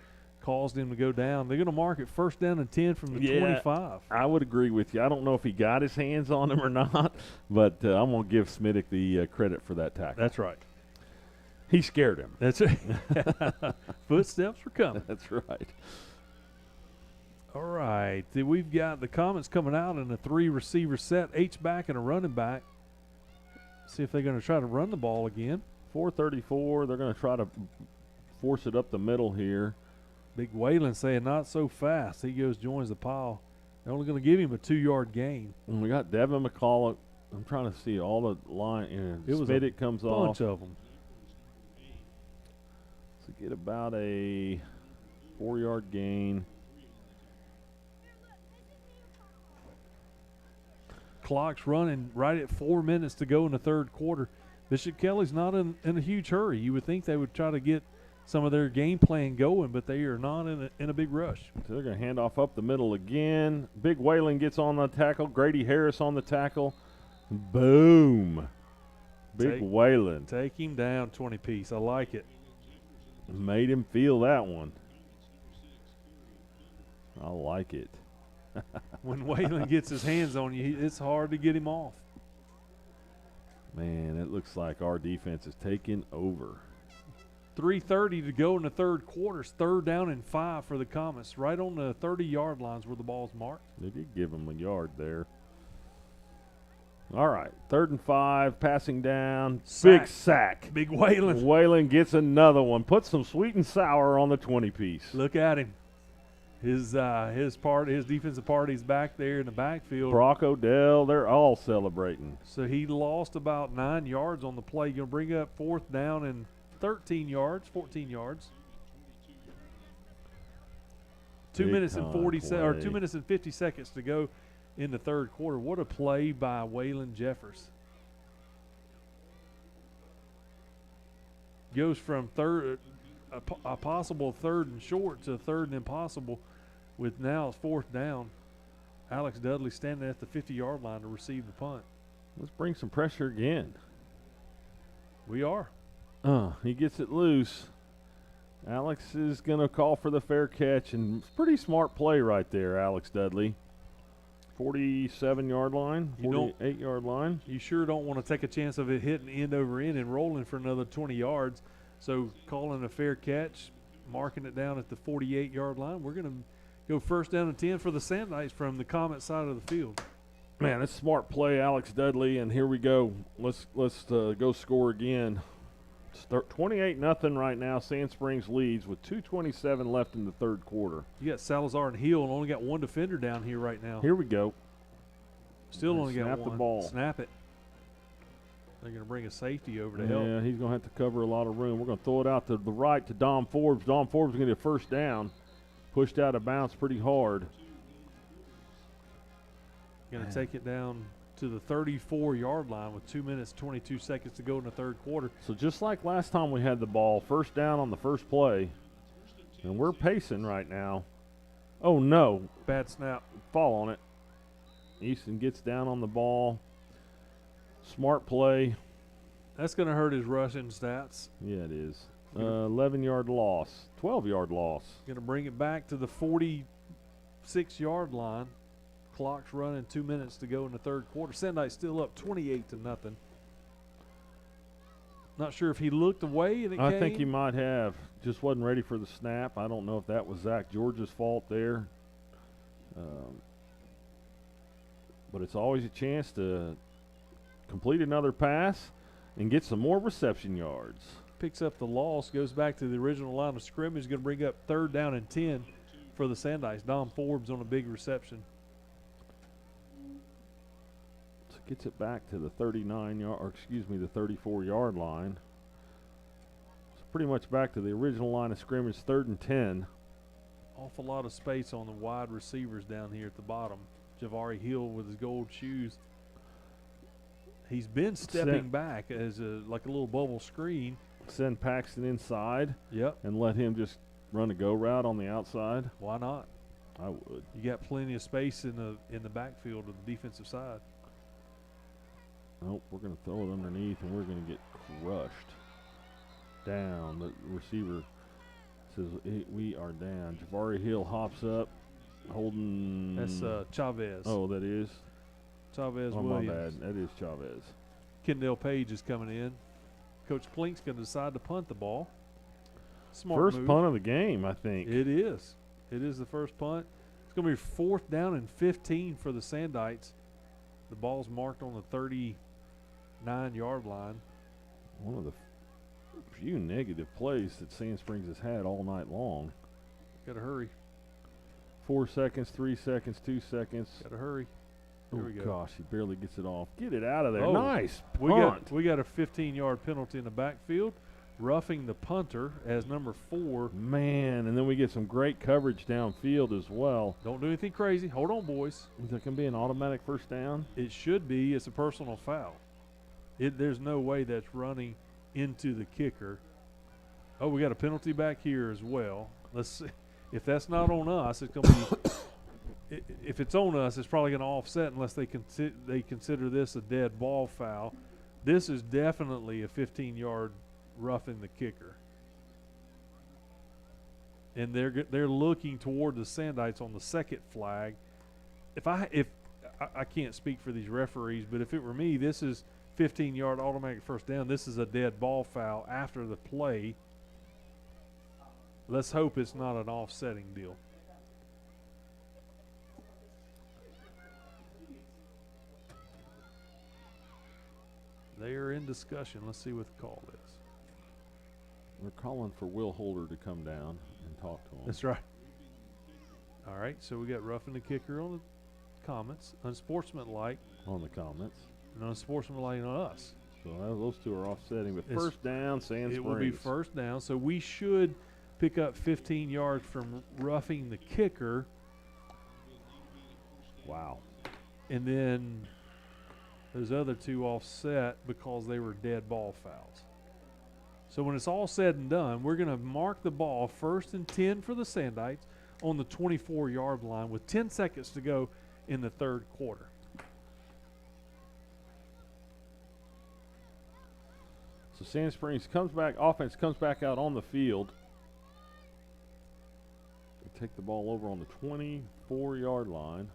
caused him to go down. They're going to mark it first down and 10 from the 25. I would agree with you. I don't know if he got his hands on him or not, but I'm going to give Smittick the credit for that tackle. That's right. He scared him. That's right. Footsteps were coming. That's right. All right. We've got the comments coming out in a 3-receiver set, H-back and a running back. See if they're going to try to run the ball again. 4:34. They're going to try to force it up the middle here. Big Whalen saying not so fast. He joins the pile. They're only going to give him a 2-yard gain. And we got Devin McCullough. I'm trying to see all the line. It was Smittick comes off. Bunch of them. So get about a 4-yard gain. Clock's running right at 4 minutes to go in the third quarter. Bishop Kelley's not in a huge hurry. You would think they would try to get some of their game plan going, but they are not in a big rush. So they're going to hand off up the middle again. Big Whalen gets on the tackle. Grady Harris on the tackle. Boom. Big Whalen. Take him down 20-piece. I like it. Made him feel that one. I like it. When Whalen gets his hands on you, it's hard to get him off. Man, it looks like our defense is taking over. 3:30 to go in the third quarter. It's 3rd down and 5 for the Comets. Right on the 30-yard lines where the ball's marked. They did give him a yard there. All right, 3rd and 5, passing down. Sack. Big sack. Big Whalen. Whalen gets another one. Put some sweet and sour on the 20-piece. Look at him. His defensive party's back there in the backfield. Brock Odell, they're all celebrating. So he lost about 9 yards on the play. Going to bring up 4th down and 14 yards. 2 minutes and 2 minutes and 50 seconds to go in the third quarter. What a play by Waylon Jeffers. Goes from a possible 3rd and short to 3rd and impossible with now 4th down. Alex Dudley standing at the 50-yard line to receive the punt. Let's bring some pressure again. We are. He gets it loose. Alex is going to call for the fair catch, and pretty smart play right there, Alex Dudley. 47-yard line, 48-yard line. You sure don't want to take a chance of it hitting end over end and rolling for another 20 yards. So calling a fair catch, marking it down at the 48-yard line. We're going to go 1st down and 10 for the Sandites from the Comet side of the field. Man, that's a smart play, Alex Dudley, and here we go. Let's go score again. 28-0 right now. Sand Springs leads with 2:27 left in the third quarter. You got Salazar and Hill and only got one defender down here right now. Here we go. Still only got one. Snap the ball. Snap it. They're going to bring a safety over to help. Yeah, he's going to have to cover a lot of room. We're going to throw it out to the right to Dom Forbes. Dom Forbes is going to get 1st down. Pushed out of bounds pretty hard. Going to take it down to the 34-yard line with 2 minutes, 22 seconds to go in the third quarter. So just like last time we had the ball, 1st down on the first play, and we're pacing right now. Oh, no. Bad snap. Fall on it. Easton gets down on the ball. Smart play. That's going to hurt his rushing stats. Yeah, it is. 11-yard loss. 12-yard loss. Going to bring it back to the 46-yard line. Clock's running, 2 minutes to go in the third quarter. Sandite's still up 28-0. Not sure if he looked away and it I came. think he might have. Just wasn't ready for the snap. I don't know if that was Zach George's fault there. But it's always a chance to complete another pass and get some more reception yards. Picks up the loss, goes back to the original line of scrimmage, going to bring up 3rd down and 10 for the Sandites. Dom Forbes on a big reception. So gets it back to the 34-yard line. So pretty much back to the original line of scrimmage, 3rd and 10. Awful lot of space on the wide receivers down here at the bottom. Javari Hill with his gold shoes. He's been stepping back as like a little bubble screen. Send Paxton inside. Yep. And let him just run a go route on the outside. Why not? I would. You got plenty of space in the backfield of the defensive side. Nope, we're going to throw it underneath, and we're going to get crushed. Down. The receiver says we are down. Javari Hill hops up, holding. That's Chavez. Oh, that is? Chavez My Williams. bad. That is Chavez. Kendall Page is coming in. Coach Plink's going to decide to punt the ball. Smart First move. punt of the game, I think. It is. It is the first punt. It's going to be 4th down and 15 for the Sandites. The ball's marked on the 39-yard line. One of the few negative plays that Sand Springs has had all night long. Got to hurry. 4 seconds, 3 seconds, 2 seconds. Got to hurry. Here we go. Gosh, he barely gets it off. Get it out of there. Oh, Nice We punt. got a 15-yard penalty in the backfield, roughing the punter as number 4. Man, and then we get some great coverage downfield as well. Don't do anything crazy. Hold on, boys. That can be an automatic first down. It should be. It's a personal foul. There's no way that's running into the kicker. Oh, we got a penalty back here as well. Let's see. If that's not on us, it's going to be if it's on us, it's probably going to offset unless they consider this a dead ball foul. This is definitely a 15-yard roughing the kicker. And they're looking toward the Sandites on the second flag. If I can't speak for these referees, but if it were me, this is 15-yard automatic first down. This is a dead ball foul after the play. Let's hope it's not an offsetting deal. They are in discussion. Let's see what the call is. They're calling for Will Holder to come down and talk to him. That's right. All right, so we got roughing the kicker on the comments, unsportsmanlike On the comments. and unsportsmanlike on us. So those two are offsetting. But It's- first down, Sand Springs. It will be first down, so we should pick up 15 yards from roughing the kicker, Wow. and then those other two offset because they were dead ball fouls. So when it's all said and done, we're going to mark the ball 1st and 10 for the Sandites on the 24-yard line with 10 seconds to go in the third quarter. So Sand Springs offense comes back out on the field. They take the ball over on the 24-yard line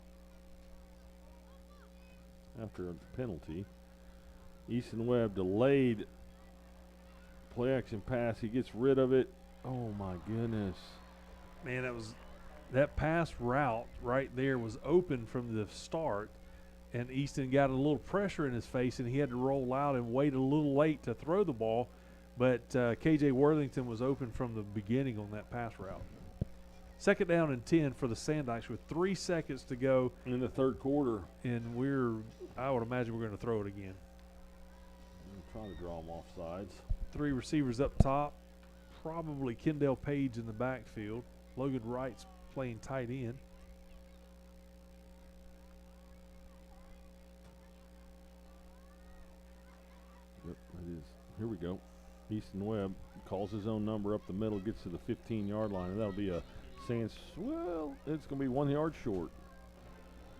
after a penalty. Easton Webb delayed play action pass. He gets rid of it. Oh my goodness. Man, that pass route right there was open from the start, and Easton got a little pressure in his face, and he had to roll out and wait a little late to throw the ball. But KJ Worthington was open from the beginning on that pass route. 2nd down and 10 for the Sandites with 3 seconds to go In the third quarter. and I would imagine we're going to throw it again. I'm trying to draw them off sides. 3 receivers up top, probably Kendall Page in the backfield. Logan Wright's playing tight end. Yep, that is. Here we go. Easton Webb calls his own number up the middle, gets to the 15-yard line, and that'll be a it's going to be 1 yard short.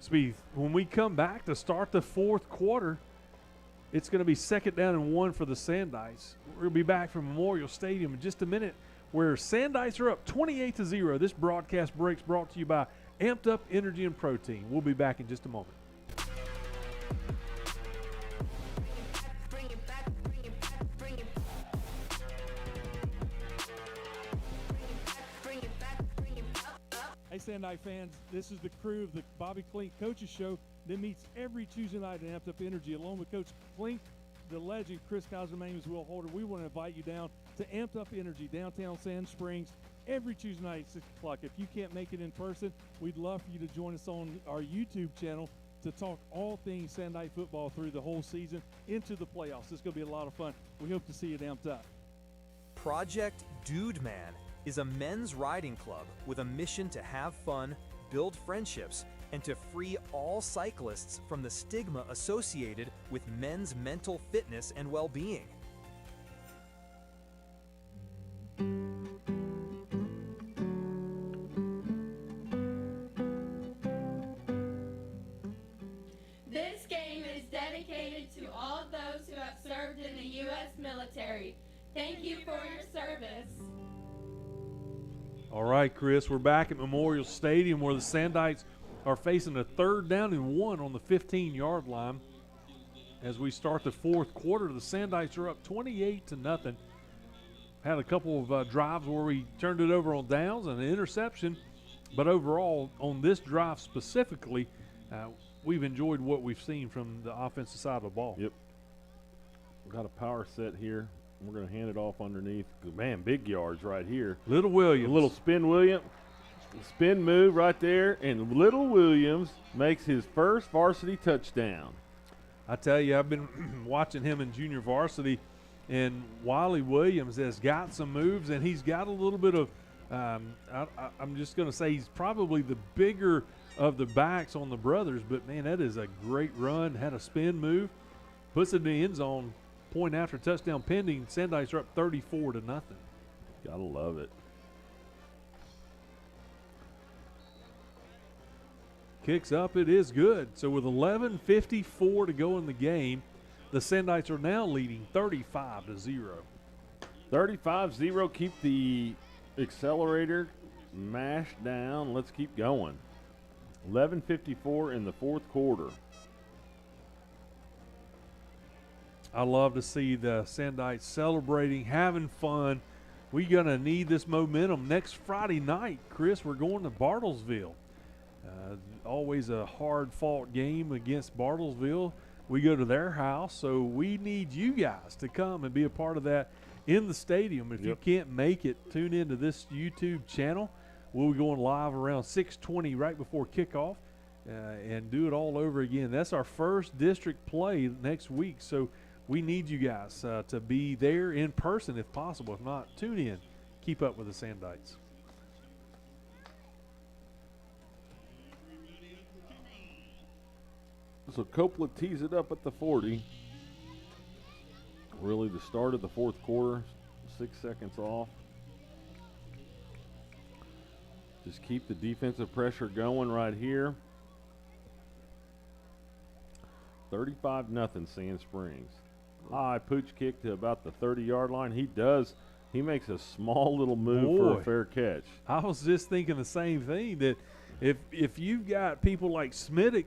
Spieth, when we come back to start the fourth quarter, it's going to be 2nd down and 1 for the Sandites. We're going to be back from Memorial Stadium in just a minute, where Sandites are up 28-0. This broadcast break's brought to you by Amped Up Energy and Protein. We'll be back in just a moment. Hey, Sandite fans, this is the crew of the Bobby Klink Coaches Show that meets every Tuesday night at Amped Up Energy. Along with Coach Klink, the legend Chris Kaiser, my name is Will Holder. We want to invite you down to Amped Up Energy, downtown Sand Springs, every Tuesday night at 6 o'clock. If you can't make it in person, we'd love for you to join us on our YouTube channel to talk all things Sandite football through the whole season into the playoffs. It's going to be a lot of fun. We hope to see you at Amped Up. Project Dude Man is a men's riding club with a mission to have fun, build friendships, and to free all cyclists from the stigma associated with men's mental fitness and well-being. This game is dedicated to all of those who have served in the U.S. military. Thank you for your service. All right, Chris, we're back at Memorial Stadium where the Sandites are facing a 3rd down and 1 on the 15-yard line. As we start the fourth quarter, the Sandites are up 28-0. Had a couple of drives where we turned it over on downs and an interception, but overall, on this drive specifically, we've enjoyed what we've seen from the offensive side of the ball. Yep. We've got a power set here. We're going to hand it off underneath. Man, big yards right here. Little Williams. A little spin move right there, and Little Williams makes his first varsity touchdown. I tell you, I've been watching him in junior varsity, and Wiley Williams has got some moves, and he's got a little bit of I'm just going to say he's probably the bigger of the backs on the brothers, but, man, that is a great run. Had a spin move, puts it in the end zone. Point after touchdown pending. Sandites are up 34-0. Gotta love it. Kicks up, it is good. So with 11:54 to go in the game, the Sandites are now leading 35-0. 35-0, keep the accelerator mashed down. Let's keep going. 11:54 in the fourth quarter. I love to see the Sandites celebrating, having fun. We're going to need this momentum. Next Friday night, Chris, we're going to Bartlesville. Always a hard-fought game against Bartlesville. We go to their house, so we need you guys to come and be a part of that in the stadium. If you can't make it, tune into this YouTube channel. We'll be going live around 6:20 right before kickoff and do it all over again. That's our first district play next week, so we need you guys to be there in person if possible. If not, tune in. Keep up with the Sandites. So Copeland tees it up at the 40. Really the start of the fourth quarter. 6 seconds off. Just keep the defensive pressure going right here. 35-0 Sand Springs. High pooch kick to about the 30-yard line. He makes a small little move for a fair catch. I was just thinking the same thing, that if you've got people like Smittick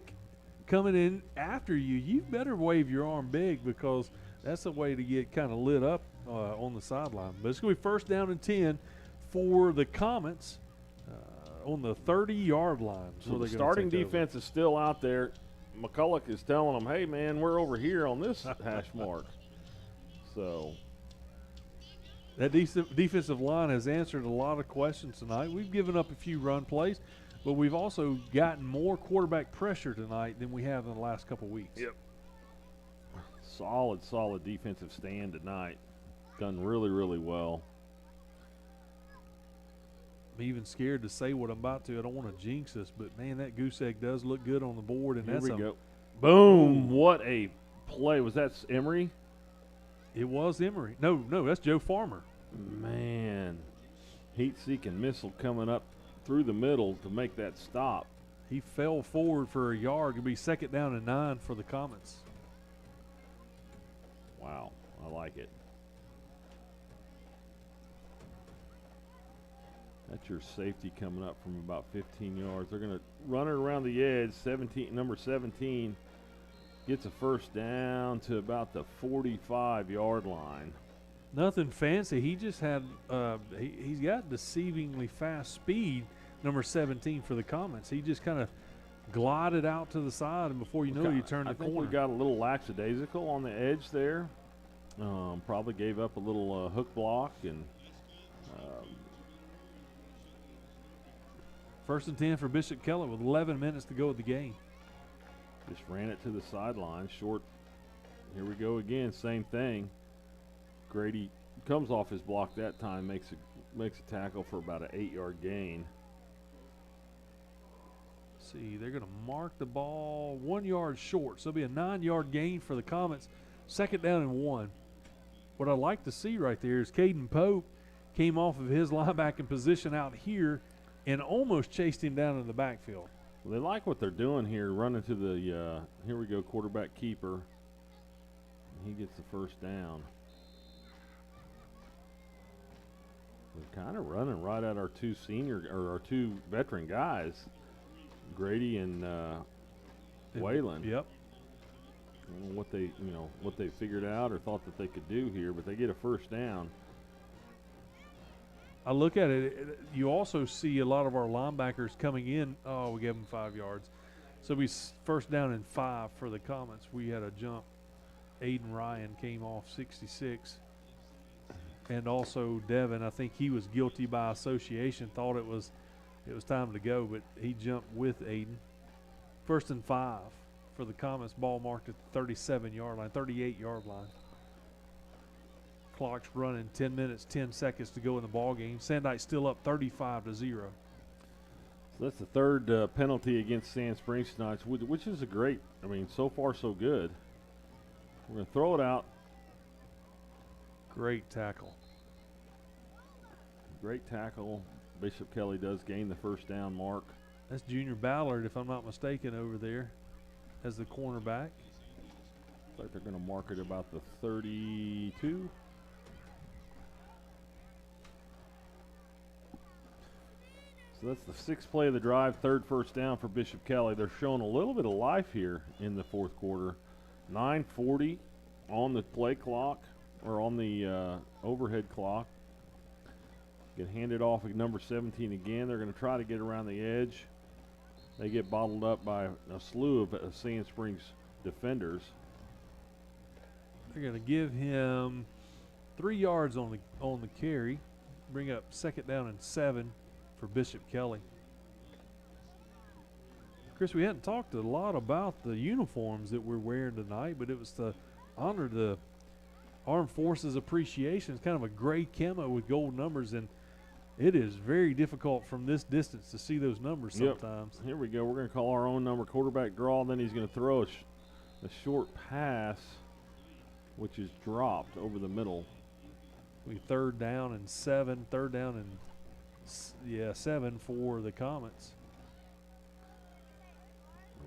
coming in after you, you better wave your arm big, because that's a way to get kind of lit up on the sideline. But it's going to be 1st down and 10 for the Comets on the 30-yard line. So the starting defense is still out there. McCulloch is telling them, hey, man, we're over here on this hash mark. So that defensive line has answered a lot of questions tonight. We've given up a few run plays, but we've also gotten more quarterback pressure tonight than we have in the last couple weeks. Yep. Solid defensive stand tonight. Done really, really well. I'm even scared to say what I'm about to. I don't want to jinx us, but, man, that goose egg does look good on the board. And Here that's we go. Boom. What a play. Was that Emery? It was Emery. No, that's Joe Farmer. Man. Heat-seeking missile coming up through the middle to make that stop. He fell forward for a yard. It'll be 2nd down and 9 for the Comets. Wow, I like it. That's your safety coming up from about 15 yards. They're going to run it around the edge. Number 17 gets a first down to about the 45-yard line. Nothing fancy. He just had he's got deceivingly fast speed, number 17 for the Comets. He just kind of glided out to the side, and before you know it, he turned the corner. I think we got a little lackadaisical on the edge there. Probably gave up a little hook block. And 1st and 10 for Bishop Kelley with 11 minutes to go of the game. Just ran it to the sideline. Short. Here we go again. Same thing. Grady comes off his block that time, makes a tackle for about an 8-yard gain. See, they're going to mark the ball 1 yard short, so it'll be a 9-yard gain for the Comets. 2nd down and 1. What I'd like to see right there is Caden Pope came off of his linebacking position out here and almost chased him down in the backfield. Well, they like what they're doing here, running to the here we go, quarterback keeper. He gets the first down. They're kind of running right at our our two veteran guys, Grady and Whalen. Yep. I don't know what they figured out or thought that they could do here, but they get a first down. I look at it, you also see a lot of our linebackers coming in. Oh, we gave them 5 yards. So we 1st down and 5 for the Comets. We had a jump. Aiden Ryan came off 66. And also Devin, I think he was guilty by association, thought it was time to go, but he jumped with Aiden. 1st and 5 for the Comets, ball marked at the 37-yard line, 38-yard line. Clock's running, 10 minutes, 10 seconds to go in the ball game. Sandite still up 35-0. So that's the 3rd penalty against Sand Springs tonight, which is a great, so far so good. We're going to throw it out. Great tackle. Great tackle. Bishop Kelley does gain the first down mark. That's Junior Ballard, if I'm not mistaken, over there as the cornerback. Looks like they're going to mark it about the 32. So that's the 6th play of the drive, 3rd first down for Bishop Kelley. They're showing a little bit of life here in the 4th quarter. 9:40 on the play clock, or on the overhead clock. Get handed off at number 17 again. They're going to try to get around the edge. They get bottled up by a slew of Sand Springs defenders. They're going to give him 3 yards on the carry. Bring up 2nd down and 7 for Bishop Kelley. Chris, we hadn't talked a lot about the uniforms that we're wearing tonight, but it was to honor the Armed Forces Appreciation. It's kind of a gray camo with gold numbers, and it is very difficult from this distance to see those numbers sometimes. Yep. Here we go. We're going to call our own number, quarterback draw. Then he's going to throw a short pass, which is dropped over the middle. We 3rd down and 7. 3rd down and 7 for the Comets.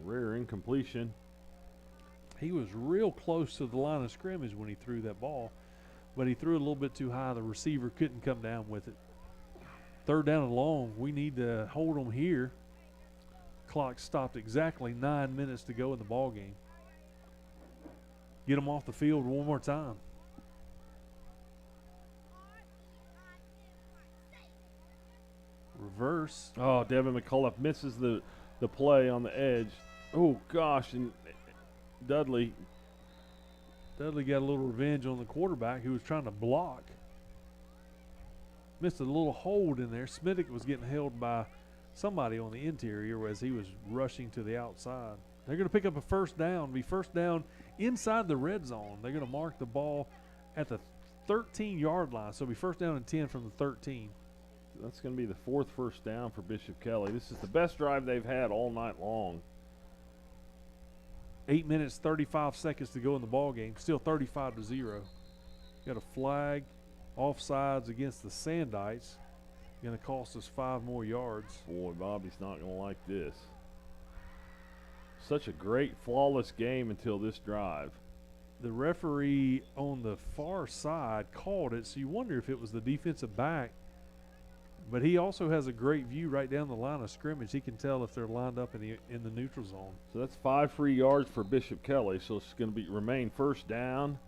Rare incompletion. He was real close to the line of scrimmage when he threw that ball, but he threw it a little bit too high. The receiver couldn't come down with it. 3rd down and long. We need to hold them here. Clock stopped exactly 9 minutes to go in the ball game. Get them off the field one more time. Reverse. Oh, Devin McCullough misses the play on the edge. Oh, gosh, and Dudley got a little revenge on the quarterback who was trying to block. Missed a little hold in there. Smithick was getting held by somebody on the interior as he was rushing to the outside. They're going to pick up a first down. Be first down inside the red zone. They're going to mark the ball at the 13-yard line. So it'll be 1st down and 10 from the 13. That's going to be the 4th first down for Bishop Kelley. This is the best drive they've had all night long. 8 minutes, 35 seconds to go in the ball game. Still 35-0. Got a flag, offsides against the Sandites. Going to cost us 5 more yards. Boy, Bobby's not going to like this. Such a great, flawless game until this drive. The referee on the far side called it, so you wonder if it was the defensive back. But he also has a great view right down the line of scrimmage. He can tell if they're lined up in the neutral zone. So that's 5 free yards for Bishop Kelley. So it's going to remain first down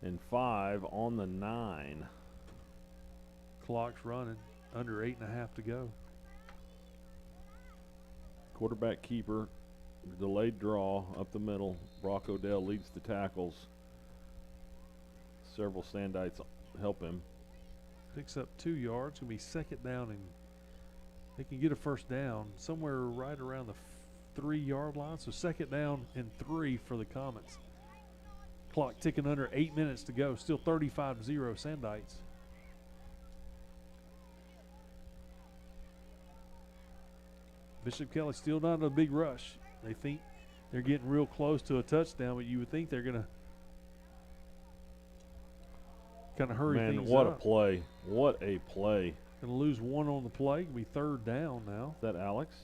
and 5 on the 9. Clock's running. Under 8.5 to go. Quarterback keeper, delayed draw up the middle. Brock Odell leads the tackles. Several Sandites help him. Picks up 2 yards. Going to be second down, and they can get a first down somewhere right around the 3-yard line. So second down and 3 for the Comets. Clock ticking under 8 minutes to go. Still 35-0 Sandites. Bishop Kelley still not in a big rush. They think they're getting real close to a touchdown, but you would think they're going to kind of hurry things up. Man, what a play. What a play. Going to lose 1 on the play. It'll be third down now. Is that Alex?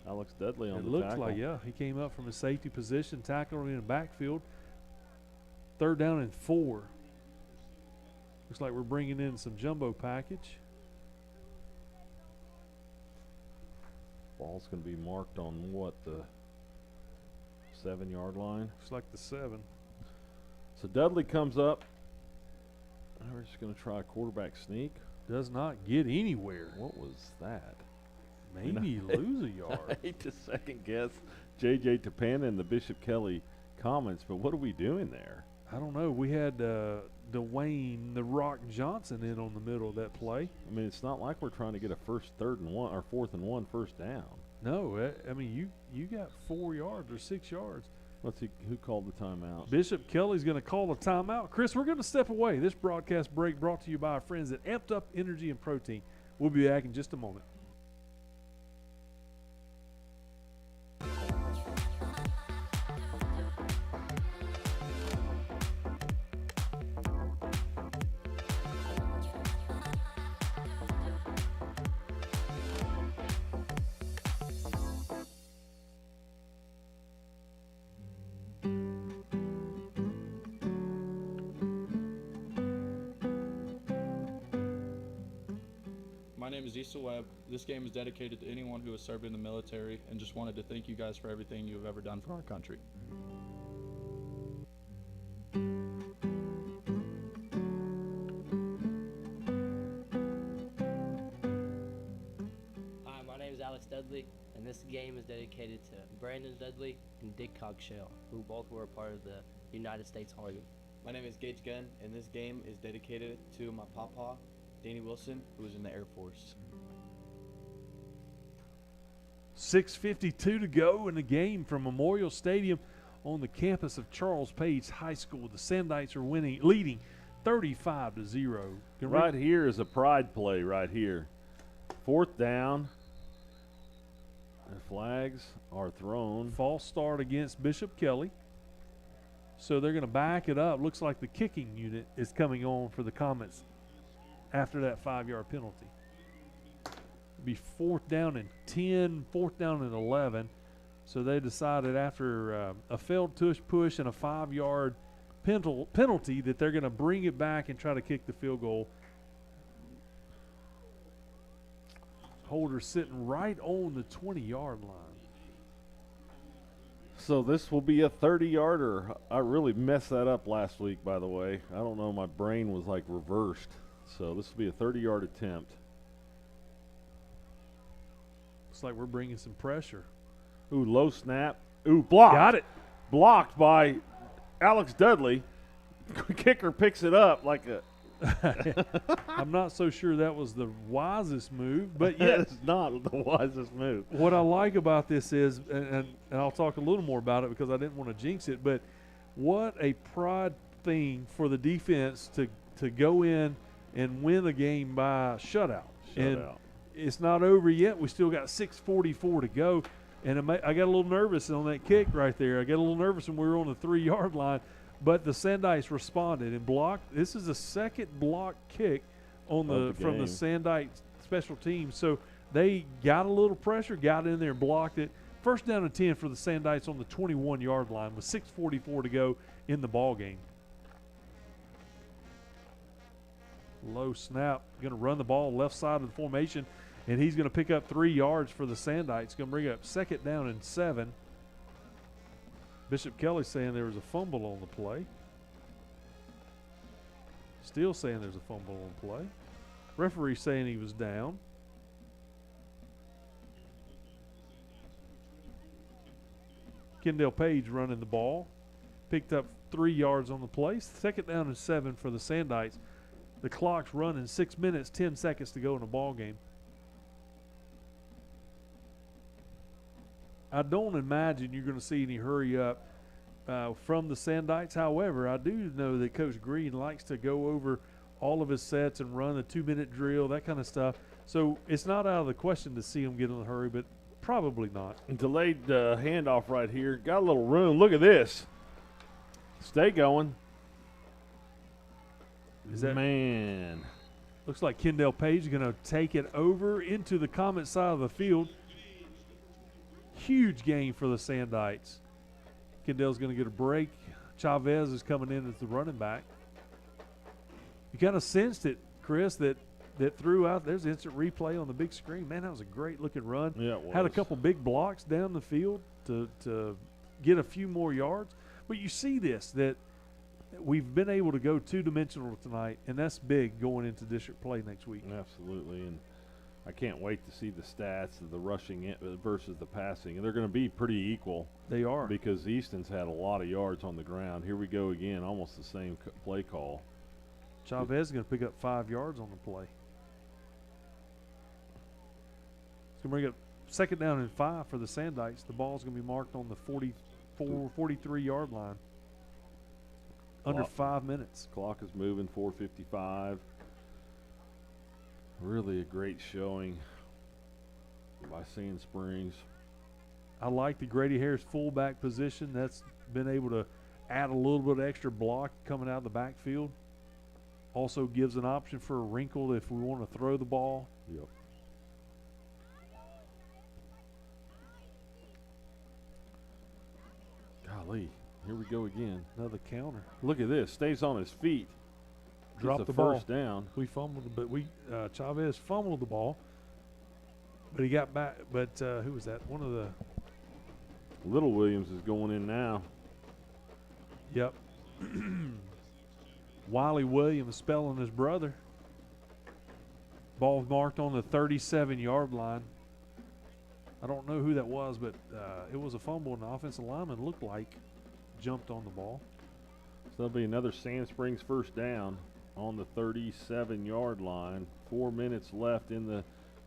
Alex Dudley on the tackle. It looks like, yeah. He came up from his safety position, tackled in the backfield. Third down and 4. Looks like we're bringing in some jumbo package. Ball's going to be marked on what, the 7-yard line? Looks like the 7. So Dudley comes up. We're just going to try a quarterback sneak. Does not get anywhere. What was that? Maybe lose a yard. I hate to second guess J.J. Tapana and the Bishop Kelley comments, but what are we doing there? I don't know. We had Dwayne The Rock Johnson in on the middle of that play. I mean, it's not like we're trying to get a fourth and one first down. No, I mean you got 4 yards or 6 yards. Let's see who called the timeout. Bishop Kelley's going to call the timeout. Chris, we're going to step away. This broadcast break brought to you by our friends at Amped Up Energy and Protein. We'll be back in just a moment. My name is Issa Webb. This game is dedicated to anyone who has served in the military, and just wanted to thank you guys for everything you have ever done for our country. Hi, my name is Alex Dudley, and this game is dedicated to Brandon Dudley and Dick Cogshell, who both were a part of the United States Army. My name is Gage Gunn, and this game is dedicated to my papa, Danny Wilson, who was in the Air Force. 6:52 to go in the game from Memorial Stadium on the campus of Charles Page High School. The Sandites are leading 35-0. Right here is a pride play right here. Fourth down. The flags are thrown. False start against Bishop Kelley. So they're going to back it up. Looks like the kicking unit is coming on for the Comets after that 5-yard penalty. It'll be fourth down and 10, fourth down and 11. So they decided after a failed tush push and a 5-yard penalty that they're going to bring it back and try to kick the field goal. Holder sitting right on the 20-yard line. So this will be a 30-yarder. I really messed that up last week, by the way. I don't know, my brain was like reversed. So this will be a 30-yard attempt. Looks like we're bringing some pressure. Ooh, low snap. Ooh, blocked. Got it. Blocked by Alex Dudley. Kicker picks it up like a... I'm not so sure that was the wisest move, but yet it's not the wisest move. What I like about this is, and I'll talk a little more about it because I didn't want to jinx it, but what a pride thing for the defense to go in and win a game by shutout. And it's not over yet. We still got 6:44 to go, and I got a little nervous on that kick right there. I got a little nervous when we were on the 3-yard line. But the Sandites responded and blocked. This is the second block kick on from the Sandite special team. So they got a little pressure, got in there and blocked it. First down and 10 for the Sandites on the 21-yard line with 6:44 to go in the ball game. Low snap, going to run the ball left side of the formation, and he's going to pick up 3 yards for the Sandites. Going to bring up 2nd down and 7. Bishop Kelley saying there was a fumble on the play. Still saying there's a fumble on the play. Referee saying he was down. Kendall Page running the ball. Picked up 3 yards on the play. 2nd down and 7 for the Sandites. The clock's running 6 minutes, 10 seconds to go in the ball game. I don't imagine you're going to see any hurry up from the Sandites. However, I do know that Coach Green likes to go over all of his sets and run a 2-minute drill, that kind of stuff. So it's not out of the question to see him get in a hurry, but probably not. Delayed handoff right here. Got a little room. Look at this. Stay going. Is that man? Looks like Kendall Page is going to take it over into the Comet side of the field. Huge gain for the Sandites. Kendall's going to get a break. Chavez is coming in as the running back. You kind of sensed it, Chris, that throughout, there's instant replay on the big screen. Man, that was a great looking run. Yeah, it was. Had a couple big blocks down the field to get a few more yards. But you see this, that we've been able to go two-dimensional tonight, and that's big going into district play next week. Absolutely, and I can't wait to see the stats of the rushing versus the passing. And they're going to be pretty equal. They are. Because Easton's had a lot of yards on the ground. Here we go again, almost the same play call. Chavez is going to pick up 5 yards on the play. It's going to bring up 2nd down and 5 for the Sandites. The ball's going to be marked on the 43-yard line. Under 5 minutes. Clock is moving, 4:55. Really a great showing by Sand Springs. I like the Grady Harris fullback position. That's been able to add a little bit of extra block coming out of the backfield. Also gives an option for a wrinkle if we want to throw the ball. Yep. Golly, here we go again. Another counter. Look at this. Stays on his feet. Dropped the first ball. Down. We fumbled, but Chavez fumbled the ball. But he got back. But who was that? One of the. Little Williams is going in now. Yep. Wiley Williams spelling his brother. Ball marked on the 37-yard line. I don't know who that was, but it was a fumble, and the offensive lineman looked like jumped on the ball. So that'll be another Sand Springs first down on the 37-yard line. 4 minutes left in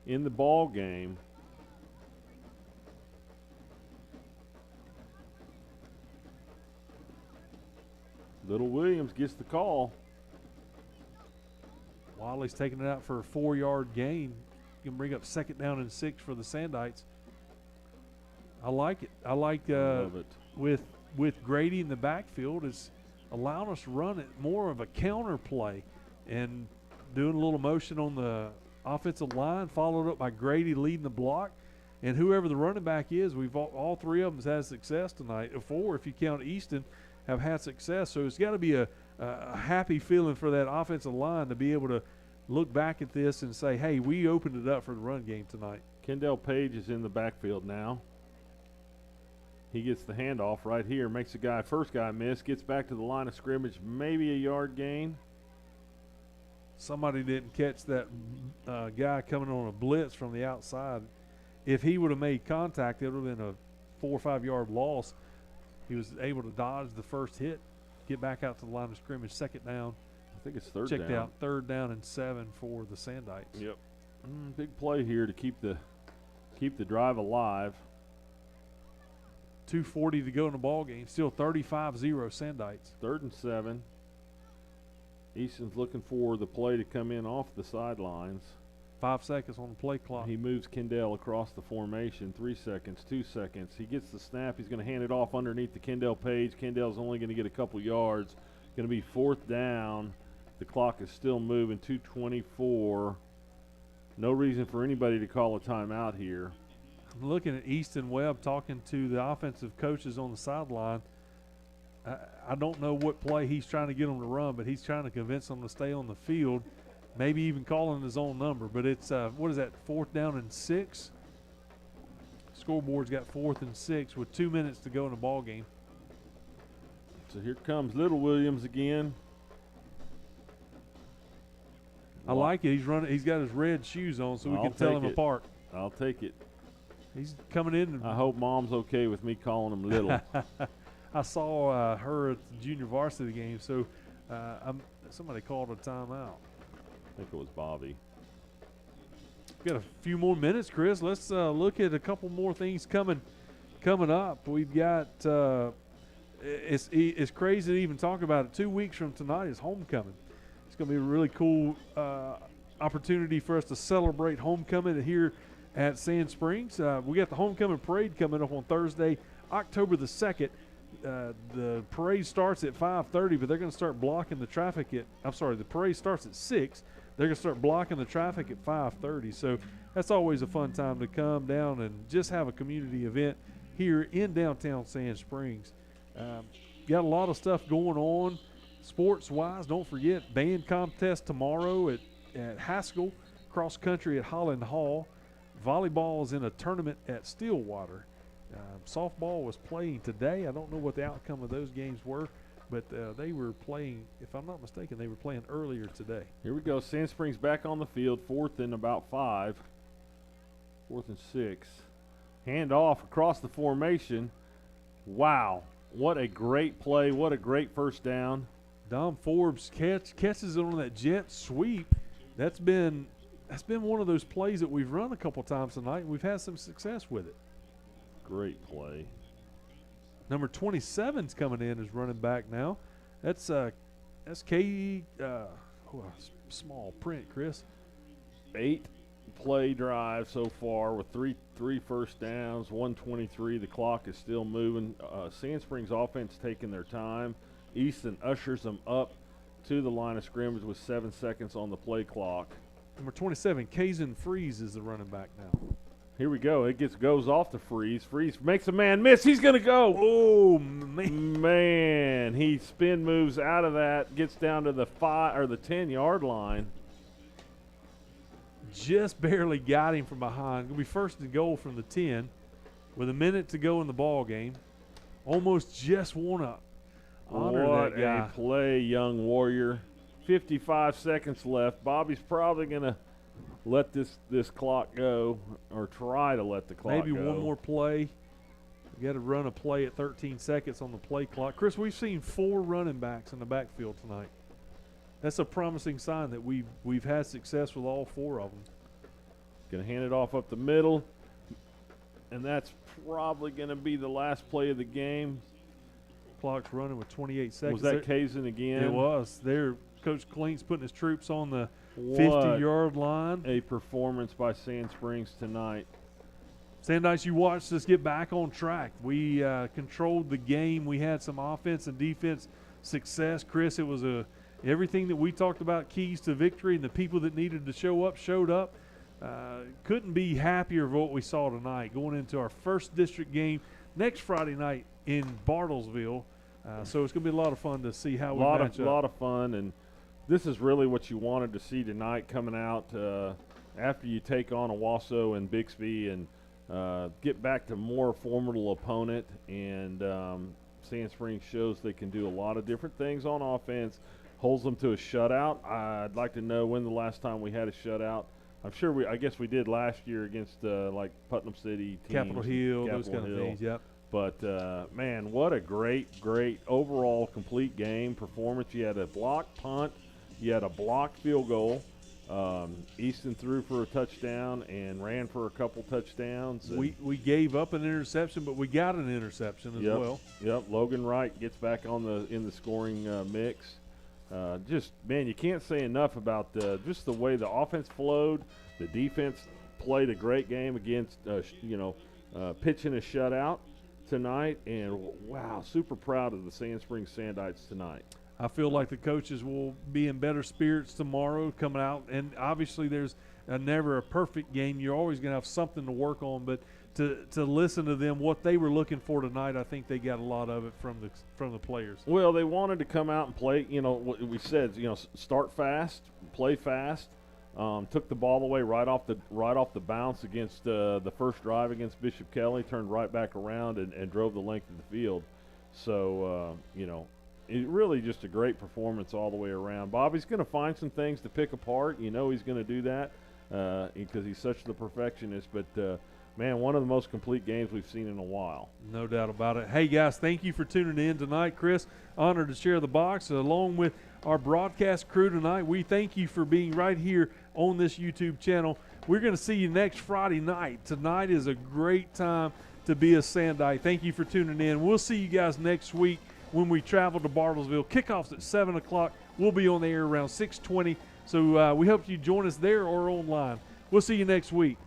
the ball game. Little Williams gets the call. Wiley's taking it out for a 4-yard gain. You can bring up 2nd down and 6 for the Sandites. I like it. I like Love it. with Grady in the backfield is allowing us to run it more of a counter play and doing a little motion on the offensive line, followed up by Grady leading the block. And whoever the running back is, we've all 3 of them has had success tonight. 4, if you count Easton, have had success. So it's got to be a happy feeling for that offensive line to be able to look back at this and say, hey, we opened it up for the run game tonight. Kendall Page is in the backfield now. He gets the handoff right here, makes the first guy miss, gets back to the line of scrimmage, maybe a yard gain. Somebody didn't catch that guy coming on a blitz from the outside. If he would have made contact, it would have been a 4 or 5 yard loss. He was able to dodge the first hit, get back out to the line of scrimmage, 2nd down. I think it's third Checked down. out 3rd down and 7 for the Sandites. Yep. Big play here to keep the drive alive. 2:40 to go in the ball game. Still 35-0 Sandites. 3rd and 7. Easton's looking for the play to come in off the sidelines. 5 seconds on the play clock. He moves Kendall across the formation. 3 seconds, 2 seconds. He gets the snap. He's going to hand it off underneath to Kendall Page. Kendall's only going to get a couple yards. Going to be 4th down. The clock is still moving. 2:24. No reason for anybody to call a timeout here. I'm looking at Easton Webb talking to the offensive coaches on the sideline. I don't know what play he's trying to get them to run, but he's trying to convince them to stay on the field, maybe even calling his own number. But it's, what is that, 4th down and 6? Scoreboard's got 4th and 6 with 2 minutes to go in the ball game. So here comes Little Williams again. I like it. He's running. He's got his red shoes on, so we can tell him apart. I'll take it. He's coming in. I hope Mom's okay with me calling him Little. I saw her at the junior varsity game, so somebody called a timeout. I think it was Bobby. Got a few more minutes, Chris. Let's look at a couple more things coming up. We've got it's crazy to even talk about it. 2 weeks from tonight is homecoming. It's going to be a really cool opportunity for us to celebrate homecoming here at Sand Springs. We got the homecoming parade coming up on Thursday, October the 2nd. The parade starts at 5:30, but they're going to start blocking the traffic at. I'm sorry, the parade starts at 6. They're going to start blocking the traffic at 5:30. So that's always a fun time to come down and just have a community event here in downtown Sand Springs. Got a lot of stuff going on sports-wise. Don't forget band contest tomorrow at Haskell, cross country at Holland Hall. Volleyball is in a tournament at Stillwater. Softball was playing today. I don't know what the outcome of those games were, but they were playing, if I'm not mistaken, they were playing earlier today. Here we go. Sand Springs back on the field, 4th and about 5. 4th and 6. Hand off across the formation. Wow. What a great play. What a great first down. Dom Forbes catches it on that jet sweep. That's been one of those plays that we've run a couple times tonight, and we've had some success with it. Great play. Number 27's coming in as running back now. That's K. Small print, Chris. 8 play drive so far with three first downs, 123. The clock is still moving. Sand Springs offense taking their time. Easton ushers them up to the line of scrimmage with 7 seconds on the play clock. Number 27, Kazan Freeze is the running back now. Here we go. It goes off to Freeze. Freeze makes a man miss. He's going to go. Oh, man. Man, he spin moves out of that, gets down to the 10-yard line. Just barely got him from behind. Going to be 1st and goal from the 10 with a minute to go in the ball game. Almost just want to honor what that guy. A play, young warrior. 55 seconds left. Bobby's probably going to let this clock go, or try to let the clock Maybe go. one more play. You got to run a play at 13 seconds on the play clock. Chris, we've seen 4 running backs in the backfield tonight. That's a promising sign that we've had success with all 4 of them. Going to hand it off up the middle, and that's probably going to be the last play of the game. Clock's running with 28 seconds. Was that Kazan again? It was. There, Coach Klink's putting his troops on the 50-yard line. A performance by Sand Springs tonight. Sandite, you watched us get back on track. We controlled the game. We had some offense and defense success. Chris, it was everything that we talked about, keys to victory, and the people that needed to show up showed up. Couldn't be happier of what we saw tonight going into our first district game next Friday night in Bartlesville. So it's going to be a lot of fun to see how we match up. A lot of fun, and this is really what you wanted to see tonight coming out after you take on Owasso and Bixby and get back to more formidable opponent. And Sand Springs shows they can do a lot of different things on offense, holds them to a shutout. I'd like to know when the last time we had a shutout. I'm sure I guess we did last year against like Putnam City teams. Capitol Hill, those kind of things, yep. But, man, what a great overall complete game performance. You had a blocked punt. You had a blocked field goal. Easton threw for a touchdown and ran for a couple touchdowns. We gave up an interception, but we got an interception as well. Yep, Logan Wright gets back in the scoring mix. Just, man, you can't say enough about just the way the offense flowed. The defense played a great game against, pitching a shutout tonight, and wow, super proud of the Sand Springs Sandites tonight. I feel like the coaches will be in better spirits tomorrow coming out, and obviously there's never a perfect game. You're always going to have something to work on, but to listen to them, what they were looking for tonight. I think they got a lot of it from the players. Well, they wanted to come out and play. What we said, start fast, play fast. Took the ball away right off the bounce against the first drive against Bishop Kelley. Turned right back around and drove the length of the field. So it really just a great performance all the way around. Bobby's going to find some things to pick apart. He's going to do that because he's such the perfectionist. But man, one of the most complete games we've seen in a while. No doubt about it. Hey, guys, thank you for tuning in tonight. Chris, honored to share the box along with our broadcast crew tonight. We thank you for being right here on this YouTube channel. We're going to see you next Friday night. Tonight is a great time to be a Sandite. Thank you for tuning in. We'll see you guys next week when we travel to Bartlesville. Kickoff's at 7 o'clock. We'll be on the air around 6:20. So we hope you join us there or online. We'll see you next week.